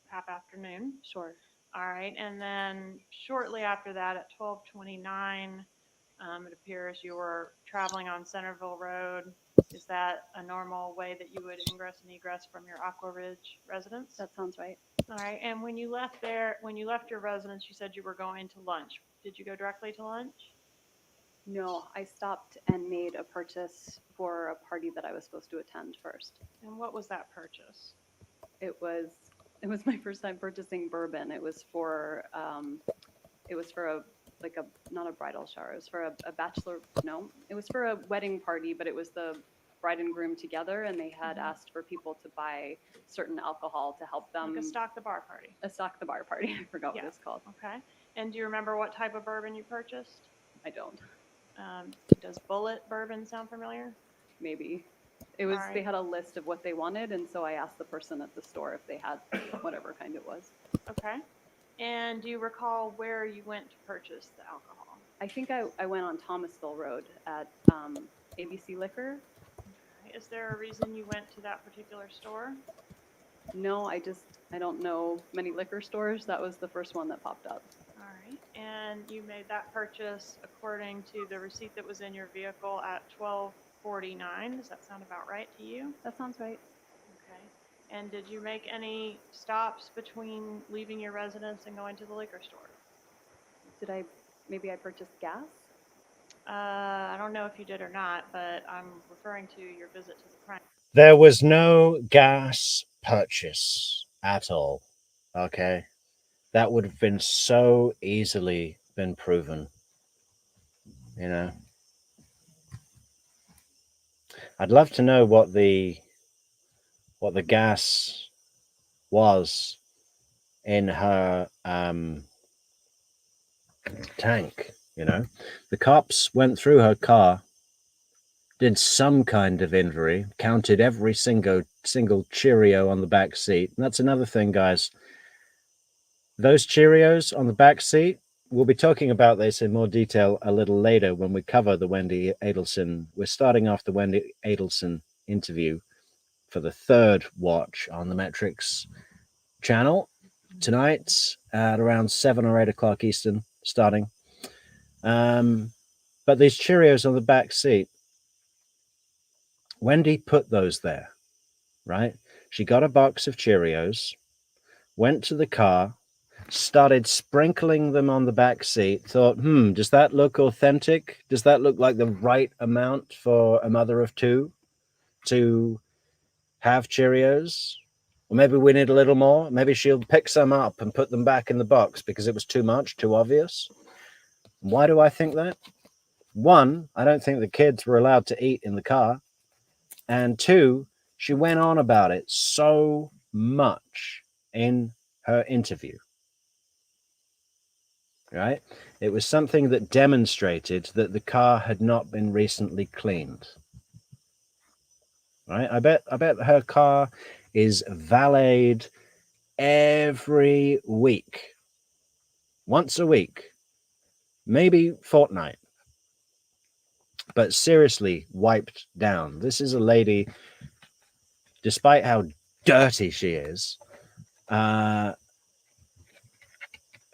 half afternoon. Sure. All right. And then shortly after that at 12:29, it appears you were traveling on Centerville Road. Is that a normal way that you would ingress and egress from your Aqua Ridge residence? That sounds right. All right. And when you left your residence, you said you were going to lunch. Did you go directly to lunch? No, I stopped and made a purchase for a party that I was supposed to attend first. And what was that purchase? It was my first time purchasing bourbon. It was for not a bridal shower. It was for a bachelor. No, it was for a wedding party, but it was the bride and groom together, and they had asked for people to buy certain alcohol to help them. Like a stock the bar party. A stock the bar party. I forgot Yeah. what it's called. Okay. And do you remember what type of bourbon you purchased? I don't. Does Bullet bourbon sound familiar? Maybe. It was. All right. They had a list of what they wanted, and so I asked the person at the store if they had whatever kind it was. Okay. And do you recall where you went to purchase the alcohol? I think I went on Thomasville Road at ABC Liquor. Okay. Is there a reason you went to that particular store? No, I don't know many liquor stores. That was the first one that popped up. All right. And you made that purchase according to the receipt that was in your vehicle at 12:49. Does that sound about right to you? That sounds right. Okay. And did you make any stops between leaving your residence and going to the liquor store? Maybe I purchased gas? I don't know if you did or not, but I'm referring to your visit to the crime. There was no gas purchase at all. Okay. That would have been so easily been proven. You know. I'd love to know what the gas was in her tank, you know. The cops went through her car, did some kind of inventory, counted every single Cheerio on the back seat. And that's another thing, guys. Those Cheerios on the back seat, we'll be talking about this in more detail a little later when we cover the Wendi Adelson. We're starting off the Wendi Adelson interview for the third watch on the Metrix channel tonight at around 7 or 8 o'clock Eastern starting. But these Cheerios on the back seat, Wendi put those there, right? She got a box of Cheerios, went to the car, started sprinkling them on the back seat, thought, does that look authentic? Does that look like the right amount for a mother of two to have Cheerios? Or maybe we need a little more. Maybe she'll pick some up and put them back in the box because it was too much, too obvious. Why do I think that? One, I don't think the kids were allowed to eat in the car. And two, she went on about it so much in her interview. Right? It was something that demonstrated that the car had not been recently cleaned. Right? I bet her car is valeted every week. Once a week. Maybe fortnight. But seriously wiped down. This is a lady, despite how dirty she is,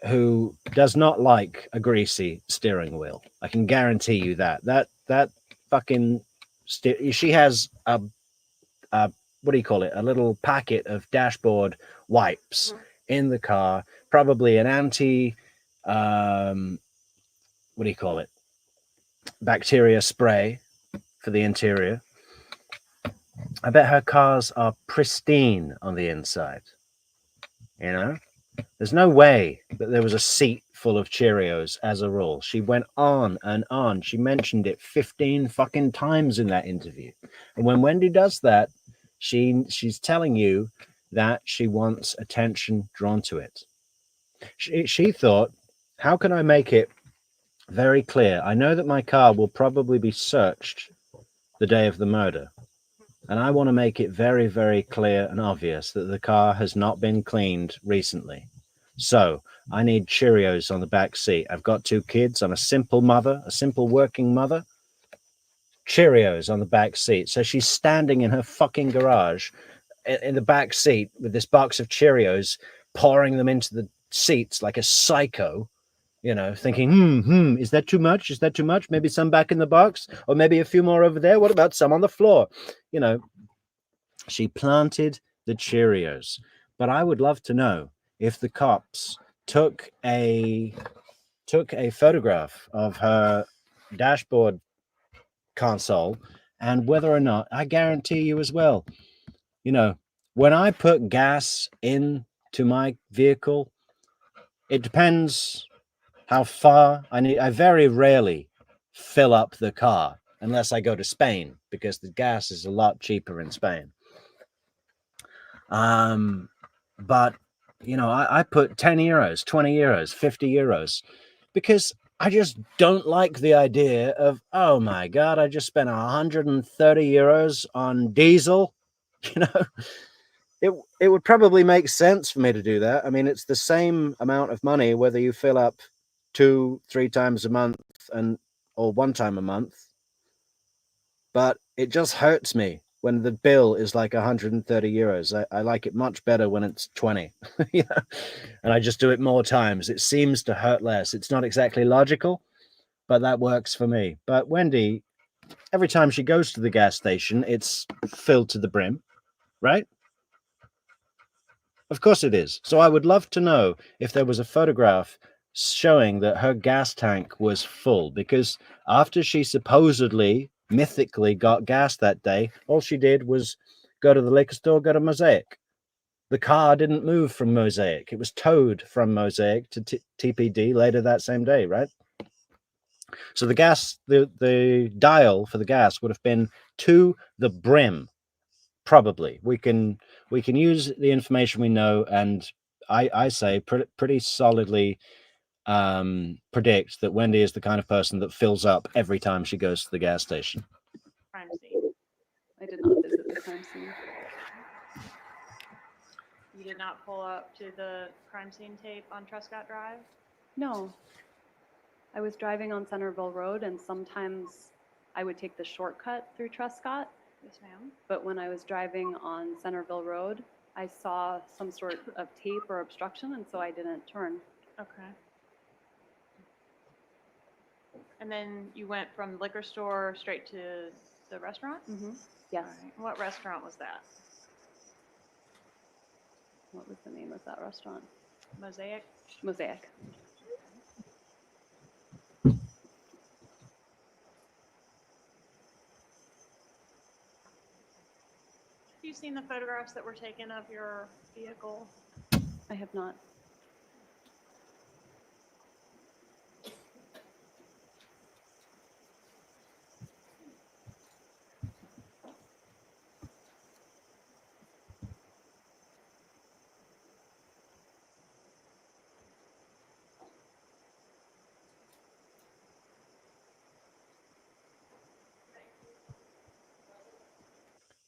who does not like a greasy steering wheel. I can guarantee you that. That fucking she has a what do you call it? A little packet of dashboard wipes in the car, probably an anti what do you call it? Bacteria spray for the interior. I bet her cars are pristine on the inside. You know? There's no way that there was a seat full of Cheerios as a rule. She went on and on. She mentioned it 15 fucking times in that interview. And when Wendi does that, she's telling you that she wants attention drawn to it. She thought, how can I make it very clear. I know that my car will probably be searched the day of the murder. And I want to make it very, very clear and obvious that the car has not been cleaned recently. So I need Cheerios on the back seat. I've got 2 kids. I'm a simple mother, a simple working mother. Cheerios on the back seat. So she's standing in her fucking garage in the back seat with this box of Cheerios, pouring them into the seats like a psycho, you know, thinking, is that too much? Is that too much? Maybe some back in the box, or maybe a few more over there. What about some on the floor? You know, she planted the Cheerios. But I would love to know if the cops took a photograph of her dashboard console, and whether or not, I guarantee you as well, you know, when I put gas into my vehicle, it depends how far I need. I very rarely fill up the car unless I go to Spain, because the gas is a lot cheaper in Spain. But you know, I put 10 euros, 20 euros, 50 euros, because I just don't like the idea of, oh my God, I just spent 130 euros on diesel. You know, it would probably make sense for me to do that. I mean, it's the same amount of money whether you fill up 2-3 times a month or 1 time a month. But it just hurts me when the bill is like 130 euros. I like it much better when it's 20. You know? And I just do it more times. It seems to hurt less. It's not exactly logical, but that works for me. But Wendy, every time she goes to the gas station, it's filled to the brim, right? Of course it is. So I would love to know if there was a photograph showing that her gas tank was full, because after she supposedly, mythically got gas that day, all she did was go to the liquor store, go to Mosaic. The car didn't move from Mosaic. It was towed from Mosaic to TPD later that same day, right? So the gas, the dial for the gas would have been to the brim. Probably we can use the information we know, and I say pretty solidly predict that Wendy is the kind of person that fills up every time she goes to the gas station. Crime scene. I did not visit the crime scene. You did not pull up to the crime scene tape on Truscott Drive? No. I was driving on Centerville Road, and sometimes I would take the shortcut through Truscott. Yes, ma'am. But when I was driving on Centerville Road, I saw some sort of tape or obstruction, and so I didn't turn. Okay. And then you went from the liquor store straight to the restaurant? Mm-hmm. Yes. All right. What restaurant was that? What was the name of that restaurant? Mosaic? Mosaic. Have you seen the photographs that were taken of your vehicle? I have not.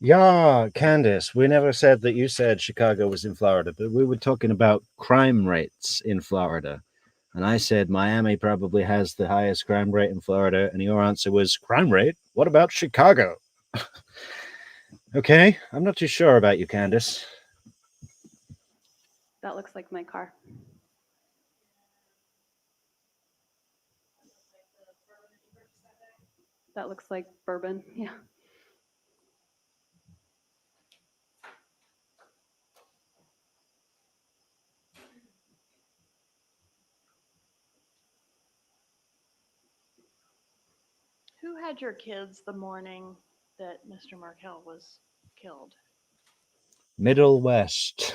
Yeah, Candice, we never said that you said Chicago was in Florida, but we were talking about crime rates in Florida. And I said Miami probably has the highest crime rate in Florida. And your answer was crime rate? What about Chicago? Okay, I'm not too sure about you, Candice. That looks like my car. That looks like bourbon, yeah. Who had your kids the morning that Mr. Markel was killed? Middle West.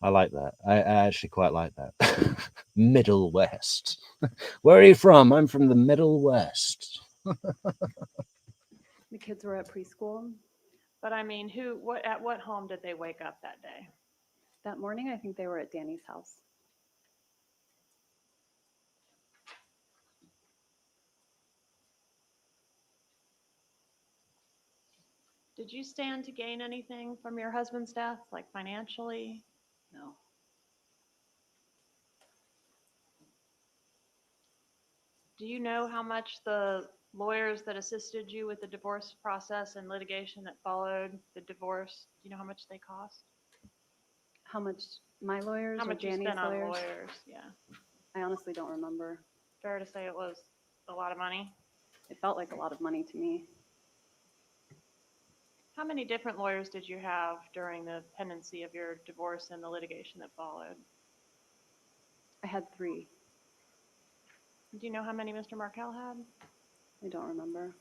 I like that. I actually quite like that. Middle West. Where are you from? I'm from the Middle West. The kids were at preschool. But I mean, at what home did they wake up that day? That morning, I think they were at Danny's house. Did you stand to gain anything from your husband's death, like financially? No. Do you know how much the lawyers that assisted you with the divorce process and litigation that followed the divorce, do you know how much they cost? How much my lawyers How or much you Danny's spent on lawyers? lawyers? Yeah. I honestly don't remember. Fair to say it was a lot of money. It felt like a lot of money to me. How many different lawyers did you have during the pendency of your divorce and the litigation that followed? I had 3. Do you know how many Mr. Markel had? I don't remember.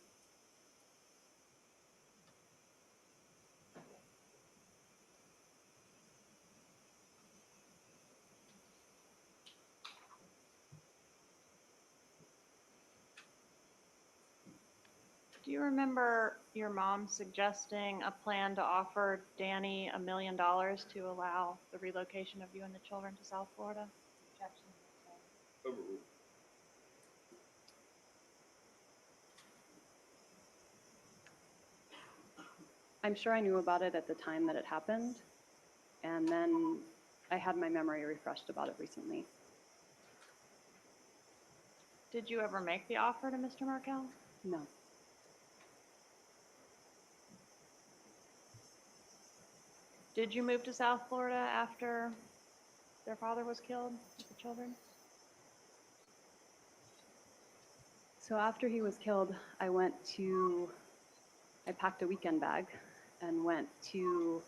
Do you remember your mom suggesting a plan to offer Danny $1 million to allow the relocation of you and the children to South Florida? Objection, hearsay. Overruled. I'm sure I knew about it at the time that it happened, and then I had my memory refreshed about it recently. Did you ever make the offer to Mr. Markel? No. Did you move to South Florida after their father was killed with the children? So after he was killed, I packed a weekend bag and went to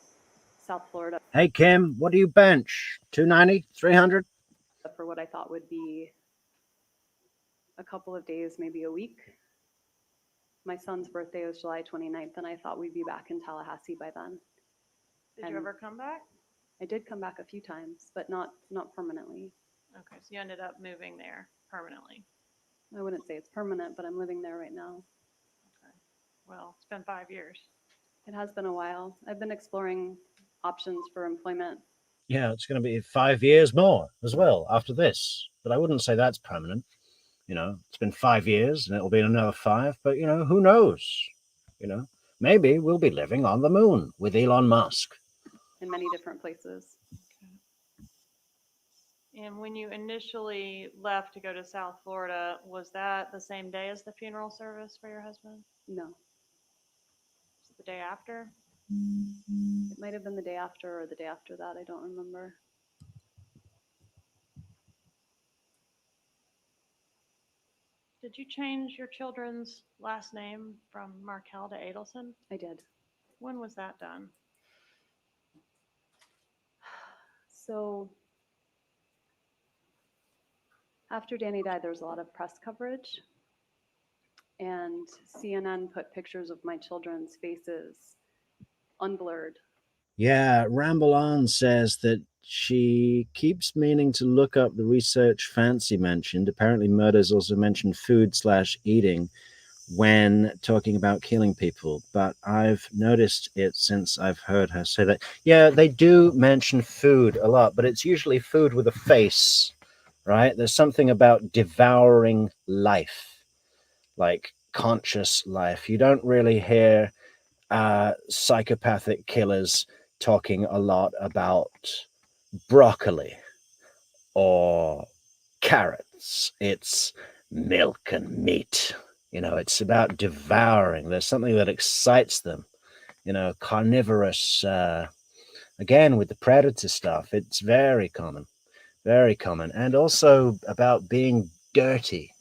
South Florida Hey, Kim, what do you bench? 290? 300? for what I thought would be a couple of days, maybe a week. My son's birthday was July 29th, and I thought we'd be back in Tallahassee by then. Did you And- ever come back? I did come back a few times, but not permanently. Okay, so you ended up moving there permanently. I wouldn't say it's permanent, but I'm living there right now. Okay. Well, it's been 5 years. It has been a while. I've been exploring options for employment. Yeah, it's going to be 5 years more as well after this. But I wouldn't say that's permanent. You know, it's been 5 years and it'll be another 5. But, you know, who knows? You know, maybe we'll be living on the moon with Elon Musk. In many different places. And when you initially left to go to South Florida, was that the same day as the funeral service for your husband? No, Was it the day after? it might have been the day after or the day after that. I don't remember. Did you change your children's last name from Markel to Adelson? I did. When was that done? So after Danny died, there was a lot of press coverage, and CNN put pictures of my children's faces unblurred. Yeah, Ramble On says that she keeps meaning to look up the research Fancy mentioned. Apparently, murders also mentioned food/eating when talking about killing people. But I've noticed it since I've heard her say that. Yeah, they do mention food a lot, but it's usually food with a face, right? There's something about devouring life, like conscious life. You don't really hear psychopathic killers talking a lot about broccoli or carrots. It's milk and meat. You know, it's about devouring. There's something that excites them. You know, carnivorous. Again, with the predator stuff, it's very common, and also about being dirty.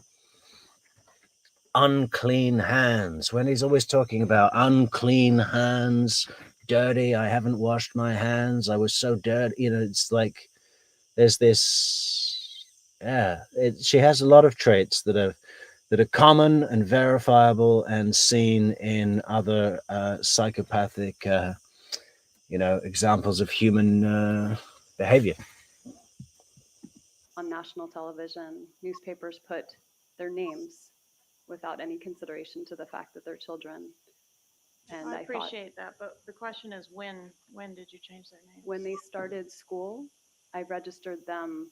Unclean hands. When he's always talking about unclean hands, dirty. I haven't washed my hands. I was so dirty. You know, it's like there's this. Yeah, she has a lot of traits that are common and verifiable and seen in other psychopathic, examples of human behavior. On national television, newspapers put their names without any consideration to the fact that they're children. And I I thought appreciate that, but the question is when did you change their name? when they started school, I registered them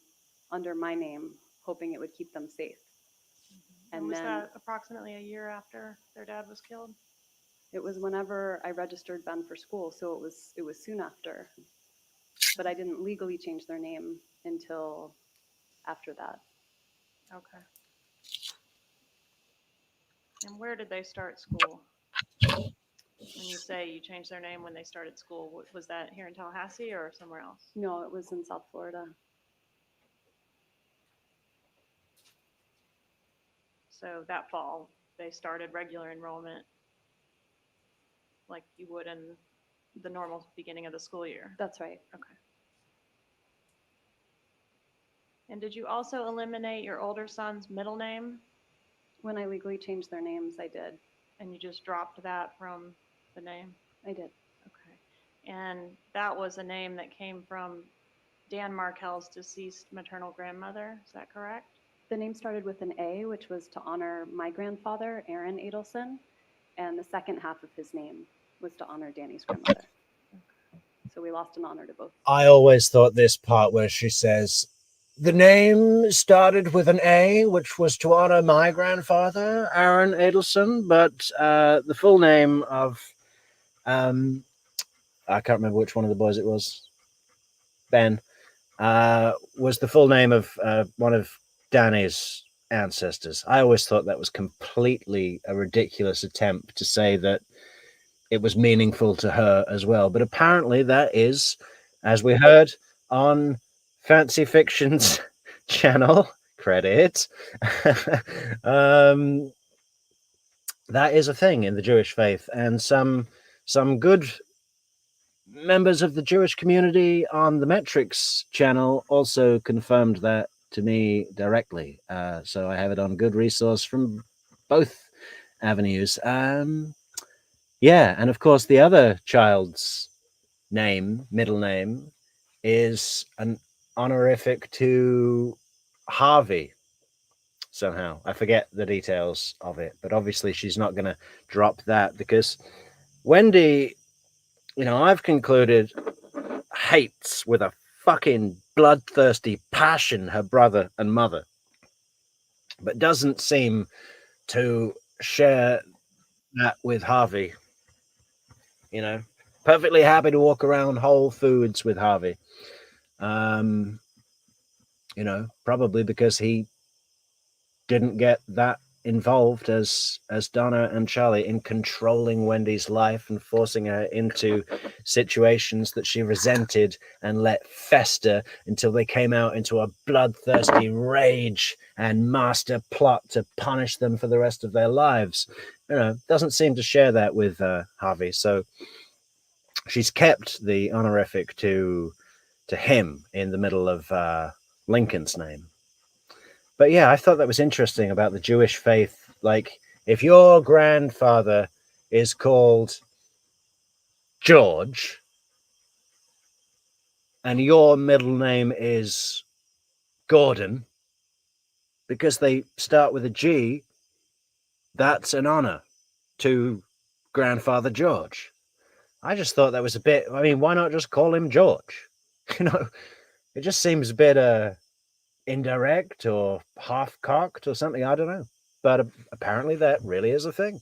under my name, hoping it would keep them safe. And And was then that approximately a year after their dad was killed? It was whenever I registered Ben for school, so it was soon after. But I didn't legally change their name until after that. Okay. And where did they start school? When you say you changed their name when they started school, was that here in Tallahassee or somewhere else? No, it was in South Florida. So that fall, they started regular enrollment like you would in the normal beginning of the school year. That's right. Okay. And did you also eliminate your older son's middle name? When I legally changed their names, I did. And you just dropped that from the name? I did. Okay. And that was a name that came from Dan Markell's deceased maternal grandmother, is that correct? The name started with an A, which was to honor my grandfather, Aaron Adelson, and the second half of his name was to honor Danny's grandmother. So we lost an honor to both. I always thought this part where she says, the name started with an A, which was to honor my grandfather, Aaron Adelson, but the full name of, I can't remember which one of the boys it was, Ben, was the full name of one of Danny's ancestors. I always thought that was completely a ridiculous attempt to say that it was meaningful to her as well. But apparently that is, as we heard on Fancy Fiction's channel, credit, that is a thing in the Jewish faith. And some good members of the Jewish community on the Metrix channel also confirmed that to me directly. So I have it on good resource from both avenues. Yeah, and of course the other child's name, middle name, is an honorific to Harvey somehow. I forget the details of it, but obviously she's not going to drop that because Wendi, I've concluded, hates with a fucking bloodthirsty passion her brother and mother, but doesn't seem to share that with Harvey. Perfectly happy to walk around Whole Foods with Harvey. Probably because he didn't get that involved as Donna and Charlie in controlling Wendy's life and forcing her into situations that she resented and let fester until they came out into a bloodthirsty rage and master plot to punish them for the rest of their lives. Doesn't seem to share that with Harvey. So she's kept the honorific to him in the middle of Lincoln's name. But yeah, I thought that was interesting about the Jewish faith. Like, if your grandfather is called George and your middle name is Gordon, because they start with a G, that's an honor to grandfather George. I just thought that was a bit, why not just call him George? It just seems a bit indirect or half-cocked or something. I don't know. But apparently that really is a thing.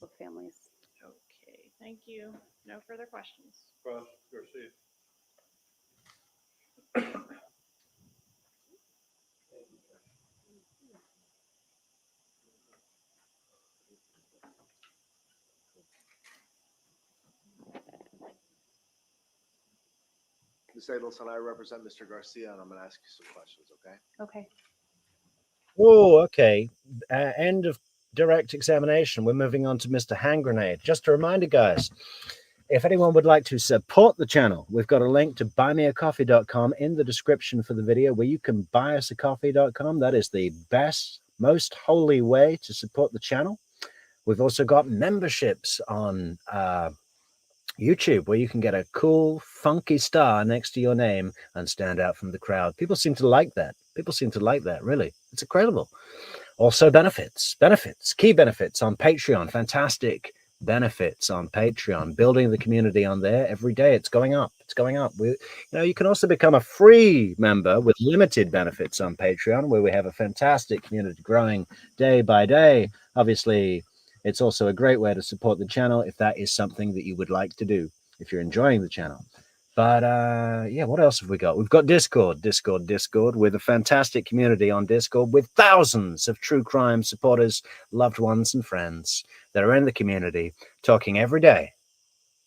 Both families. Okay, thank you. No further questions. Garcia. Ms. Adelson, I represent Mr. Garcia, and I'm going to ask you some questions, okay? Okay. Oh, okay. End of direct examination. We're moving on to Mr. Hand Grenade. Just a reminder, guys, if anyone would like to support the channel, we've got a link to buymeacoffee.com in the description for the video where you can buy us a coffee.com. That is the best, most holy way to support the channel. We've also got memberships on YouTube where you can get a cool, funky star next to your name and stand out from the crowd. People seem to like that. Really. It's incredible. Also benefits, key benefits on Patreon. Fantastic benefits on Patreon. Building the community on there every day. It's going up. You can also become a free member with limited benefits on Patreon, where we have a fantastic community growing day by day. Obviously, It's also a great way to support the channel if that is something that you would like to do, if you're enjoying the channel. But yeah, what else have we got? We've got Discord, with a fantastic community on Discord with thousands of true crime supporters, loved ones, and friends that are in the community talking every day,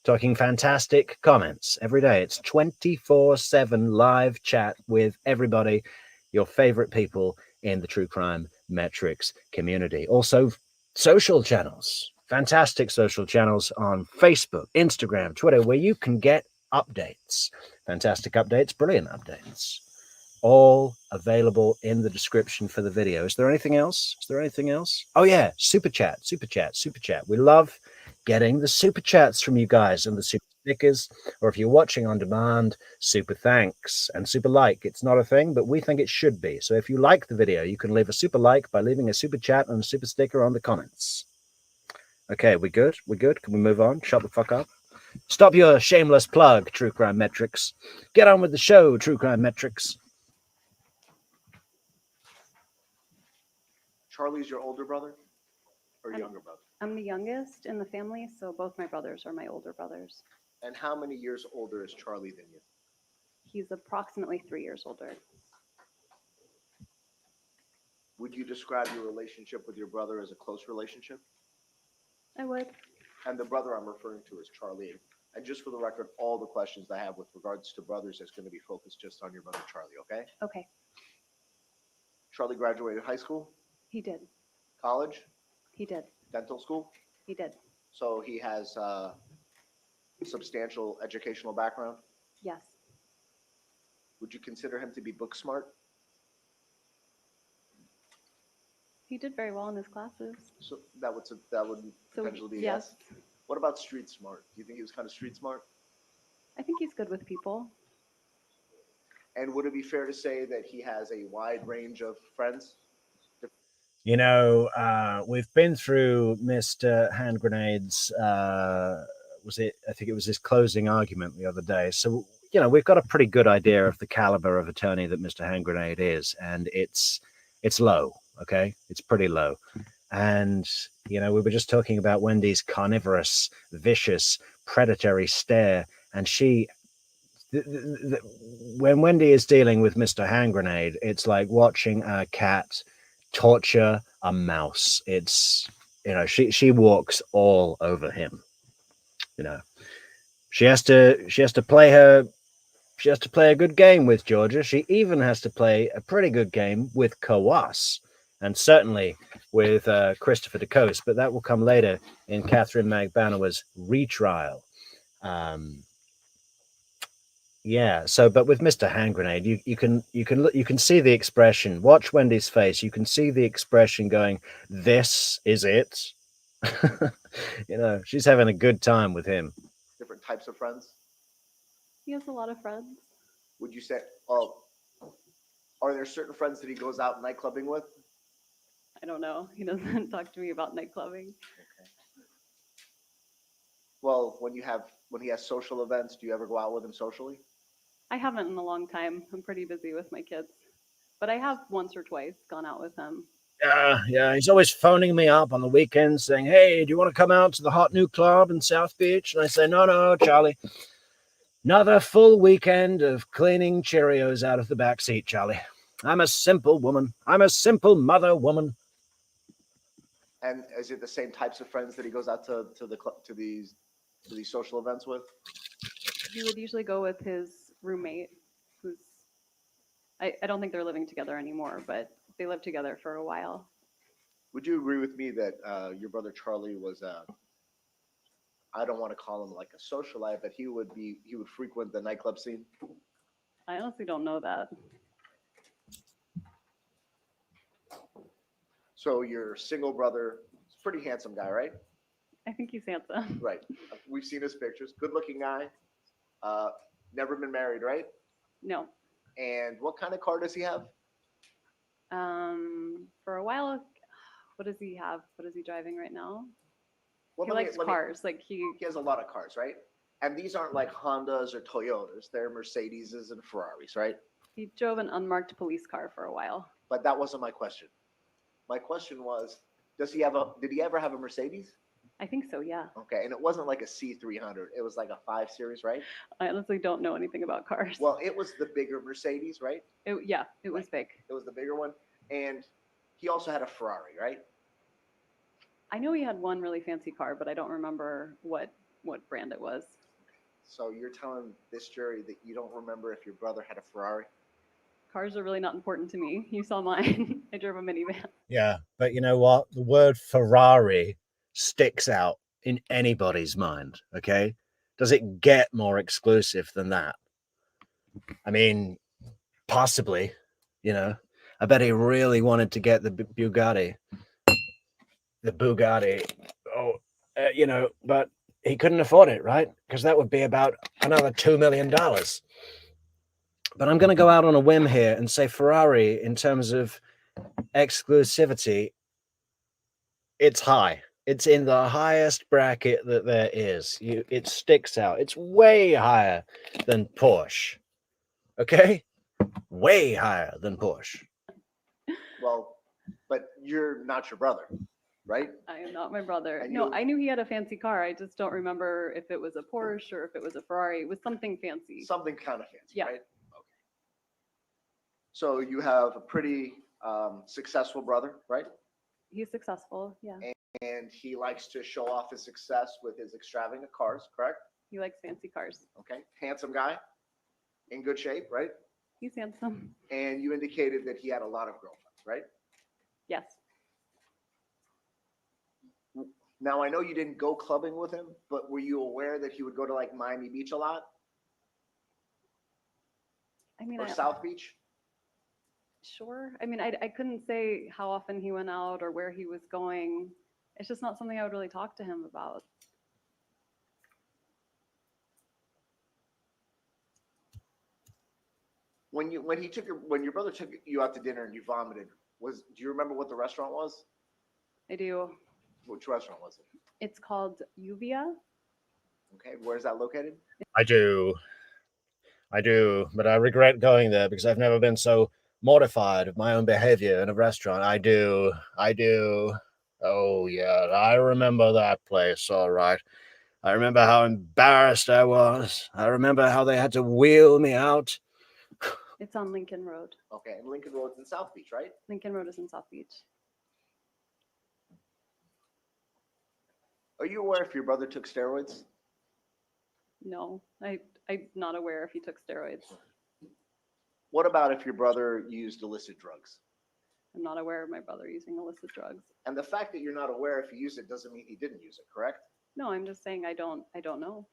talking fantastic comments every day. It's 24/7 live chat with everybody, your favorite people in the true crime Metrix community. Also, social channels, fantastic social channels on Facebook, Instagram, Twitter, where you can get updates, fantastic updates, brilliant updates, all available in the description for the video. Is there anything else? Oh yeah, super chat. We love getting the super chats from you guys and the super stickers, or if you're watching on demand, super thanks and super like. It's not a thing, but we think it should be. So if you like the video, you can leave a super like by leaving a super chat and a super sticker on the comments. Okay, we good? Can we move on? Shut the fuck up. Stop your shameless plug, True Crime Metrix. Get on with the show, True Crime Metrix. Charlie's your older brother or younger brother? I'm the youngest in the family, so both my brothers are my older brothers. And how many years older is Charlie than you? He's approximately 3 years older. Would you describe your relationship with your brother as a close relationship? I would. And the brother I'm referring to is Charlie. And just for the record, all the questions I have with regards to brothers is going to be focused just on your brother Charlie, okay? Okay, Charlie graduated high school, he did. college, He did. dental school, He did. so he has a substantial educational background. Yes. Would you consider him to be book smart? He did very well in his classes. So that would So, potentially be a yes. yes. What about street smart? Do you think he was kind of street smart? I think he's good with people. And would it be fair to say that he has a wide range of friends? You know, we've been through Mr. Hand Grenade's, I think it was his closing argument the other day. So, you know, we've got a pretty good idea of the caliber of attorney that Mr. Hand Grenade is. And it's low, okay? It's pretty low. And, you know, we were just talking about Wendy's carnivorous, vicious, predatory stare. And when Wendi is dealing with Mr. Hand Grenade, it's like watching a cat torture a mouse. It's, you know, she walks all over him. You know, she has to play a good game with Georgia. She even has to play a pretty good game with Kawas, and certainly with Christopher DeCoste, but that will come later in Katherine Magbanua's retrial. Yeah. So, but with Mr. Hand Grenade, you can see the expression. Watch Wendy's face. You can see the expression going, "This is it." You know, she's having a good time with him. Different types of friends? He has a lot of friends. Would you say, well, are there certain friends that he goes out nightclubbing with? I don't know. He doesn't talk to me about nightclubbing. Okay. Well, when he has social events, do you ever go out with him socially? I haven't in a long time. I'm pretty busy with my kids. But I have once or twice gone out with him. Yeah. He's always phoning me up on the weekends saying, "Hey, do you want to come out to the hot new club in South Beach?" And I say, No, Charlie. Another full weekend of cleaning Cheerios out of the back seat, Charlie. I'm a simple woman. I'm a simple mother woman. And is it the same types of friends that he goes out to these social events with? He would usually go with his roommate, who's, I don't think they're living together anymore, but they lived together for a while. Would you agree with me that your brother Charlie was I don't want to call him like a socialite, but he would frequent the nightclub scene? I honestly don't know that. So your single brother is a pretty handsome guy, right? I think he's handsome. Right. We've seen his pictures. Good looking guy. Never been married, right? No. And what kind of car does he have? For a while, what does he have? What is he driving right now? Well, He likes cars. Like he has a lot of cars, right? And these aren't like Hondas or Toyotas. They're Mercedeses and Ferraris, right? he drove an unmarked police car for a while. But that wasn't my question. My question was, Does he have a? Did he ever have a Mercedes? I think so, yeah. Okay, and it wasn't like a C300. It was like a 5 Series, right? I honestly don't know anything about cars. Well, it was the bigger Mercedes, right? Yeah, it was big. It was the bigger one, and he also had a Ferrari, right? I know he had one really fancy car, but I don't remember what brand it was. So you're telling this jury that you don't remember if your brother had a Ferrari? Cars are really not important to me. You saw mine. I drove a minivan. Yeah, but you know what? The word Ferrari sticks out in anybody's mind, okay? Does it get more exclusive than that? I mean, possibly, you know. I bet he really wanted to get the Bugatti. The Bugatti. Oh, you know, but he couldn't afford it, right? Because that would be about another $2 million. But I'm going to go out on a whim here and say Ferrari, in terms of exclusivity, it's high. It's in the highest bracket that there is. It sticks out. It's way higher than Porsche. Okay? Way higher than Porsche. Well, but you're not your brother, right? I am not my brother. And No, you- I knew he had a fancy car. I just don't remember if it was a Porsche or if it was a Ferrari. It was something fancy. Something kind of fancy, Yeah. right? Okay. So you have a pretty successful brother, right? He's successful. Yeah. And he likes to show off his success with his extravagant cars, correct? He likes fancy cars. Okay. Handsome guy, in good shape, right? He's handsome. And you indicated that he had a lot of girlfriends, right? Yes. Now, I know you didn't go clubbing with him, but were you aware that he would go to like Miami Beach a lot I mean, or South Beach? sure. I mean, I couldn't say how often he went out or where he was going. It's just not something I would really talk to him about. When your brother took you out to dinner and you vomited, do you remember what the restaurant was? I do. Which restaurant was it? It's called Uvia. Okay, where is that located? I do, but I regret going there because I've never been so mortified of my own behavior in a restaurant. I do. Oh, yeah, I remember that place, all right. I remember how embarrassed I was. I remember how they had to wheel me out. It's on Lincoln Road. Okay, and Lincoln Road's in South Beach, right? Lincoln Road is in South Beach. Are you aware if your brother took steroids? No, I'm not aware if he took steroids. What about if your brother used illicit drugs? I'm not aware of my brother using illicit drugs. And the fact that you're not aware if he used it doesn't mean he didn't use it, correct? No, I'm just saying I don't know.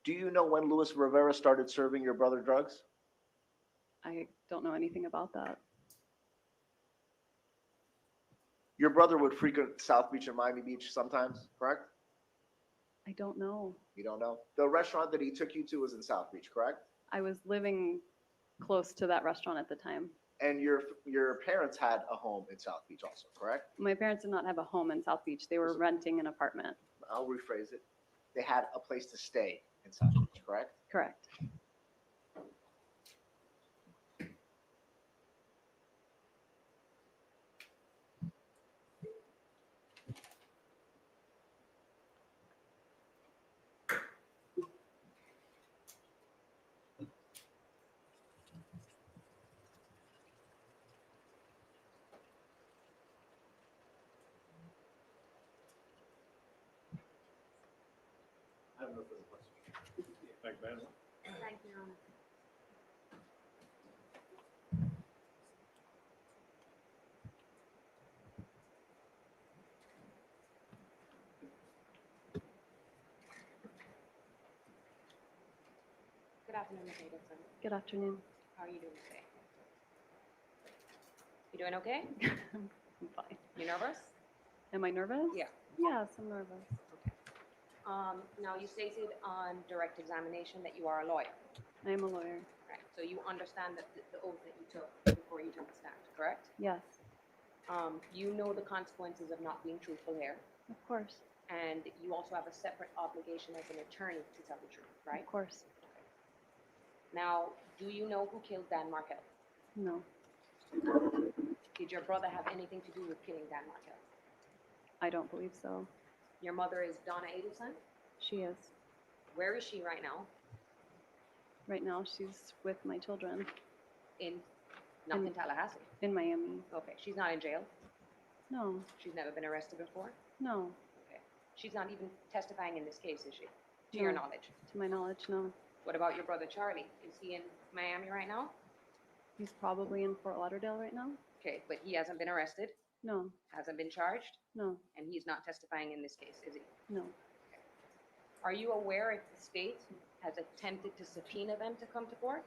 Do you know when Luis Rivera started serving your brother drugs? I don't know anything about that. Your brother would frequent South Beach and Miami Beach sometimes, correct? I don't know. You don't know? The restaurant that he took you to was in South Beach, correct? I was living close to that restaurant at the time. And your parents had a home in South Beach also, correct? My parents did not have a home in South Beach. They were renting an apartment. I'll rephrase it. They had a place to stay in South Beach, correct? Correct. I have no further questions. Magbanua. Thank you, Your Honor. Good afternoon, Ms. Adelson. Good afternoon. How are you doing today? You doing okay? I'm fine. You nervous? Am I nervous? Yeah. Yes, I'm nervous. Now, you stated on direct examination that you are a lawyer, I am a lawyer. right? So you understand that the oath that you took before you took the stand, correct? Yes, You know the consequences of not being truthful here, of course. and you also have a separate obligation as an attorney to tell the truth, right? Of course. Now, do you know who killed Dan Markel? No, Did your brother have anything to do with killing Dan Martel? I don't believe so. Your mother is Donna Adelson. She is. Where is she right now? Right now, she's with my children Not in In- Tallahassee. in Miami. Okay, she's not in jail. No, She's never been arrested before. no, Okay, she's not even testifying in this case, is she? To your No. knowledge. to my knowledge, no. What about your brother Charlie? Is he in Miami right now? He's probably in Fort Lauderdale right now. Okay, but he hasn't been arrested, No, hasn't been charged, no, and he's not testifying in this case, is he? no. Are you aware if the state has attempted to subpoena them to come to court?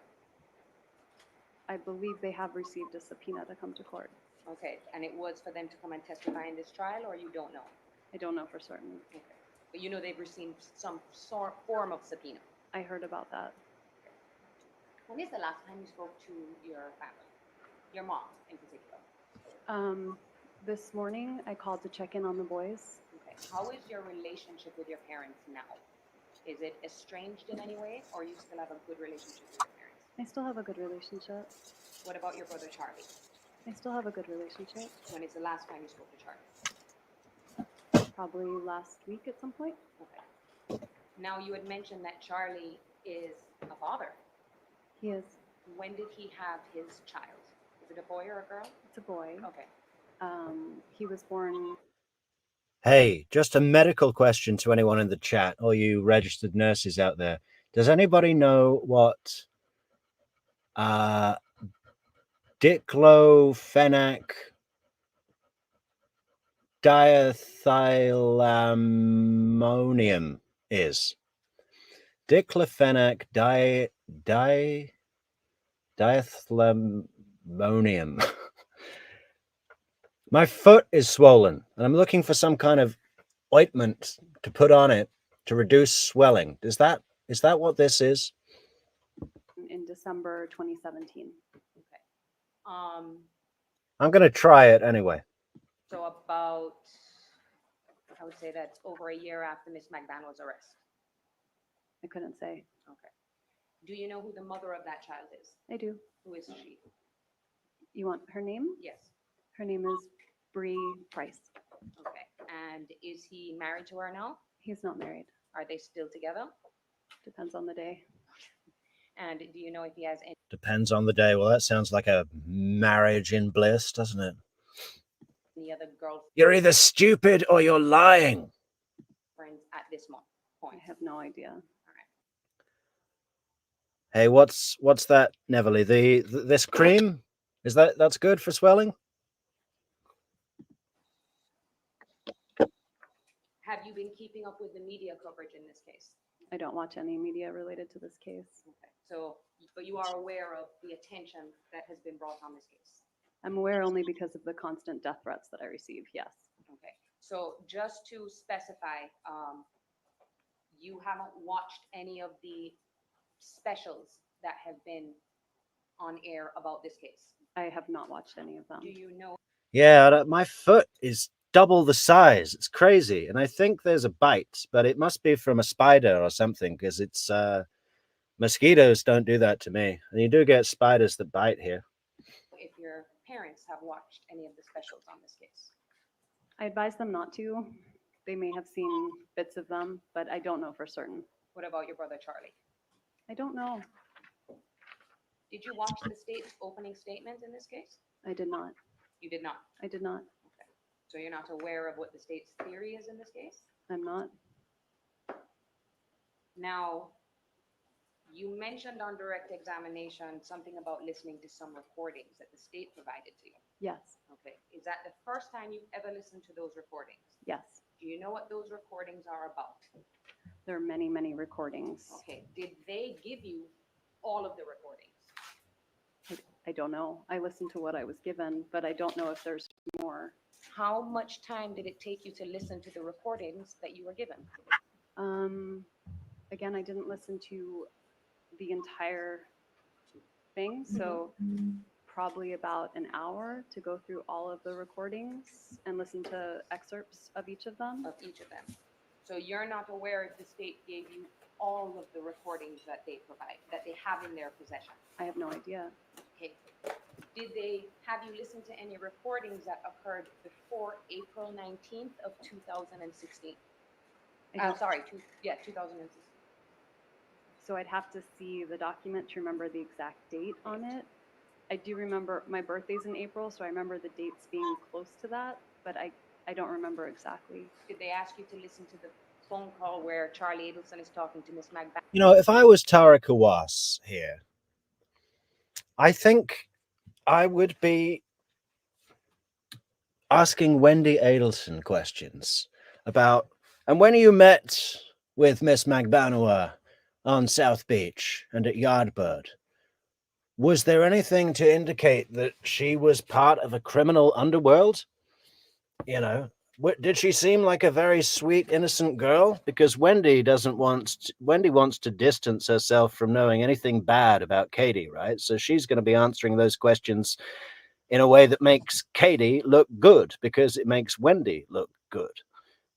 I believe they have received a subpoena to come to court. Okay, and it was for them to come and testify in this trial, or you don't know? I don't know for certain. Okay, but you know they've received some form of subpoena. I heard about that. When is the last time you spoke to your family? Your mom in particular? This morning, I called to check in on the boys. Okay, how is your relationship with your parents now? Is it estranged in any way, or you still have a good relationship with your parents? I still have a good relationship. What about your brother Charlie? I still have a good relationship. When is the last time you spoke to Charlie? Probably last week at some point. Okay. Now, you had mentioned that Charlie is a father. He is. When did he have his child? Is it a boy or a girl? It's a boy. Okay. He was born. Hey, just a medical question to anyone in the chat, or you registered nurses out there. Does anybody know what diclofenac diethylamonium is? Diclofenac diethylamonium. My foot is swollen, and I'm looking for some kind of ointment to put on it to reduce swelling. Is that what this is? In December 2017. Um, I'm going to try it anyway. so about, I would say that's over a year after Miss Magbanua's arrest. I couldn't say. Okay. Do you know who the mother of that child is? I do. Who is she? You want her name? Yes. Her name is Bree Price. Okay. And is he married to her now? He's not married. Are they still together? Depends on the day. And do you know if he has Depends on the day. Well, that sounds like a marriage in bliss, doesn't it? any other girlfriends You're either stupid or you're lying. at this I point? have no idea. Hey, what's that, Neverly? This cream? That's good for swelling? Have you been keeping up with the media coverage in this case? I don't watch any media related to this case. Okay. So, but you are aware of the attention that has been brought on this case? I'm aware only because of the constant death threats that I receive, yes. Okay. So just to specify, you haven't watched any of the specials that have been on air about this case? I have not watched any of them. Do you know Yeah, my foot is double the size. It's crazy. And I think there's a bite, but it must be from a spider or something, because it's mosquitoes don't do that to me. And you do get spiders that bite here. if your parents have watched any of the specials on this case? I advise them not to. They may have seen bits of them, but I don't know for certain. What about your brother Charlie? I don't know. Did you watch the state's opening statement in this case? I did not. You did not. I did not. So you're not aware of what the state's theory is in this case? I'm not. Now, you mentioned on direct examination something about listening to some recordings that the state provided to you. Yes. Okay, is that the first time you've ever listened to those recordings? Yes. Do you know what those recordings are about? There are many, many recordings. Okay, did they give you all of the recordings? I don't know. I listened to what I was given, but I don't know if there's more. How much time did it take you to listen to the recordings that you were given? Again, I didn't listen to the entire thing, so probably about an hour to go through all of the recordings and listen to excerpts of each of them. Of each of them. So you're not aware if the state gave you all of the recordings that they provide, that they have in their possession? I have no idea. Okay. Did they have you listen to any recordings that occurred before April 19th of 2016? I don't- Sorry, 2016. So I'd have to see the document to remember the exact date on it. I do remember my birthday's in April, so I remember the dates being close to that, but I don't remember exactly. Did they ask you to listen to the phone call where Charlie Adelson is talking to Miss Magbanua? You know, if I was Tara Kawas here, I think I would be asking Wendi Adelson questions about, and when you met with Miss Magbanua on South Beach and at Yardbird, was there anything to indicate that she was part of a criminal underworld? You know, did she seem like a very sweet, innocent girl? Because Wendi wants to distance herself from knowing anything bad about Katie, right? So she's going to be answering those questions in a way that makes Katie look good, because it makes Wendi look good.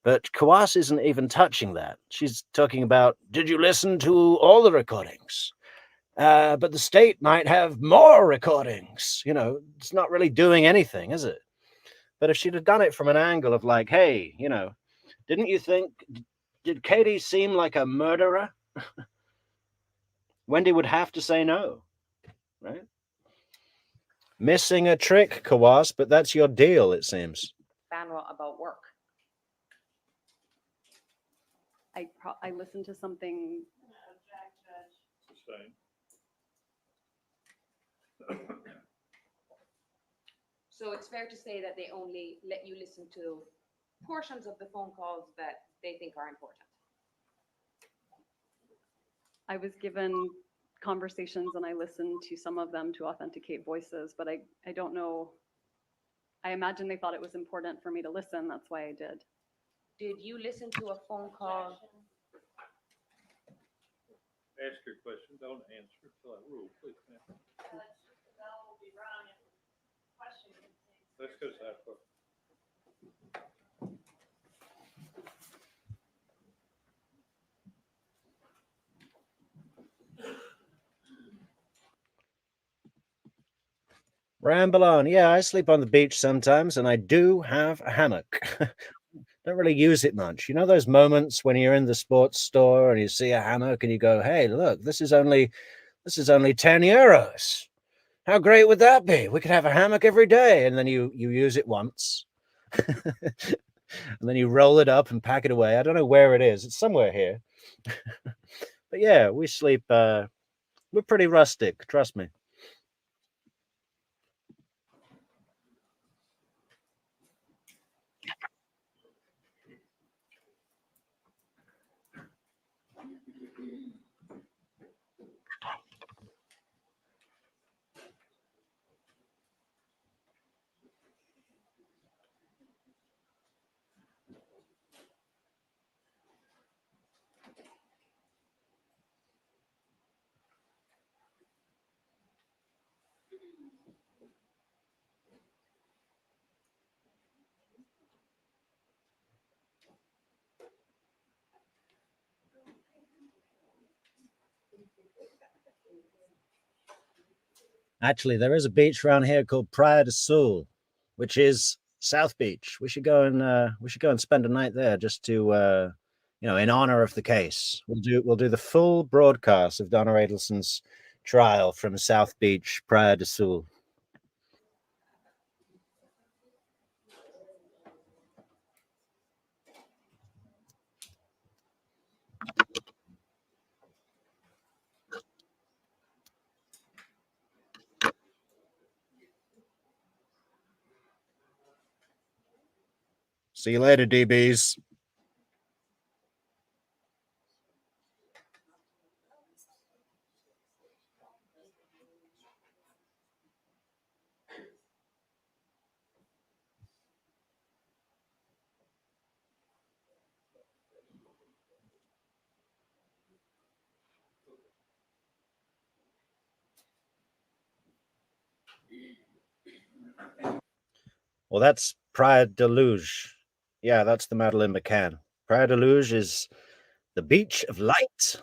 But Kawas isn't even touching that. She's talking about, did you listen to all the recordings? But the state might have more recordings. You know, it's not really doing anything, is it? But if she'd have done it from an angle of like, hey, you know, did Katie seem like a murderer? Wendi would have to say no, right? Missing a trick, Kawas, but that's your deal, it seems. Banwa about work. I listened to something. So it's fair to say that they only let you listen to portions of the phone calls that they think are important. I was given conversations and I listened to some of them to authenticate voices, but I don't know. I imagine they thought it was important for me to listen. That's why I did. Did you listen to a phone call? Ask your question, don't answer until I rule, please, ma'am. Let's go sidebar. Ramble on. Yeah, I sleep on the beach sometimes, and I do have a hammock. Don't really use it much. You know those moments when you're in the sports store and you see a hammock and you go, hey, look, this is only 10 euros. How great would that be? We could have a hammock every day. And then you use it once. And then you roll it up and pack it away. I don't know where it is. It's somewhere here. But yeah, we sleep. We're pretty rustic, trust me. Actually, there is a beach around here called Praia de Sul, which is South Beach. We should go and spend a night there just to in honor of the case. We'll do the full broadcast of Donna Adelson's trial from South Beach, Praia de Sul. See you later, DBs. Well, that's Praia de Luge. Yeah, that's the Madeleine McCann. Praia de Luge is the beach of light.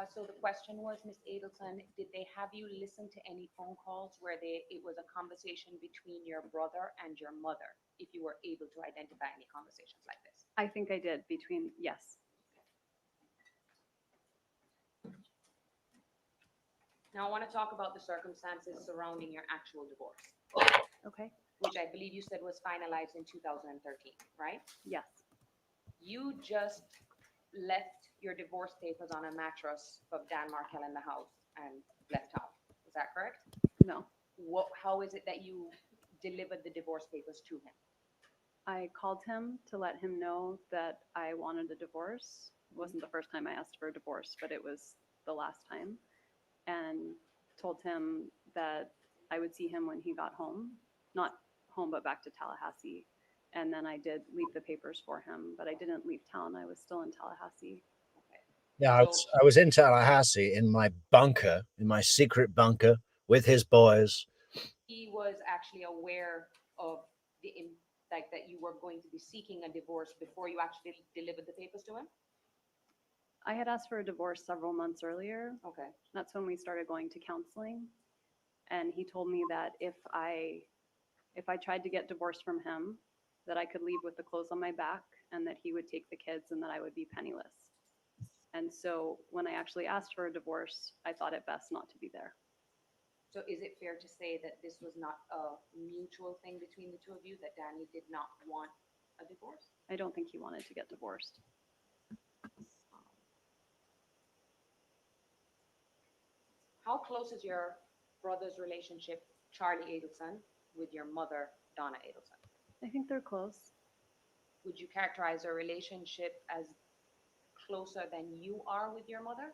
So the question was, Ms. Adelson, did they have you listen to any phone calls where it was a conversation between your brother and your mother, if you were able to identify any conversations like this? I think I did yes. Now, I want to talk about the circumstances surrounding your actual divorce, Okay, which I believe you said was finalized in 2013, right? yes, You just left your divorce papers on a mattress of Dan Markel in the house and left town. Is that correct? no. How is it that you delivered the divorce papers to him? I called him to let him know that I wanted a divorce. It wasn't the first time I asked for a divorce, but it was the last time. And told him that I would see him when he got home, not home, but back to Tallahassee. And then I did leave the papers for him, but I didn't leave town. I was still in Tallahassee. Yeah, So- I was in Tallahassee in my bunker, in my secret bunker with his boys. He was actually aware of that you were going to be seeking a divorce before you actually delivered the papers to him? I had asked for a divorce several months earlier. Okay. That's when we started going to counseling. And he told me that if I tried to get divorced from him, that I could leave with the clothes on my back and that he would take the kids and that I would be penniless. And so when I actually asked for a divorce, I thought it best not to be there. So is it fair to say that this was not a mutual thing between the two of you, that Danny did not want a divorce? I don't think he wanted to get divorced. How close is your brother's relationship, Charlie Adelson, with your mother, Donna Adelson? I think they're close. Would you characterize a relationship as closer than you are with your mother?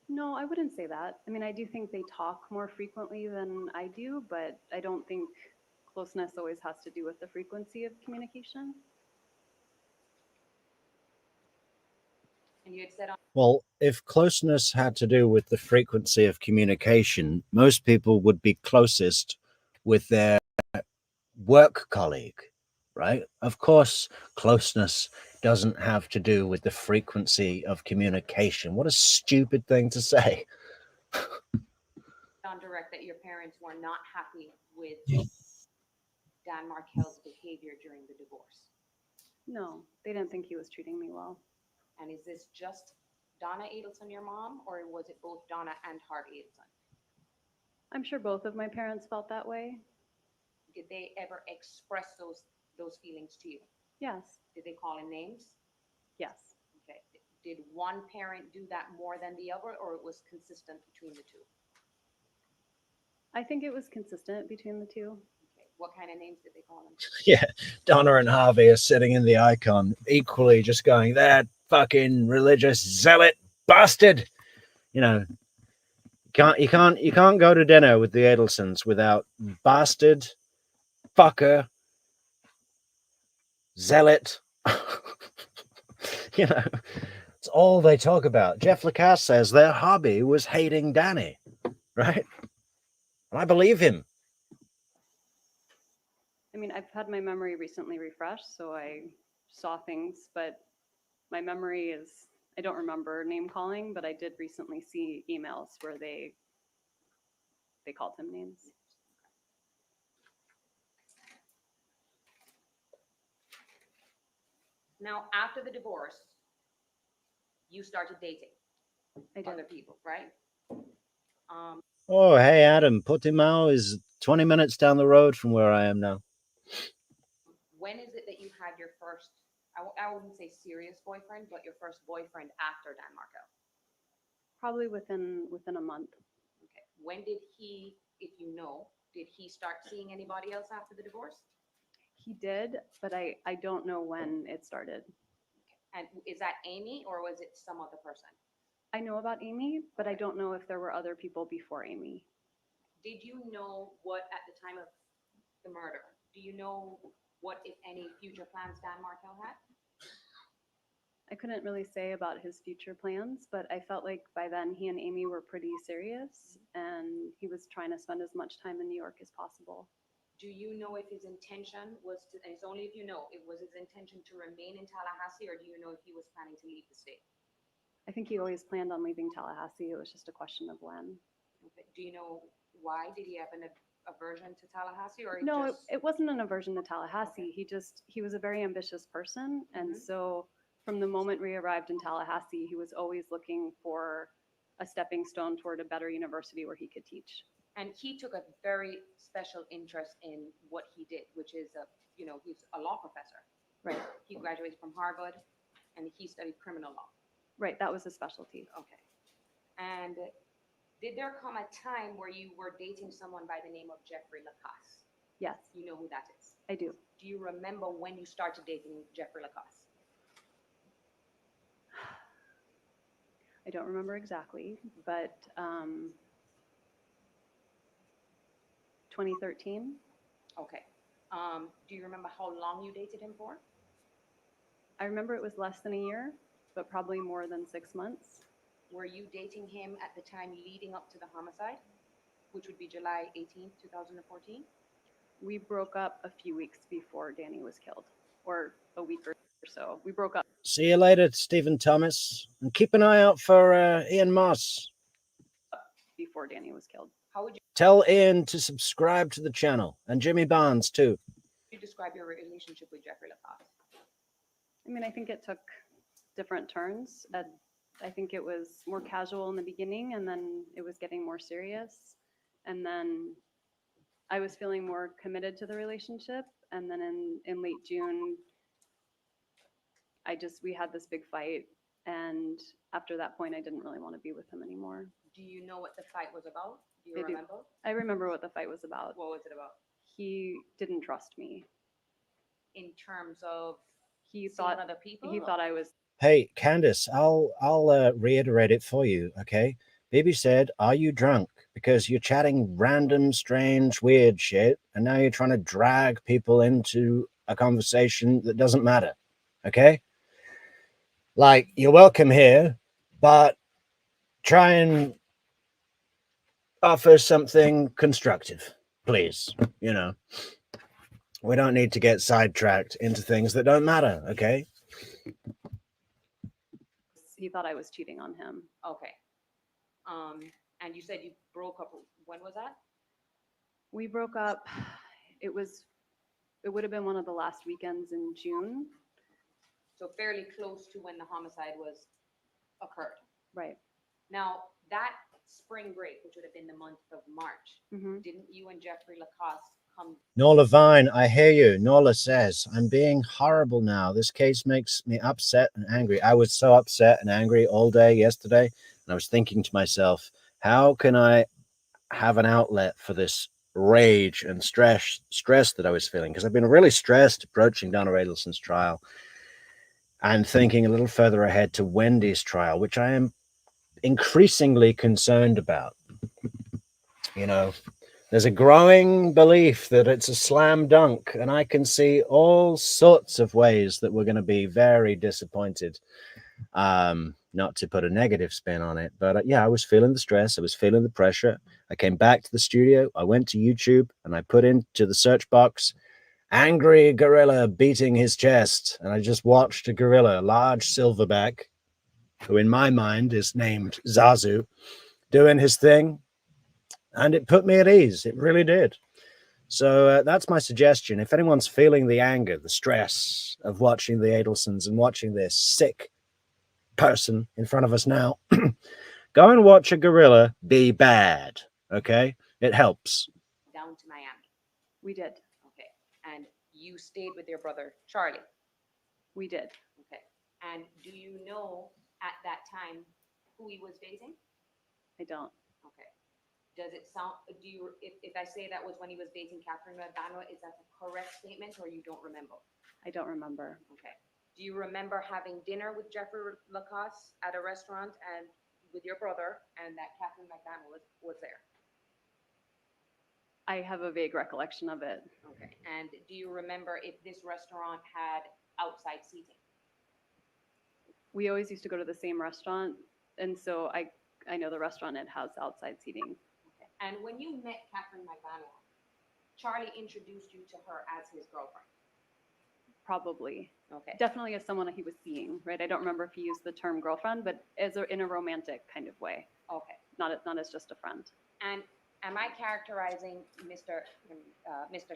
No, I wouldn't say that. I mean, I do think they talk more frequently than I do, but I don't think closeness always has to do with the frequency of communication. And you had said on Well, if closeness had to do with the frequency of communication, most people would be closest with their work colleague, right? Of course, closeness doesn't have to do with the frequency of communication. What a stupid thing to say. direct that your parents were not happy with Dan Markel's behavior during the divorce. No, they didn't think he was treating me well. And is this just Donna Adelson, your mom, or was it both Donna and Hart Adelson? I'm sure both of my parents felt that way. Did they ever express those feelings to you? Yes, Did they call in names? yes. Okay. Did one parent do that more than the other, or it was consistent between the two? I think it was consistent between the two. Okay. What kind of names did they call them? Yeah, Donna and Harvey are sitting in the icon, equally just going, that fucking religious zealot bastard. You know, you can't go to dinner with the Adelsons without bastard, fucker, zealot. You know, it's all they talk about. Jeff Lacasse says their hobby was hating Danny, right? And I believe him. I mean, I've had my memory recently refreshed, so I saw things, but my memory is, I don't remember name calling, but I did recently see emails where they called him names. Now, after the divorce, you started dating I did. other people, right? Oh, hey, Adam, Portimao is 20 minutes down the road from where I am now. When is it that you had your first, I wouldn't say serious boyfriend, but your first boyfriend after Dan Markel? Probably within a month. Okay. When did he, if you know, did he start seeing anybody else after the divorce? He did, but I don't know when it started. And is that Amy, or was it some other person? I know about Amy, but I don't know if there were other people before Amy. Did you know what, at the time of the murder, do you know what, if any, future plans Dan Markel had? I couldn't really say about his future plans, but I felt like by then he and Amy were pretty serious and he was trying to spend as much time in New York as possible. Do you know if his intention was to, and it's only if you know, it was his intention to remain in Tallahassee, or do you know if he was planning to leave the state? I think he always planned on leaving Tallahassee. It was just a question of when. Okay. Do you know why? Did he have an aversion to Tallahassee, or he No, just? it wasn't an aversion to Tallahassee. He was a very ambitious person. And Mhm. so from the moment we arrived in Tallahassee, he was always looking for a stepping stone toward a better university where he could teach. And he took a very special interest in what he did, which is he's a law professor. Right. He graduated from Harvard, and he studied criminal law. Right. That was his specialty. Okay. And did there come a time where you were dating someone by the name of Jeffrey Lacasse? Yes, You know who that is. I do. Do you remember when you started dating Jeffrey Lacasse? I don't remember exactly, but 2013. Okay. Do you remember how long you dated him for? I remember it was less than a year, but probably more than 6 months. Were you dating him at the time leading up to the homicide, which would be July 18th, 2014? We broke up a few weeks before Danny was killed, or a week or so. We broke up See you later, Stephen Thomas. And keep an eye out for Ian Moss. before Danny was killed. How would Tell Ian to subscribe to the channel, and Jimmy Barnes too. you describe your relationship with Jeffrey Lacasse? I mean, I think it took different turns. I think it was more casual in the beginning, and then it was getting more serious. And then I was feeling more committed to the relationship. And then in late June, we had this big fight. And after that point, I didn't really want to be with him anymore. Do you know what the fight was about? Do you I do. remember? I remember what the fight was about. What was it about? He didn't trust me. In terms of He seeing thought other people? he thought I was Hey, Candice, I'll reiterate it for you, okay? Bibi said, "Are you drunk?" Because you're chatting random, strange, weird shit, and now you're trying to drag people into a conversation that doesn't matter, okay? Like, you're welcome here, but try and offer something constructive, please. You know, we don't need to get sidetracked into things that don't matter, okay? he thought I was cheating on him. Okay. And you said you broke up. When was that? We broke up. It would have been one of the last weekends in June. So fairly close to when the homicide occurred. Right. Now, that spring break, which would have been the month of March, Hmm. didn't you and Jeffrey Lacasse come? Nola Vine, I hear you. Nola says, "I'm being horrible now. This case makes me upset and angry." I was so upset and angry all day yesterday. And I was thinking to myself, how can I have an outlet for this rage and stress that I was feeling? Because I've been really stressed approaching Donna Adelson's trial and thinking a little further ahead to Wendy's trial, which I am increasingly concerned about. You know, there's a growing belief that it's a slam dunk, and I can see all sorts of ways that we're going to be very disappointed. Not to put a negative spin on it, but yeah, I was feeling the stress. I was feeling the pressure. I came back to the studio. I went to YouTube and I put into the search box, "angry gorilla beating his chest." And I just watched a gorilla, a large silverback, who in my mind is named Zazu, doing his thing. And it put me at ease. It really did. So that's my suggestion. If anyone's feeling the anger, the stress of watching the Adelsons and watching this sick person in front of us now, go and watch a gorilla be bad. Okay? It helps. Down to Miami. We did. Okay. And you stayed with your brother, Charlie. We did. Okay. And do you know at that time who he was dating? I don't. Okay. Does it sound, if I say that was when he was dating Katherine Magbanua, is that a correct statement, or you don't remember? I don't remember. Okay. Do you remember having dinner with Jeffrey Lacasse at a restaurant and with your brother, and that Katherine Magbanua was there? I have a vague recollection of it. Okay. And do you remember if this restaurant had outside seating? We always used to go to the same restaurant, and so I know the restaurant, it has outside seating. Okay. And when you met Katherine Magbanua, Charlie introduced you to her as his girlfriend. Probably. Okay. Definitely as someone he was seeing, right? I don't remember if he used the term girlfriend, but in a romantic kind of way, Okay. not as just a friend. And am I characterizing Mr.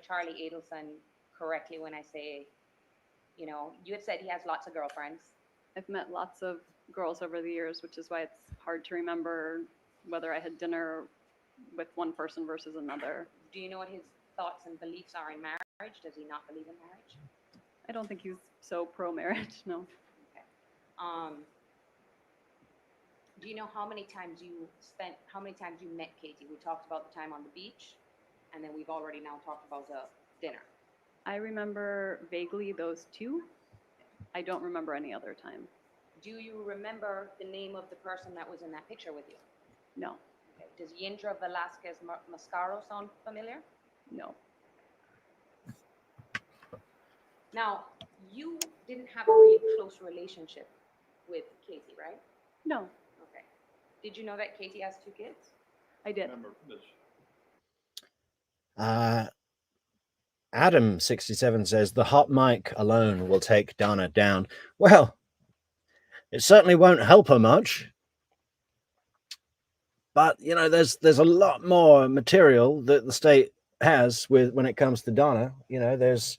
Charlie Adelson correctly when I say, you had said he has lots of girlfriends? I've met lots of girls over the years, which is why it's hard to remember whether I had dinner with one person versus another. Do you know what his thoughts and beliefs are in marriage? Does he not believe in marriage? I don't think he's so pro-marriage, no. Okay. Do you know how many times you met Katie? We talked about the time on the beach, and then we've already now talked about the dinner. I remember vaguely those two. I don't remember any other time. Do you remember the name of the person that was in that picture with you? No, Okay. Does Yindra Velasquez Mascaro sound familiar? no. Now, you didn't have a really close relationship with Katie, right? No, Okay. Did you know that Katie has 2 kids? I did. Remember this. Adam67 says the hot mic alone will take Donna down. Well, it certainly won't help her much. But there's a lot more material that the state has when it comes to Donna. There's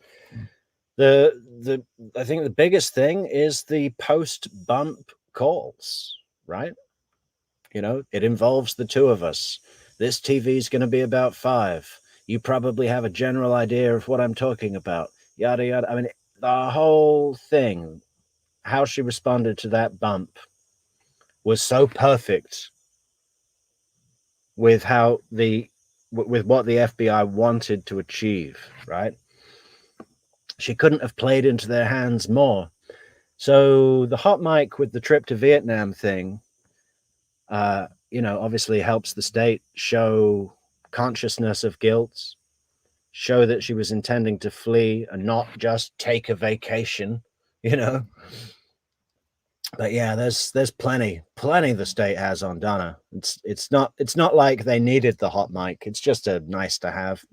I think the biggest thing is the post bump calls, right? It involves the 2 of us. This TV is going to be about 5. You probably have a general idea of what I'm talking about. Yada, yada. I mean, the whole thing, how she responded to that bump was so perfect with with what the FBI wanted to achieve, right? She couldn't have played into their hands more. So the hot mic with the trip to Vietnam thing, obviously helps the state show consciousness of guilt, show that she was intending to flee and not just take a vacation, But yeah, there's plenty the state has on Donna. It's not like they needed the hot mic. It's just a nice to have.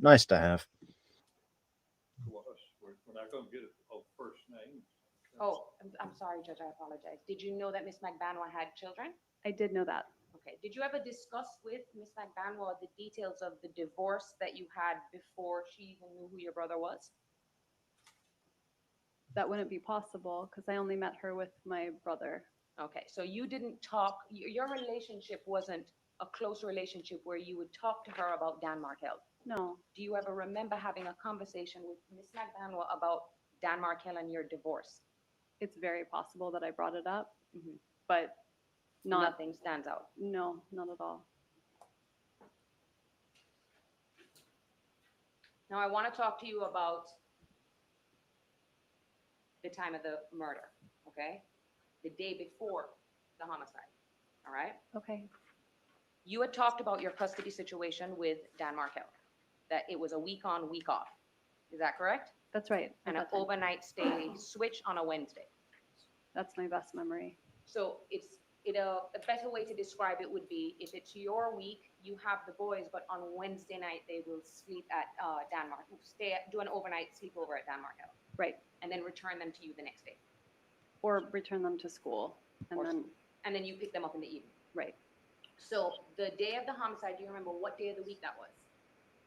We're not going to get a first name. Oh, I'm sorry, Judge, I apologize. Did you know that Ms. Magbanua had children? I did know that. Okay. Did you ever discuss with Ms. Magbanua the details of the divorce that you had before she even knew who your brother was? That wouldn't be possible because I only met her with my brother. Okay, so you didn't talk, your relationship wasn't a close relationship where you would talk to her about Dan Markel. No, Do you ever remember having a conversation with Ms. Magbanua about Dan Markel and your divorce? it's very possible that I brought it up, Mhm. but Nothing stands out. no, not at all. Now, I want to talk to you about the time of the murder, okay? The day before the homicide, all right? Okay, You had talked about your custody situation with Dan Markel, that it was a week on, week off. Is that correct? that's right. at And an that time. overnight stay switch on a Wednesday. That's my best memory. So a better way to describe it would be if it's your week, you have the boys, but on Wednesday night, they will sleep at Dan Markel, do an overnight sleepover at Dan Markel, Right. and then return them to you the next day. Or return them to school. And Or then, And then you pick them up in the evening. right. So the day of the homicide, do you remember what day of the week that was?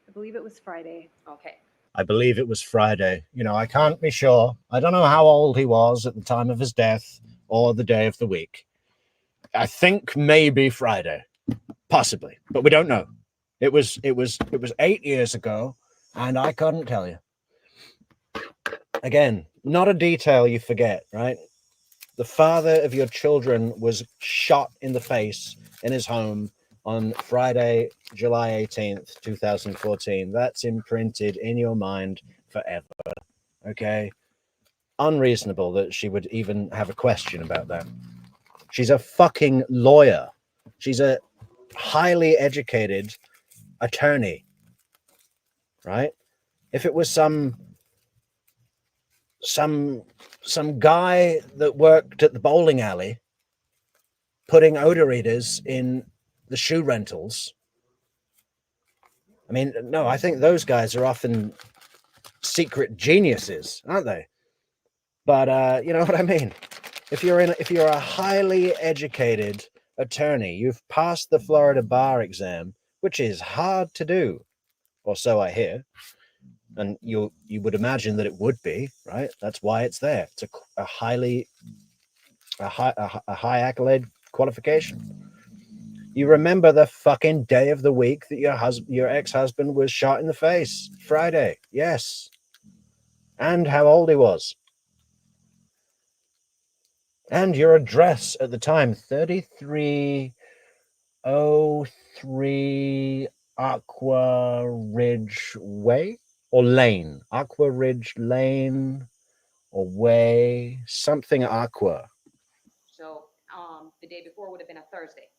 I believe it was Friday. Okay. I believe it was Friday. I can't be sure. I don't know how old he was at the time of his death or the day of the week. I think maybe Friday, possibly, but we don't know. It was 8 years ago, and I couldn't tell you. Again, not a detail you forget, right? The father of your children was shot in the face in his home on Friday, July 18th, 2014. That's imprinted in your mind forever. Okay? Unreasonable that she would even have a question about that. She's a fucking lawyer. She's a highly educated attorney, right? If it was some guy that worked at the bowling alley putting odor eaters in the shoe rentals, I mean, no, I think those guys are often secret geniuses, aren't they? But you know what I mean? If you're a highly educated attorney, you've passed the Florida bar exam, which is hard to do, or so I hear. And you would imagine that it would be, right? That's why it's there. It's a high accolade qualification. You remember the fucking day of the week that your ex-husband was shot in the face? Friday, yes. And how old he was. And your address at the time, 3303 Aqua Ridge Way or Lane? Aqua Ridge Lane or Way, something Aqua. So, the day before would have been a Thursday.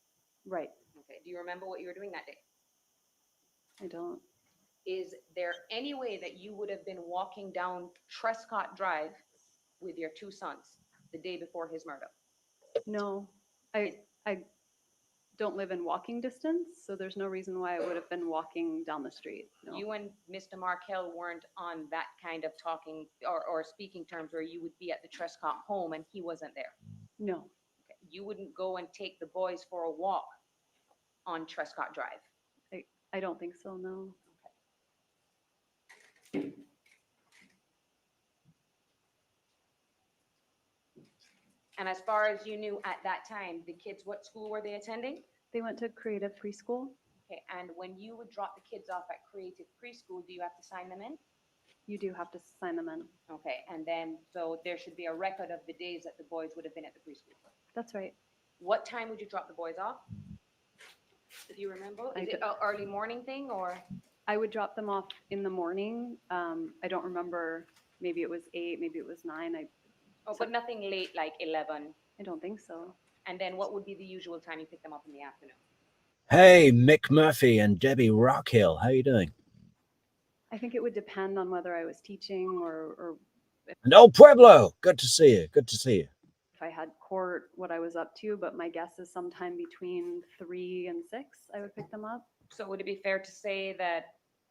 Right. Okay, do you remember what you were doing that day? I don't. Is there any way that you would have been walking down Trescott Drive with your two sons the day before his murder? No, I don't live in walking distance, so there's no reason why I would have been walking down the street. No. You and Mr. Markel weren't on that kind of talking or speaking terms where you would be at the Trescott home and he wasn't there. No. Okay. You wouldn't go and take the boys for a walk on Trescott Drive. I don't think so, no. And as far as you knew at that time, the kids, what school were they attending? They went to creative preschool. Okay, and when you would drop the kids off at creative preschool, do you have to sign them in? You do have to sign them in. Okay, and then, so there should be a record of the days that the boys would have been at the preschool. That's right. What time would you drop the boys off? Do you remember? I Is it an early morning thing or? I would drop them off in the morning. I don't remember, maybe it was 8, maybe it was 9. Oh, but nothing late, like 11. I don't think so. And then what would be the usual time you pick them up in the afternoon? Hey, Mick Murphy and Debbie Rockhill, how you doing? I think it would depend on whether I was teaching or And El Pueblo, good to see you. Good to see you. if I had court, what I was up to, but my guess is sometime between 3 and 6, I would pick them up. So would it be fair to say that,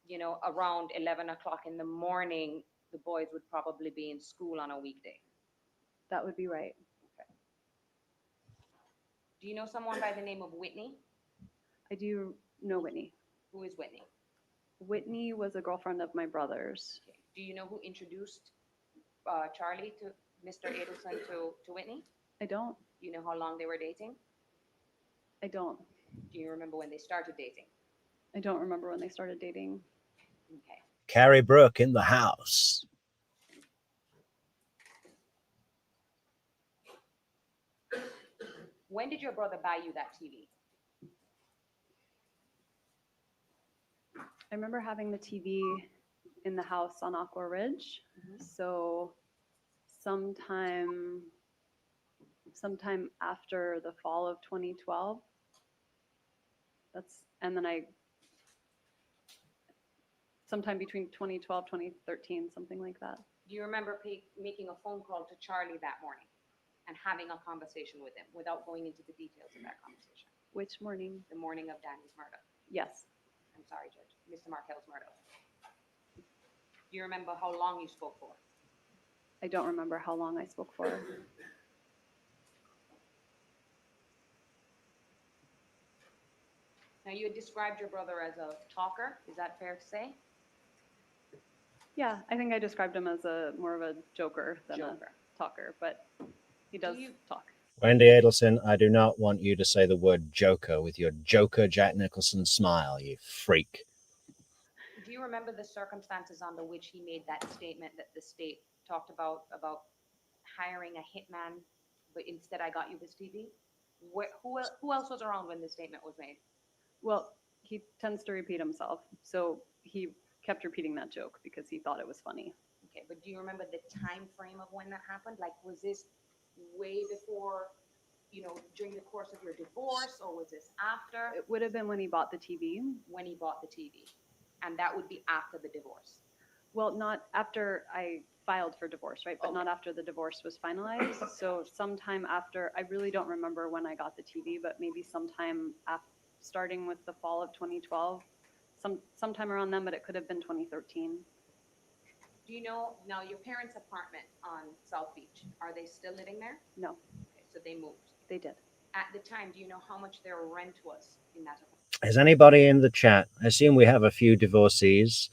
you know, around 11 o'clock in the morning, the boys would probably be in school on a weekday? That would be right. Do you know someone by the name of Whitney? I do know Whitney. Who is Whitney? Whitney was a girlfriend of my brother's. Okay. Do you know who introduced Charlie to Mr. Adelson to Whitney? I don't. Do you know how long they were dating? I don't. Do you remember when they started dating? I don't remember when they started dating. Okay. Carrie Brooke in the house. When did your brother buy you that TV? I remember having the TV in the house on Aqua Ridge. Mhm. So sometime after the fall of 2012. And then sometime between 2012, 2013, something like that. Do you remember making a phone call to Charlie that morning and having a conversation with him without going into the details of that conversation? Which morning? The morning of Danny's murder. Yes. I'm sorry, Judge. Mr. Markel's murder. Do you remember how long you spoke for? I don't remember how long I spoke for. Now, you had described your brother as a talker. Is that fair to say? Yeah, I think I described him as more of a joker than Joker. a talker, but he does talk. Wendi Adelson, I do not want you to say the word joker with your Joker Jack Nicholson smile, you freak. Do you remember the circumstances under which he made that statement that the state talked about hiring a hitman, but instead I got you this TV? Who else was around when this statement was made? Well, he tends to repeat himself, so he kept repeating that joke because he thought it was funny. Okay, but do you remember the time frame of when that happened? Like, was this way before, during the course of your divorce, or was this after? It would have been when he bought the TV. When he bought the TV. And that would be after the divorce. Well, not after I filed for divorce, right? But Okay. not after the divorce was finalized. So sometime after, I really don't remember when I got the TV, but maybe sometime starting with the fall of 2012, sometime around then, but it could have been 2013. Do you know, now your parents' apartment on South Beach, are they still living there? No, Okay, so they moved. they did. At the time, do you know how much their rent was in that apartment? Has anybody in the chat, I assume we have a few divorcees,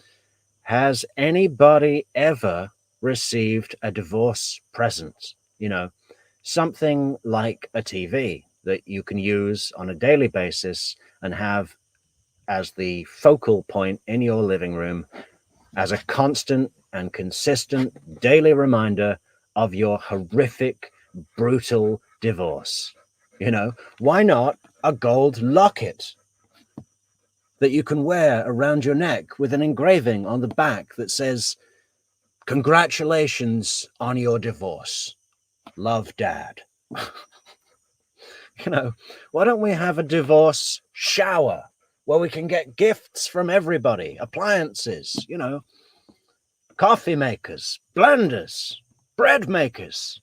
has anybody ever received a divorce present? You know, something like a TV that you can use on a daily basis and have as the focal point in your living room as a constant and consistent daily reminder of your horrific, brutal divorce. You know, why not a gold locket that you can wear around your neck with an engraving on the back that says, "Congratulations on your divorce. Love, Dad." You know, why don't we have a divorce shower where we can get gifts from everybody, appliances, you know, coffee makers, blenders, bread makers,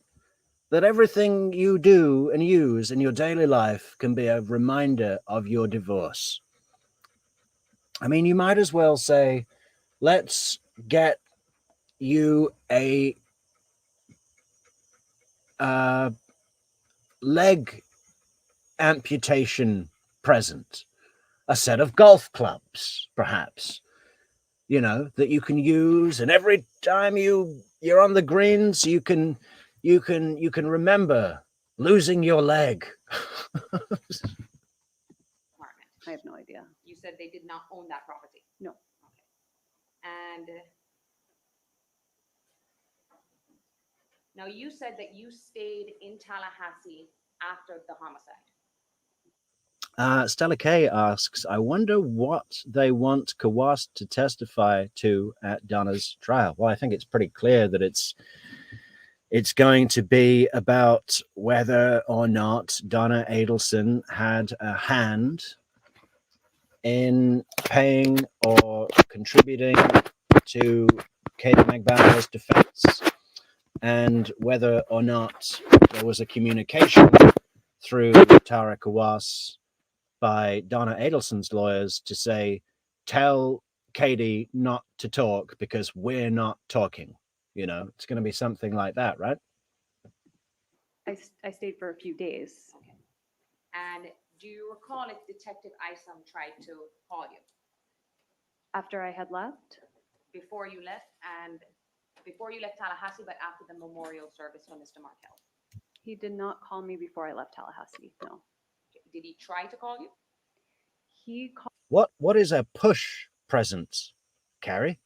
that everything you do and use in your daily life can be a reminder of your divorce. I mean, you might as well say, let's get you a leg amputation present, a set of golf clubs, perhaps, you know, that you can use, and every time you're on the greens, you can remember losing your leg. Apartment. I have no idea. You said they did not own that property? No. Okay. And now you said that you stayed in Tallahassee after the homicide. Stella K asks, I wonder what they want Kawas to testify to at Donna's trial. Well, I think it's pretty clear that it's going to be about whether or not Donna Adelson had a hand in paying or contributing to Katherine Magbanua's defense, and whether or not there was a communication through Tara Kawas by Donna Adelson's lawyers to say, tell Katie not to talk because we're not talking. You know, it's going to be something like that, right? I stayed for a few days. Okay. And do you recall if Detective Isom tried to call you After I had left, before you left Tallahassee, but after the memorial service for Mr. Markel? he did not call me before I left Tallahassee. No. Okay. Did he try to call you? He What is a push present, Carrie?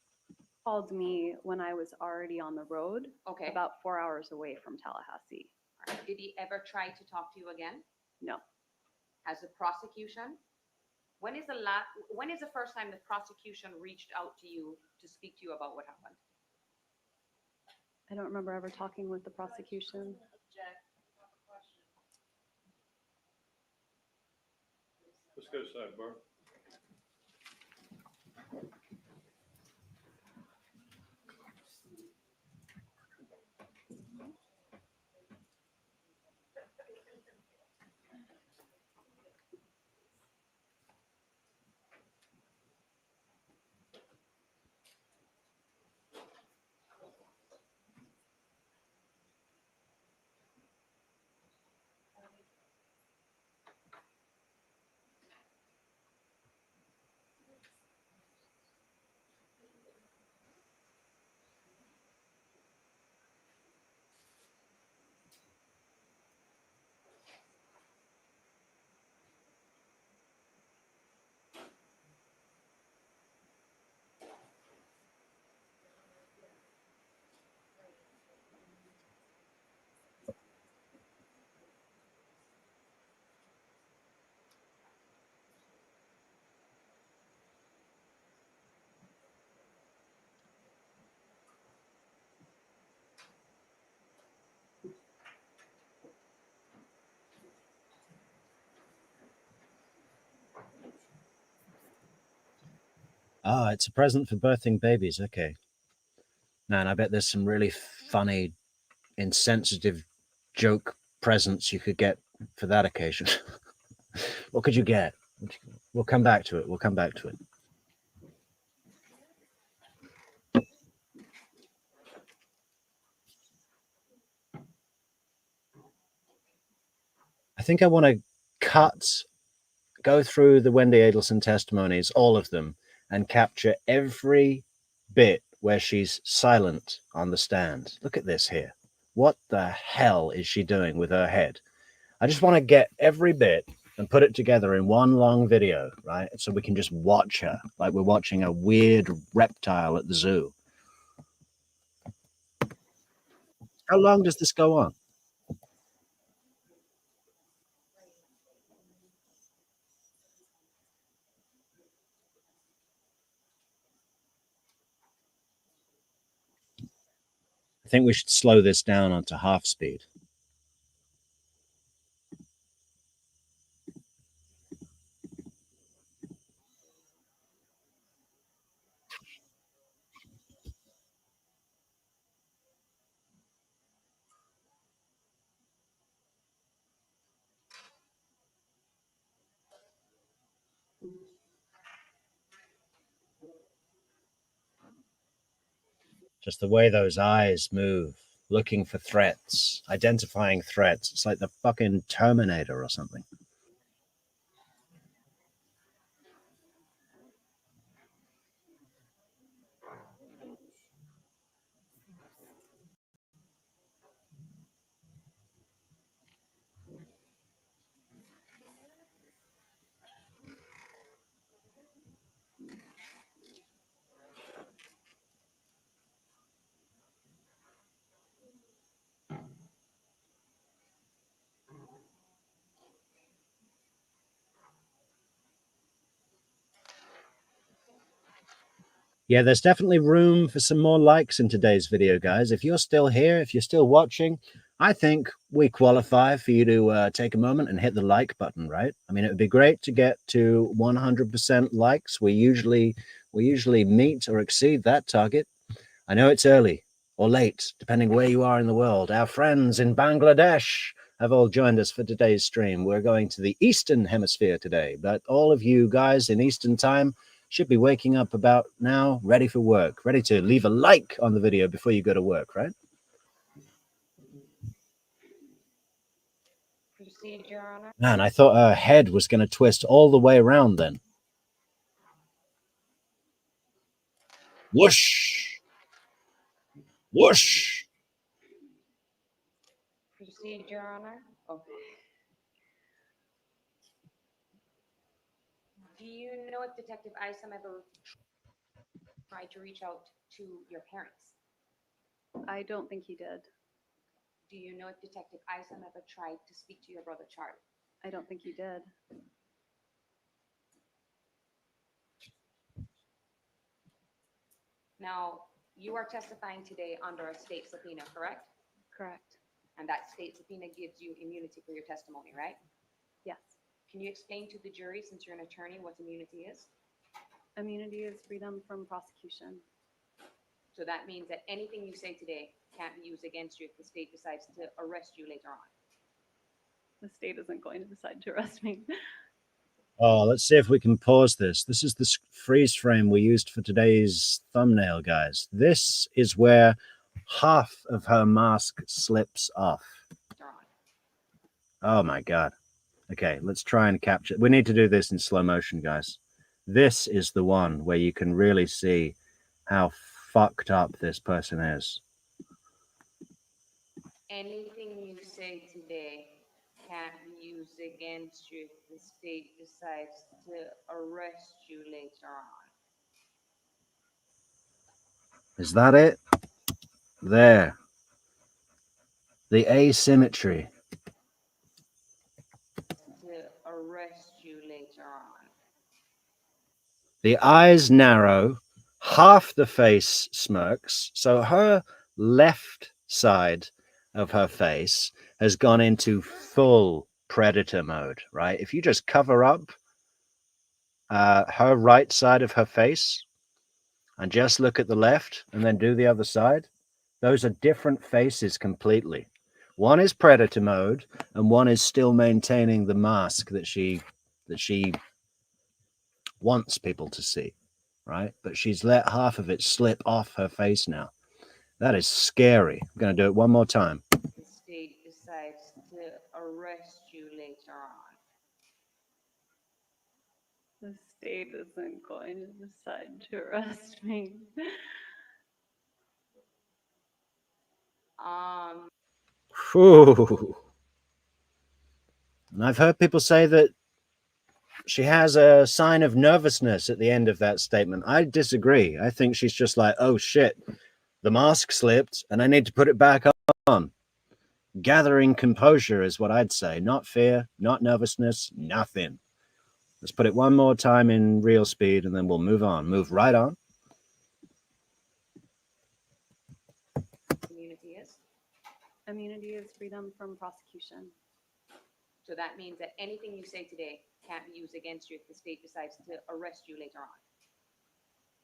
called me when I was already on the road, Okay. about 4 hours away from Tallahassee. All right. Did he ever try to talk to you again? No. Has the prosecution? When is the first time the prosecution reached out to you to speak to you about what happened? I don't remember ever talking with the prosecution. Let's go sidebar. Oh, it's a present for birthing babies. Okay. Man, I bet there's some really funny, insensitive joke presents you could get for that occasion. What could you get? We'll come back to it. think I want to go through the Wendi Adelson testimonies, all of them, and capture every bit where she's silent on the stand. Look at this here. What the hell is she doing with her head? I just want to get every bit and put it together in one long video, right? So we can just watch her like we're watching a weird reptile at the zoo. How long does this go on? I think we should slow this down onto half speed. Just the way those eyes move, looking for threats, identifying threats. It's like the fucking Terminator or something. Yeah, there's definitely room for some more likes in today's video, guys. If you're still here, if you're still watching, I think we qualify for you to take a moment and hit the like button, right? I mean, it would be great to get to 100% likes. We usually meet or exceed that target. I know it's early or late, depending where you are in the world. Our friends in Bangladesh have all joined us for today's stream. We're going to the Eastern Hemisphere today, but all of you guys in Eastern time should be waking up about now, ready for work, ready to leave a like on the video before you go to work, right? Proceed, Your Honor. Man, I thought her head was going to twist all the way around then. Whoosh! Whoosh! Proceed, Your Honor. Okay. Do you know if Detective Isom ever tried to reach out to your parents? I don't think he did. Do you know if Detective Isom ever tried to speak to your brother Charlie? I don't think he did. Now, you are testifying today under a state subpoena, correct? Correct. And that state subpoena gives you immunity for your testimony, right? Yes. Can you explain to the jury, since you're an attorney, what immunity is? Immunity is freedom from prosecution. So that means that anything you say today can't be used against you if the state decides to arrest you later on. The state isn't going to decide to arrest me. Oh, let's see if we can pause this. This is the freeze frame we used for today's thumbnail, guys. This is where half of her mask slips off. Later on. Oh my God. Okay, let's try and capture. We need to do this in slow motion, guys. This is the one where you can really see how fucked up this person is. Anything you say today can't be used against you if the state decides to arrest you later on. Is that it? There. The asymmetry. To arrest you later on. The eyes narrow, half the face smirks. So her left side of her face has gone into full predator mode, right? If you just cover up her right side of her face and just look at the left and then do the other side, those are different faces completely. One is predator mode and one is still maintaining the mask that she wants people to see, right? But she's let half of it slip off her face now. That is scary. I'm going to do it one more time. The state decides decides to arrest you later on? The state isn't going to decide to arrest me. Whew. And I've heard people say that she has a sign of nervousness at the end of that statement. I disagree. I think she's just like, oh shit, the mask slipped and I need to put it back on. Gathering composure is what I'd say. Not fear, not nervousness, nothing. Let's put it one more time in real speed and then we'll move on. Move right on. Immunity is? Immunity is freedom from prosecution. So that means that anything you say today can't be used against you if the state decides to arrest you later on.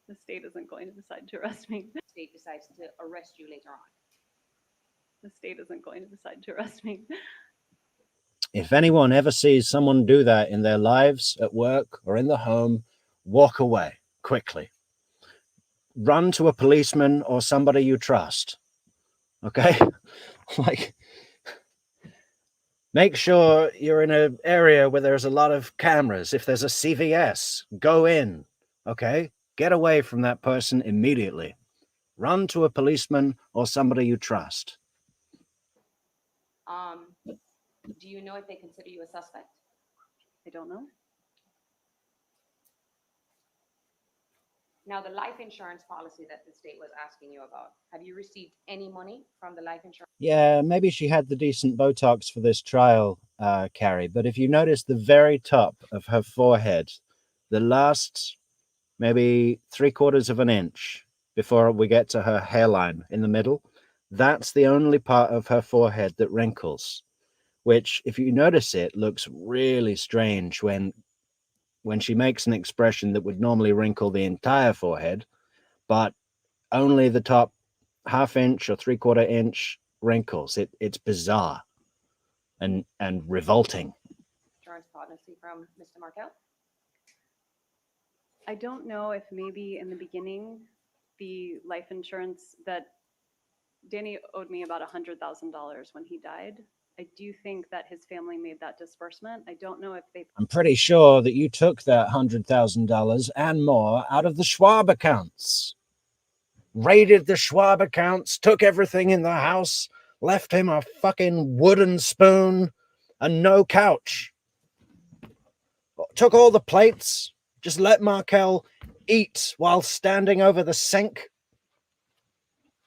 The state isn't going to decide to arrest me. The state decides to arrest you later on. The state isn't going to decide to arrest me. If anyone ever sees someone do that in their lives, at work or in the home, walk away quickly. Run to a policeman or somebody you trust. Okay? Like, make sure you're in an area where there's a lot of cameras. If there's a CVS, go in. Okay? Get away from that person immediately. Run to a policeman or somebody you trust. Do you know if they consider you a suspect? I don't know. Now, the life insurance policy that the state was asking you about, have you received any money from the life insurance? Yeah, maybe she had the decent Botox for this trial, Carrie. But if you notice the very top of her forehead, the last maybe 3/4 of an inch before we get to her hairline in the middle, that's the only part of her forehead that wrinkles, which, if you notice it, looks really strange when she makes an expression that would normally wrinkle the entire forehead, but only the top half inch or 3/4 inch wrinkles. It's bizarre and revolting. Insurance policy from Mr. Markel? I don't know if maybe in the beginning, the life insurance that Danny owed me about $100,000 when he died. I do think that his family made that disbursement. I don't know if they. I'm pretty sure that you took that $100,000 and more out of the Schwab accounts. Raided the Schwab accounts, took everything in the house, left him a fucking wooden spoon and no couch. Took all the plates, just let Markel eat while standing over the sink.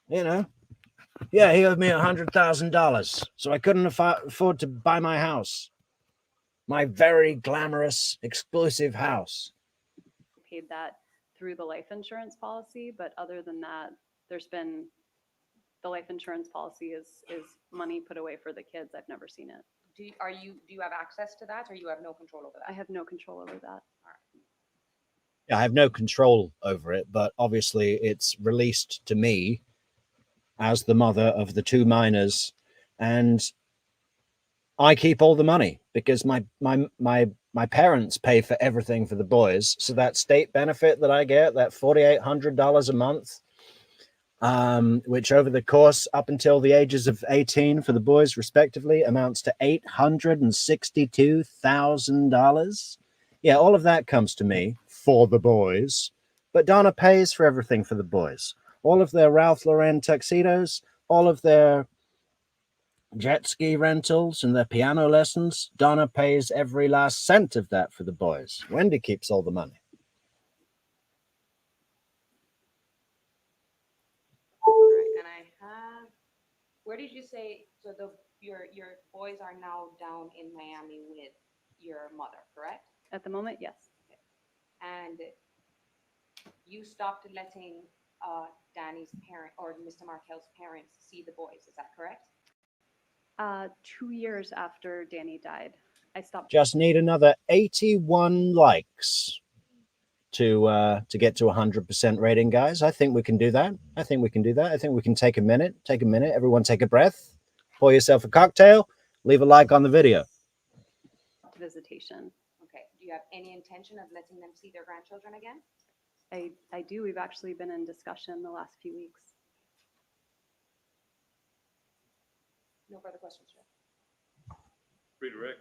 You know? Yeah, he owed me $100,000, so I couldn't afford to buy my house. My very glamorous, exclusive house. Paid that through the life insurance policy, but other than that, there's been, the life insurance policy is money put away for the kids. I've never seen it. Do you have access to that, or you have no control over I that? have no control over that. Yeah, I have no control over it, but obviously it's released to me as the mother of the 2 minors, and I keep all the money because my parents pay for everything for the boys. So that state benefit that I get, that $4,800 a month, which over the course up until the ages of 18 for the boys respectively amounts to $862,000. Yeah, all of that comes to me for the boys, but Donna pays for everything for the boys. All of their Ralph Lauren tuxedos, all of their jet ski rentals and their piano lessons. Donna pays every last cent of that for the boys. Wendy keeps all the money. All right, and I have, where did you say, so your boys are now down in Miami with your mother, correct? At the moment, yes. And you stopped letting Danny's parent or Mr. Markel's parents see the boys, is that correct? 2 years after Danny died, I stopped. Just need another 81 likes to get to 100% rating, guys. I think we can do that. I think we can take a minute. Everyone take a breath. Pour yourself a cocktail. Leave a like on the video. Visitation. Okay, do you have any intention of letting them see their grandchildren again? I do. We've actually been in discussion the last few weeks. No further questions, sir. Read the record.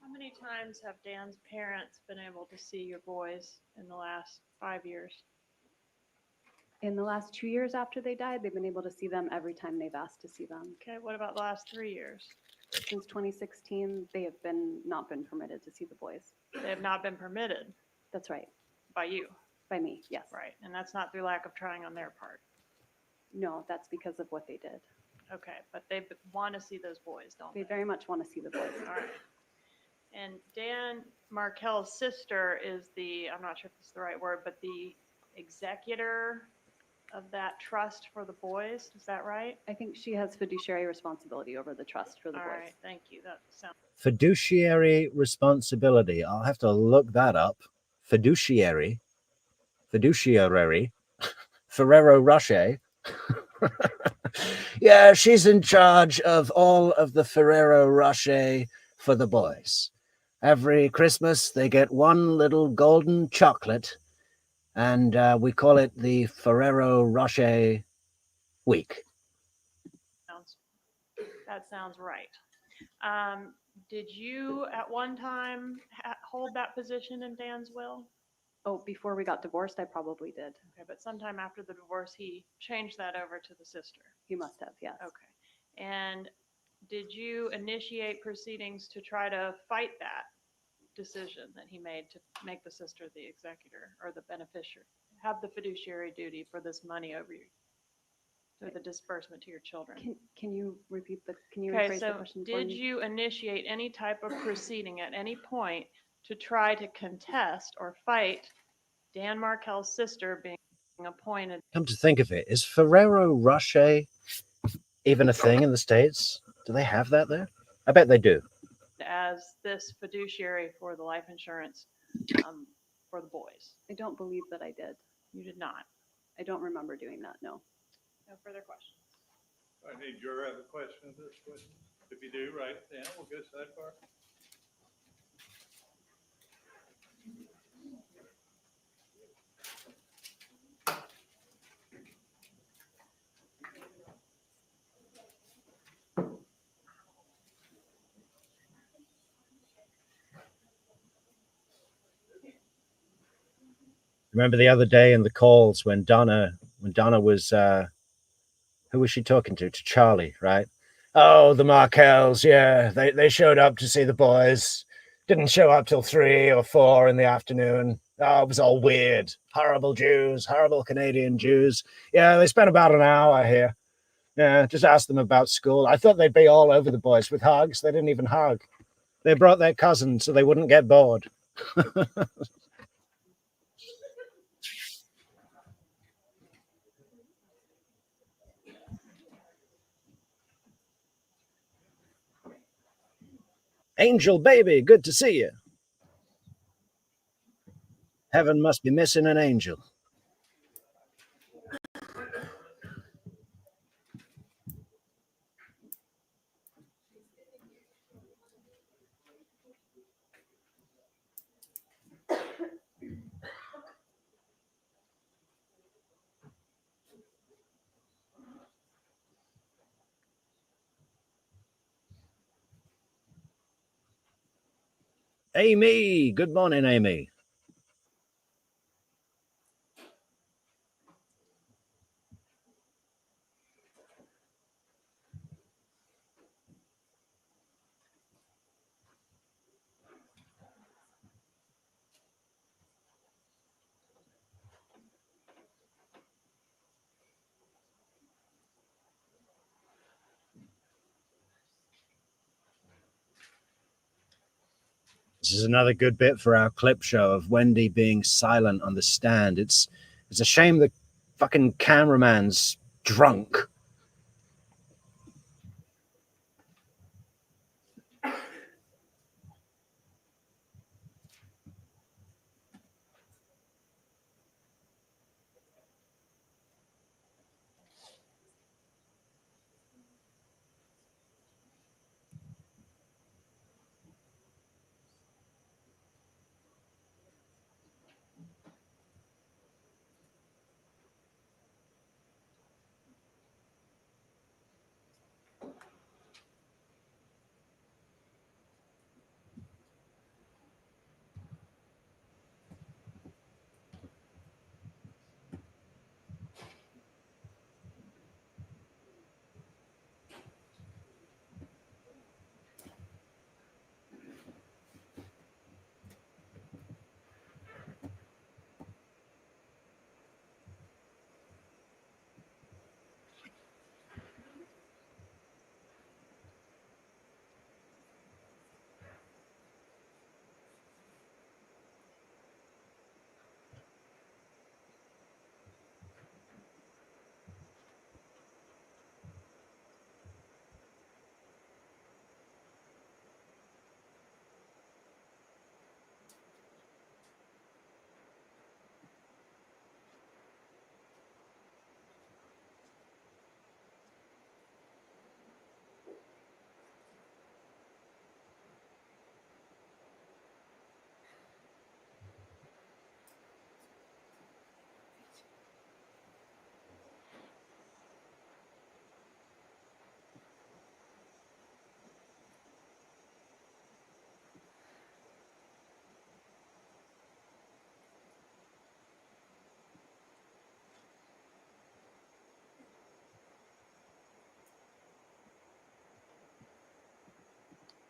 How many times have Dan's parents been able to see your boys in the last 5 years? In the last 2 years after they died, they've been able to see them every time they've asked to see them. Okay, what about the last 3 years? Since 2016, they have not been permitted to see the boys. They have not been permitted That's right, by you, by me, yes. right? And that's not through lack of trying on their part. No, that's because of what they did. Okay, but they want to see those boys, don't They they? very much want to see the boys. All right. And Dan Markel's sister is the, I'm not sure if this is the right word, but the executor of that trust for the boys. Is that right? I think she has fiduciary responsibility over the trust for the All boys. right, thank you. That sounds Fiduciary responsibility. I'll have to look that up. Fiduciary. Ferrero Rocher. Yeah, she's in charge of all of the Ferrero Rocher for the boys. Every Christmas, they get one little golden chocolate, and we call it the Ferrero Rocher week. that sounds right. Did you at one time hold that position in Dan's will? Oh, before we got divorced, I probably did. Okay, but sometime after the divorce, he changed that over to the sister. He must have, yes. Okay. And did you initiate proceedings to try to fight that decision that he made to make the sister the executor or the beneficiary, have the fiduciary duty for this money over you, for the disbursement to your children? Can you repeat can you Okay, rephrase the so question for did me? you initiate any type of proceeding at any point to try to contest or fight Dan Markel's sister being appointed Come to think of it, is Ferrero Rocher even a thing in the States? Do they have that there? I bet they do. as this fiduciary for the life insurance for the boys? I don't believe that I did. You did not. I don't remember doing that, no. No further questions. Any juror have a question of this question? If you do, write it down. We'll go sidebar. Remember the other day in the calls when Donna was who was she talking to? To Charlie, right? Oh, the Markells, yeah. They showed up to see the boys. Didn't show up till 3 or 4 in the afternoon. Oh, it was all weird. Horrible Jews, horrible Canadian Jews. Yeah, they spent about an hour here. Yeah, just asked them about school. I thought they'd be all over the boys with hugs. They didn't even hug. They brought their cousin so they wouldn't get bored. Angel baby, good to see you. Heaven must be missing an angel. Amy, good morning, Amy. This is another good bit for our clip show of Wendi being silent on the stand. It's a shame the fucking cameraman's drunk.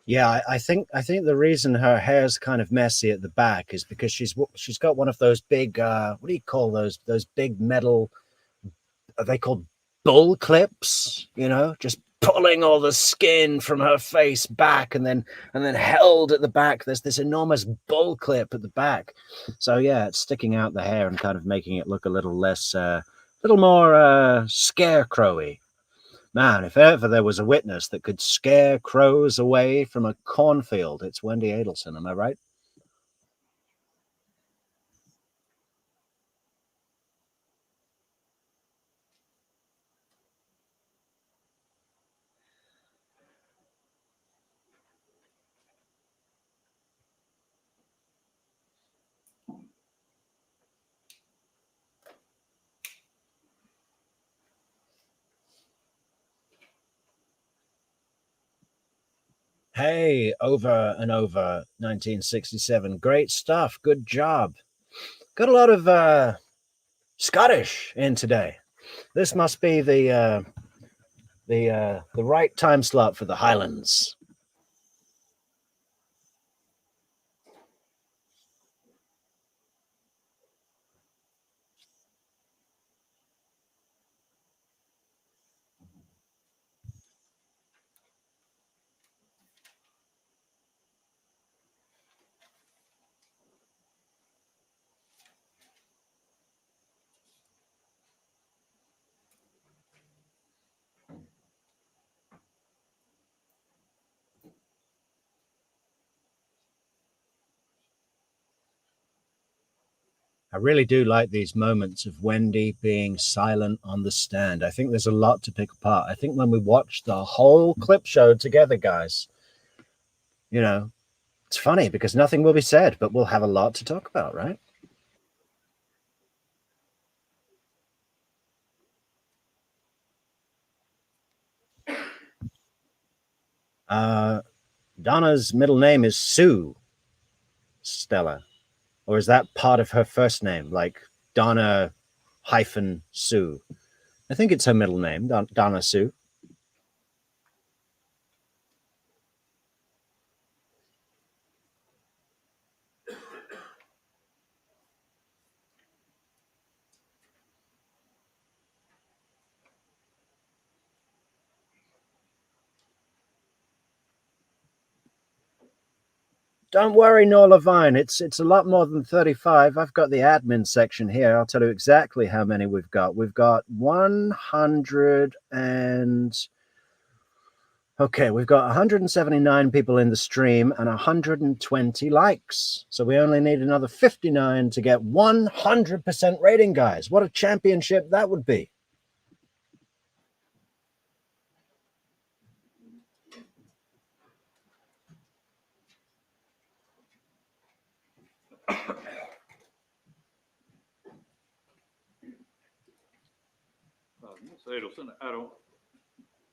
Yeah, I think the reason her hair's kind of messy at the back is because she's got one of those big what do you call those big metal, are they called bull clips, you know, just pulling all the skin from her face back and then held at the back. There's this enormous bull clip at the back. So yeah, it's sticking out the hair and kind of making it look a little less little more scarecrowy. Man, if ever there was a witness that could scare crows away from a cornfield, it's Wendi Adelson. Am I right? Hey, over and over 1967. Great stuff. Good job. Got a lot of Scottish in today. This must be the right time slot for the Highlands. I really do like these moments of Wendi being silent on the stand. I think there's a lot to pick apart. I think when we watch the whole clip show together, guys, you know, it's funny because nothing will be said, but we'll have a lot to talk about, right? Donna's middle name is Sue Stella, or is that part of her first name, like Donna hyphen Sue? I think it's her middle name, Donna Sue. Don't worry, Nor Levine. It's a lot more than 35. I've got the admin section here. I'll tell you exactly how many we've got. We've got 100 and okay, we've got 179 people in the stream and 120 likes. So we only need another 59 to get 100% rating, guys. What a championship that would be. Ms. Adelson, I don't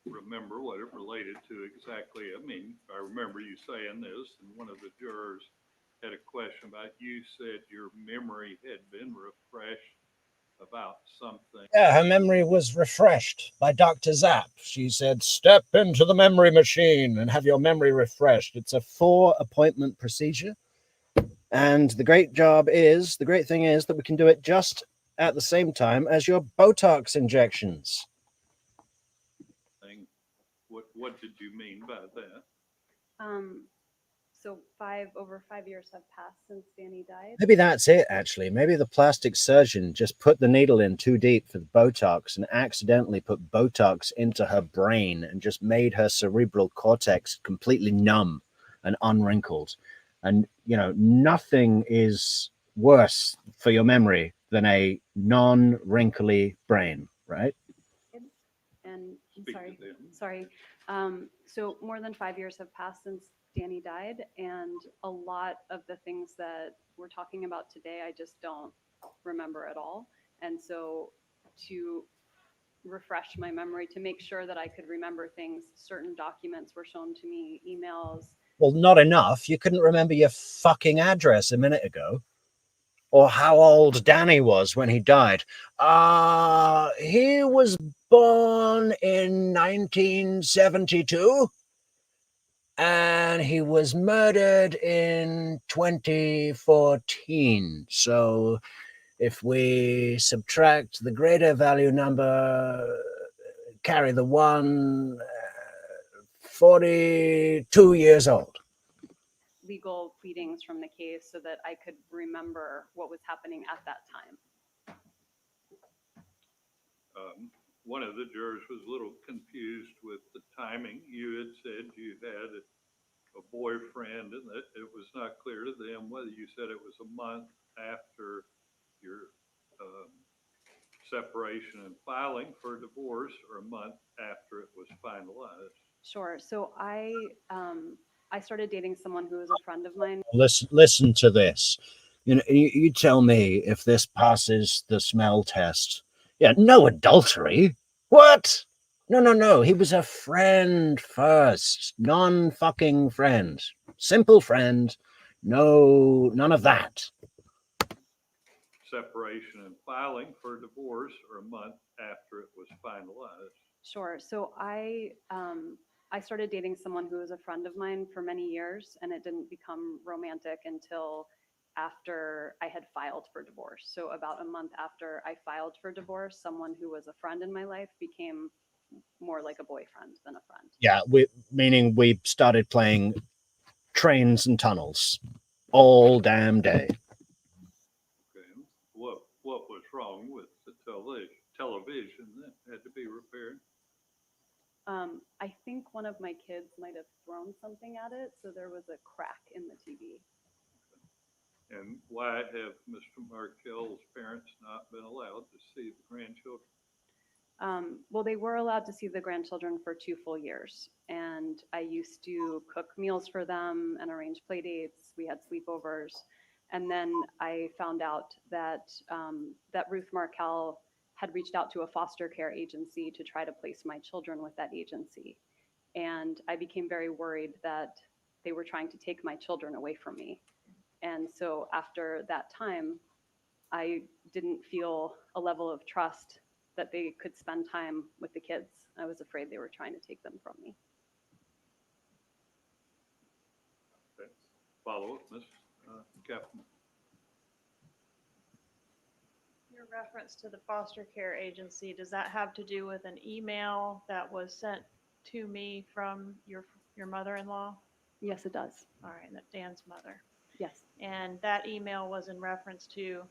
remember what it related to exactly. I mean, I remember you saying this, and one of the jurors had a question about, you said your memory had been refreshed about something. Yeah, her memory was refreshed by Dr. Zapp. She said, step into the memory machine and have your memory refreshed. It's a 4-appointment procedure. And the great thing is that we can do it just at the same time as your Botox injections. What did you mean by that? So over 5 years have passed since Danny died. Maybe that's it, actually. Maybe the plastic surgeon just put the needle in too deep for the Botox and accidentally put Botox into her brain and just made her cerebral cortex completely numb and unwrinkled. And, you know, nothing is worse for your memory than a non-wrinkly brain, right? And Speak to them. sorry. So more than 5 years have passed since Danny died, and a lot of the things that we're talking about today, I just don't remember at all. And so to refresh my memory, to make sure that I could remember things, certain documents were shown to me, emails. Well, not enough. You couldn't remember your fucking address a minute ago. Or how old Danny was when he died. He was born in 1972. and he was murdered in 2014. So if we subtract the greater value number, carry the 1, 42 years old. Legal pleadings from the case so that I could remember what was happening at that time. One of the jurors was a little confused with the timing. You had said you had a boyfriend and that it was not clear to them whether you said it was a month after your separation and filing for divorce or a month after it was finalized. Sure. So I started dating someone who was a friend of mine. Listen to this. You know, you tell me if this passes the smell test. Yeah, no adultery. What? No. He was a friend first. Non-fucking friend. Simple friend. No, none of that. Separation and filing for divorce or a month after it was finalized. Sure. So I started dating someone who was a friend of mine for many years, and it didn't become romantic until after I had filed for divorce. So about a month after I filed for divorce, someone who was a friend in my life became more like a boyfriend than a friend. Yeah, meaning we started playing trains and tunnels all damn day. Okay. What was wrong with the television that had to be repaired? I think one of my kids might have thrown something at it, so there was a crack in the TV. And why have Mr. Markel's parents not been allowed to see the grandchildren? Well, they were allowed to see the grandchildren for 2 full years, and I used to cook meals for them and arrange play dates. We had sleepovers, and then I found out that that Ruth Markel had reached out to a foster care agency to try to place my children with that agency, and I became very worried that they were trying to take my children away from me. And so after that time, I didn't feel a level of trust that they could spend time with the kids. I was afraid they were trying to take them from me. Okay. Follow up, Ms. Captain. Your reference to the foster care agency, does that have to do with an email that was sent to me from your mother-in-law? Yes, it does. All right, that's Dan's mother. Yes. And that email was in reference to,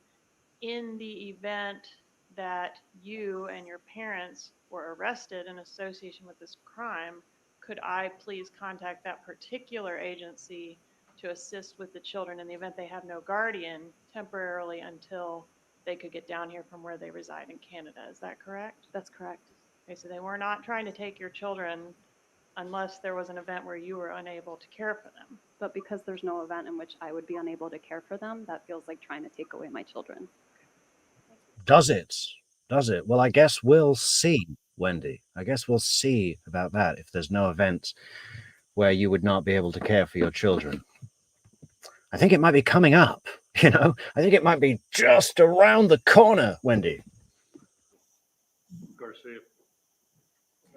in the event that you and your parents were arrested in association with this crime, could I please contact that particular agency to assist with the children in the event they have no guardian temporarily until they could get down here from where they reside in Canada? Is that correct? That's correct. Okay, so they were not trying to take your children unless there was an event where you were unable to care for them. But because there's no event in which I would be unable to care for them, that feels like trying to take away my children. Does it? Does it? Well, I guess we'll see, Wendy. I guess we'll see about that if there's no event where you would not be able to care for your children. I think it might be coming up, you know? I think it might be just around the corner, Wendy. Garcia.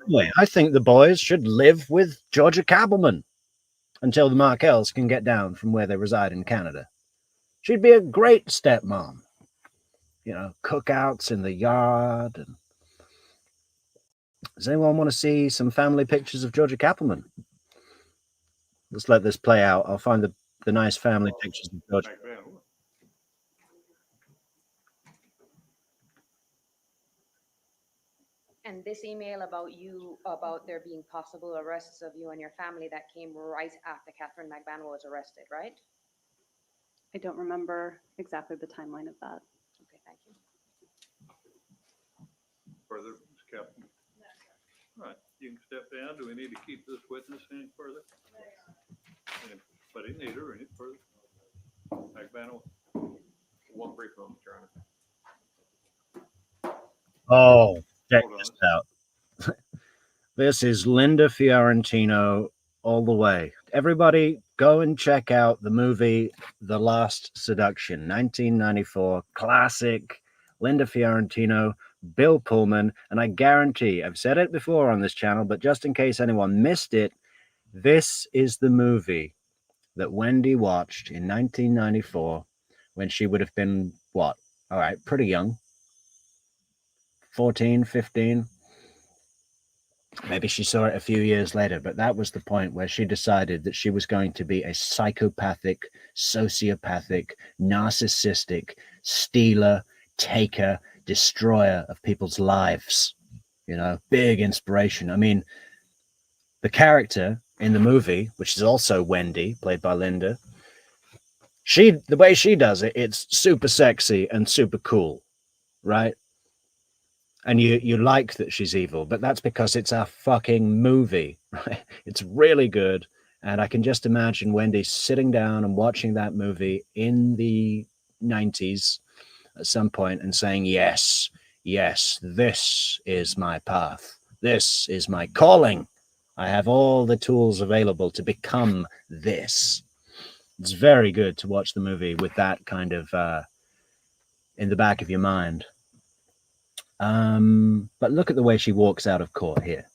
Anyway, I think the boys should live with Georgia Cappleman until the Markels can get down from where they reside in Canada. She'd be a great stepmom. You know, cookouts in the yard. And does anyone want to see some family pictures of Georgia Cappleman? Let's let this play out. I'll find the nice family pictures of Georgia. Magbanua. And this email about there being possible arrests of you and your family, that came right after Katherine Magbanua was arrested, right? I don't remember exactly the timeline of that. Okay, thank you. Further, Ms. Captain? All right, you can step down. Do we need to keep this witness any further? Anybody need her any further? Magbanua? One brief moment, Your Honor. Oh, check Hold on. this out. This is Linda Fiorentino all the way. Everybody go and check out the movie The Last Seduction, 1994, classic. Linda Fiorentino, Bill Pullman, and I guarantee, I've said it before on this channel, but just in case anyone missed it, This is the movie that Wendy watched in 1994 when she would have been, what? All right, pretty young. 14, 15. Maybe she saw it a few years later, but that was the point where she decided that she was going to be a psychopathic, sociopathic, narcissistic, stealer, taker, destroyer of people's lives. You know, big inspiration. I mean, the character in the movie, which is also Wendy, played by Linda, the way she does it, it's super sexy and super cool, right? And you like that she's evil, but that's because it's a fucking movie, right? It's really good. And I can just imagine Wendy sitting down and watching that movie in the 90s at some point and saying, yes, this is my path. This is my calling. I have all the tools available to become this. It's very good to watch the movie with that kind of in the back of your mind. But look at the way she walks out of court here.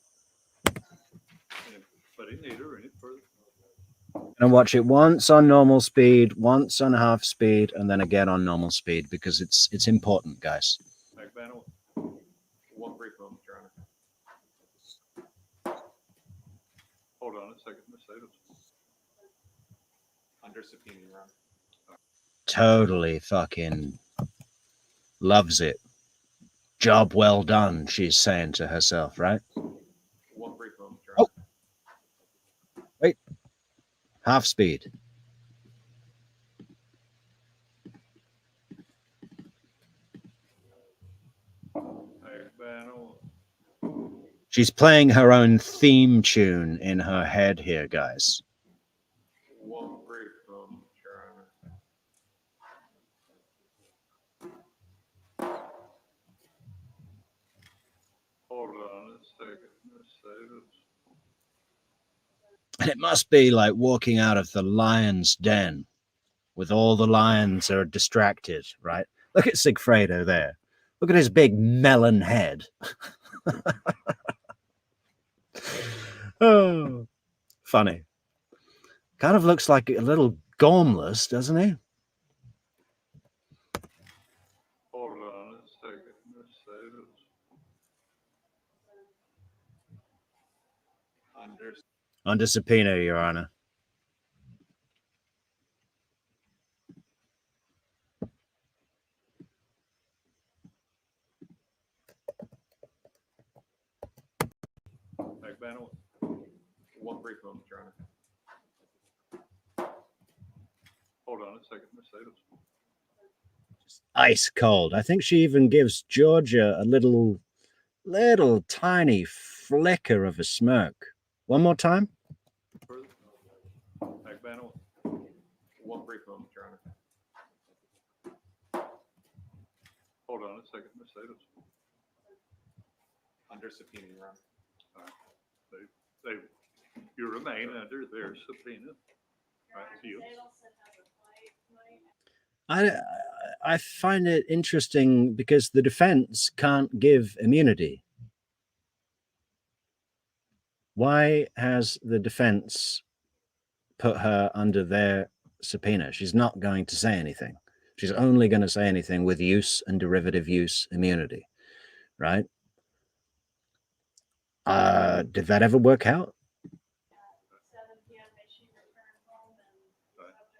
Anybody need her any further? And watch it once on normal speed, once on half speed, and then again on normal speed because it's important, guys. Magbanua? One brief moment, Your Honor. Hold on a second, Ms. Adelson. Under subpoena, Your Honor. Totally fucking loves it. Job well done, she's saying to herself, right? One brief moment, Your Oh. Honor. Wait. Half speed. Magbanua? She's playing her own theme tune in her head here, guys. One brief moment, Your Honor. Hold on a second, Ms. Adelson. And it must be like walking out of the lion's den with all the lions are distracted, right? Look at Sigfredo there. Look at his big melon head. Oh, funny. Kind of looks like a little gormless, doesn't he? Hold on a second, Ms. Adelson. Under subpoena, Your Honor. Magbanua? One brief moment, Your Honor. Hold on a second, Ms. Adelson. Ice cold. I think she even gives Georgia a little tiny flicker of a smirk. One more time. Further? Magbanua? One brief moment, Your Honor. Hold on a second, Ms. Adelson. Under subpoena, Your Honor. You remain under their subpoena. Right, to you. I find it interesting because the defense can't give immunity. Why has the defense put her under their subpoena? She's not going to say anything. She's only going to say anything with use and derivative use immunity, right? Did that ever work out?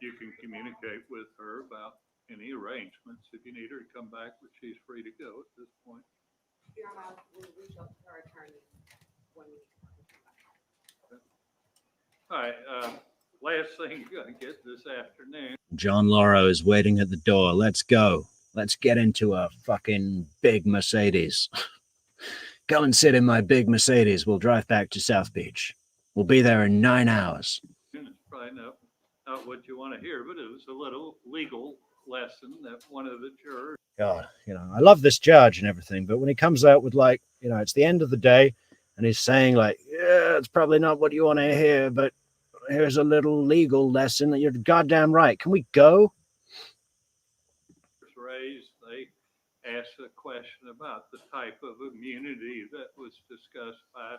You can communicate with her about any arrangements if you need her to come back, but she's free to go at this point. Your Honor, we'll reach out to her attorney when we All right, last thing you're gonna get this afternoon. John Lauro is waiting at the door. Let's go. Let's get into a fucking big Mercedes. Go and sit in my big Mercedes. We'll drive back to South Beach. We'll be there in 9 hours. It's probably not what you want to hear, but it was a little legal lesson that one of the jurors. God, you know, I love this judge and everything, but when he comes out with like, you know, it's the end of the day and he's saying like, yeah, it's probably not what you want to hear, but here's a little legal lesson that you're goddamn right. Can we go? Raised, they asked a question about the type of immunity that was discussed by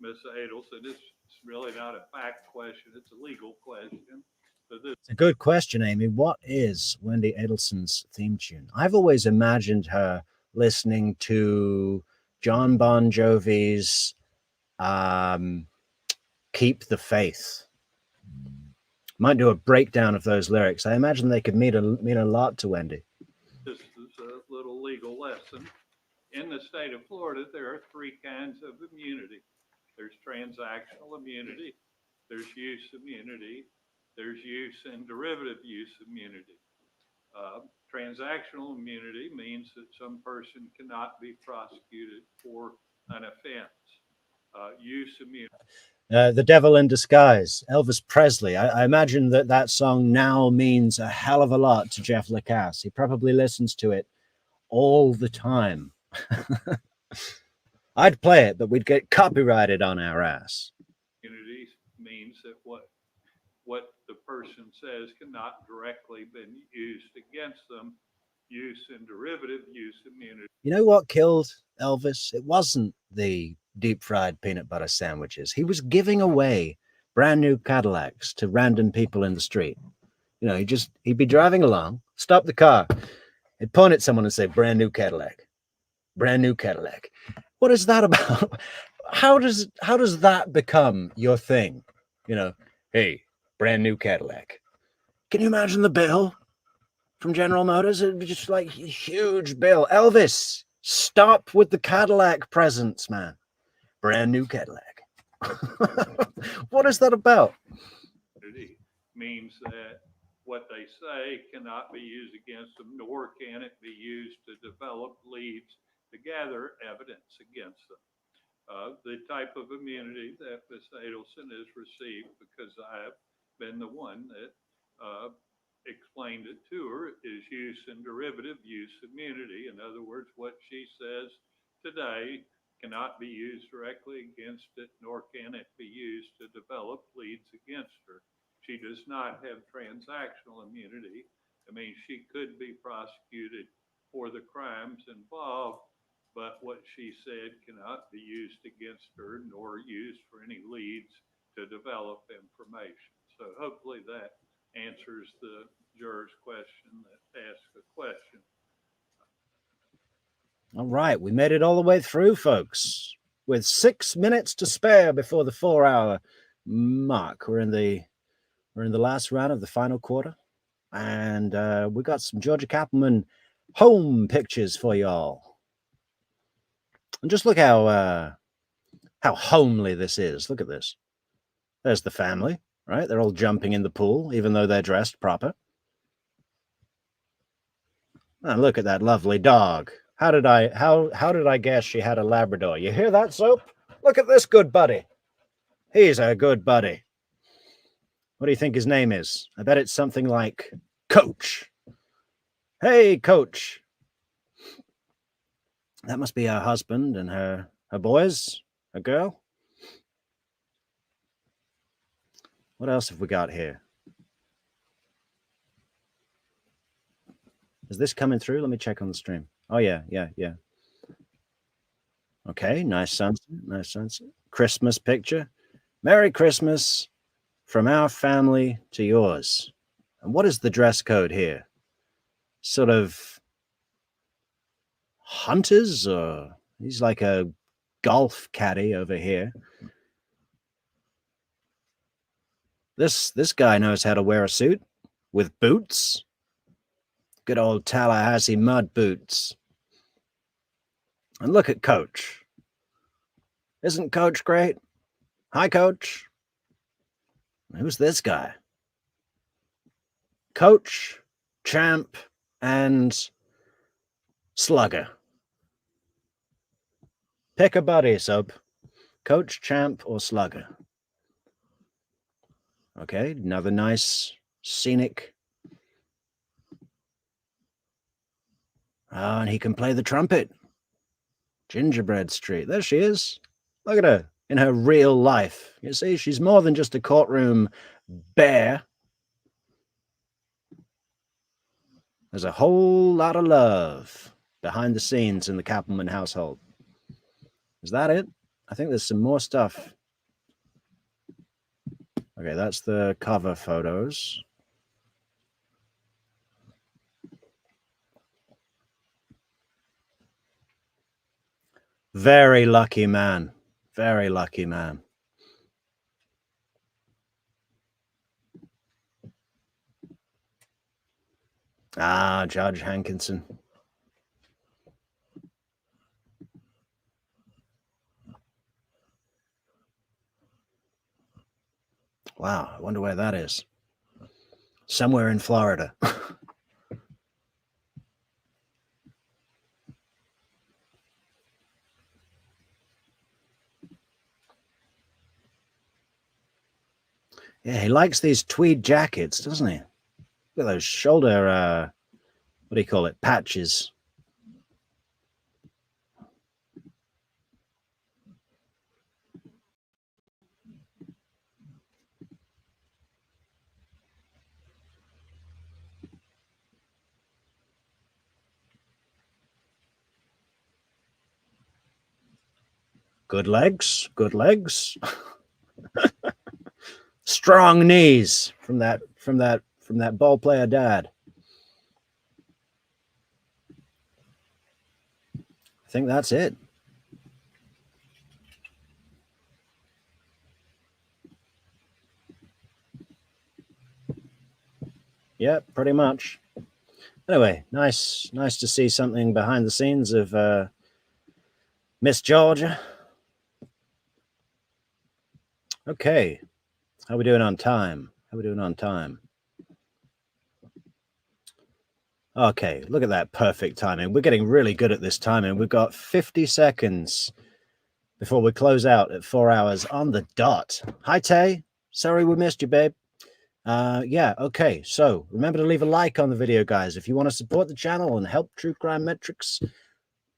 Ms. Adelson, it's really not a fact question, it's a legal question. So this It's a good question, Amy. What is Wendi Adelson's theme tune? I've always imagined her listening to John Bon Jovi's Keep the Faith. Might do a breakdown of those lyrics. I imagine they could mean a lot to Wendi. is a little legal lesson. In the state of Florida, there are three kinds of immunity. There's transactional immunity, there's use immunity, there's use and derivative use immunity. Transactional immunity means that some person cannot be prosecuted for an offense. Use immunity. The Devil in Disguise, Elvis Presley. I imagine that song now means a hell of a lot to Jeff Lacasse. He probably listens to it all the time. I'd play it, but we'd get copyrighted on our ass. Immunity means that what the person says cannot directly be used against them. Use and derivative use immunity. You know what killed Elvis? It wasn't the deep fried peanut butter sandwiches. He was giving away brand new Cadillacs to random people in the street. You know, he'd be driving along, stop the car, he'd point at someone and say, brand new Cadillac, brand new Cadillac. What is that about? How does that become your thing? You know, hey, brand new Cadillac. Can you imagine the bill from General Motors? It'd be just like a huge bill. Elvis, stop with the Cadillac presents, man. Brand new Cadillac. What is that about? Means that what they say cannot be used against them, nor can it be used to develop leads to gather evidence against them. The type of immunity that Ms. Adelson has received, because I have been the one that explained it to her, is use and derivative use immunity. In other words, what she says today cannot be used directly against it, nor can it be used to develop leads against her. She does not have transactional immunity. I mean, she could be prosecuted for the crimes involved, but what she said cannot be used against her, nor used for any leads to develop information. So hopefully that answers the juror's question that asks a question. All right, we made it all the way through, folks, with 6 minutes to spare before the 4-hour mark. We're in the last round of the final quarter, and we got some Georgia Cappleman home pictures for y'all. And just look how homely this is. Look at this. There's the family, right? They're all jumping in the pool, even though they're dressed proper. And look at that lovely dog. How did I guess she had a Labrador? You hear that, Soap? Look at this good buddy. He's a good buddy. What do you think his name is? I bet it's something like Coach. Hey, Coach. That must be her husband and her boys, a girl. What else have we got here? Is this coming through? Let me check on the stream. Oh, yeah. Okay, nice sunset. Christmas picture. Merry Christmas from our family to yours. And what is the dress code here? Sort of hunters, or he's like a golf caddy over here. This guy knows how to wear a suit with boots. Good old Tallahassee mud boots. And look at Coach. Isn't Coach great? Hi, Coach. Who's this guy? Coach, Champ, and Slugger. Pick a buddy, Soap. Coach, Champ, or Slugger. Okay, another nice scenic. Oh, and he can play the trumpet. Gingerbread Street. There she is. Look at her in her real life. You see, she's more than just a courtroom bear. There's a whole lot of love behind the scenes in the Cappleman household. Is that it? I think there's some more stuff. Okay, that's the cover photos. Very lucky man. Very lucky man. Ah, Judge Hankinson. Wow, I wonder where that is. Somewhere in Florida. Yeah, he likes these tweed jackets, doesn't he? Look at those shoulder, what do you call it, patches. Good legs, good legs. Strong knees from that ball player dad. I think that's it. Yeah, pretty much. Anyway, nice to see something behind the scenes of Miss Georgia. Okay, how we doing on time? How we doing on time? Okay, look at that perfect timing. We're getting really good at this timing. We've got 50 seconds before we close out at 4 hours on the dot. Hi, Tay. Sorry we missed you, babe. Yeah, okay. So remember to leave a like on the video, guys. If you want to support the channel and help True Crime Metrix,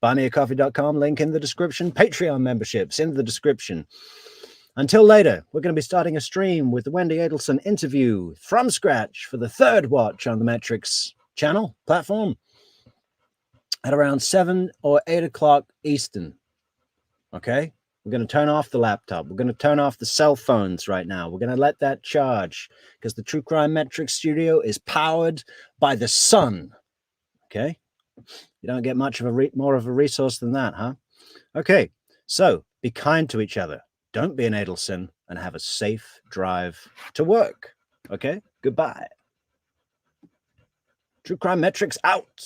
buymeacoffee.com, link in the description. Patreon memberships in the description. Until later, we're going to be starting a stream with the Wendi Adelson interview from scratch for the third watch on the Metrix channel platform at around 7 or 8 o'clock Eastern. Okay? We're going to turn off the laptop. We're going to turn off the cell phones right now. We're going to let that charge because the True Crime Metrix studio is powered by the sun. Okay? You don't get much of more of a resource than that, huh? Okay, so be kind to each other. Don't be an Adelson and have a safe drive to work. Okay? Goodbye. True Crime Metrix out.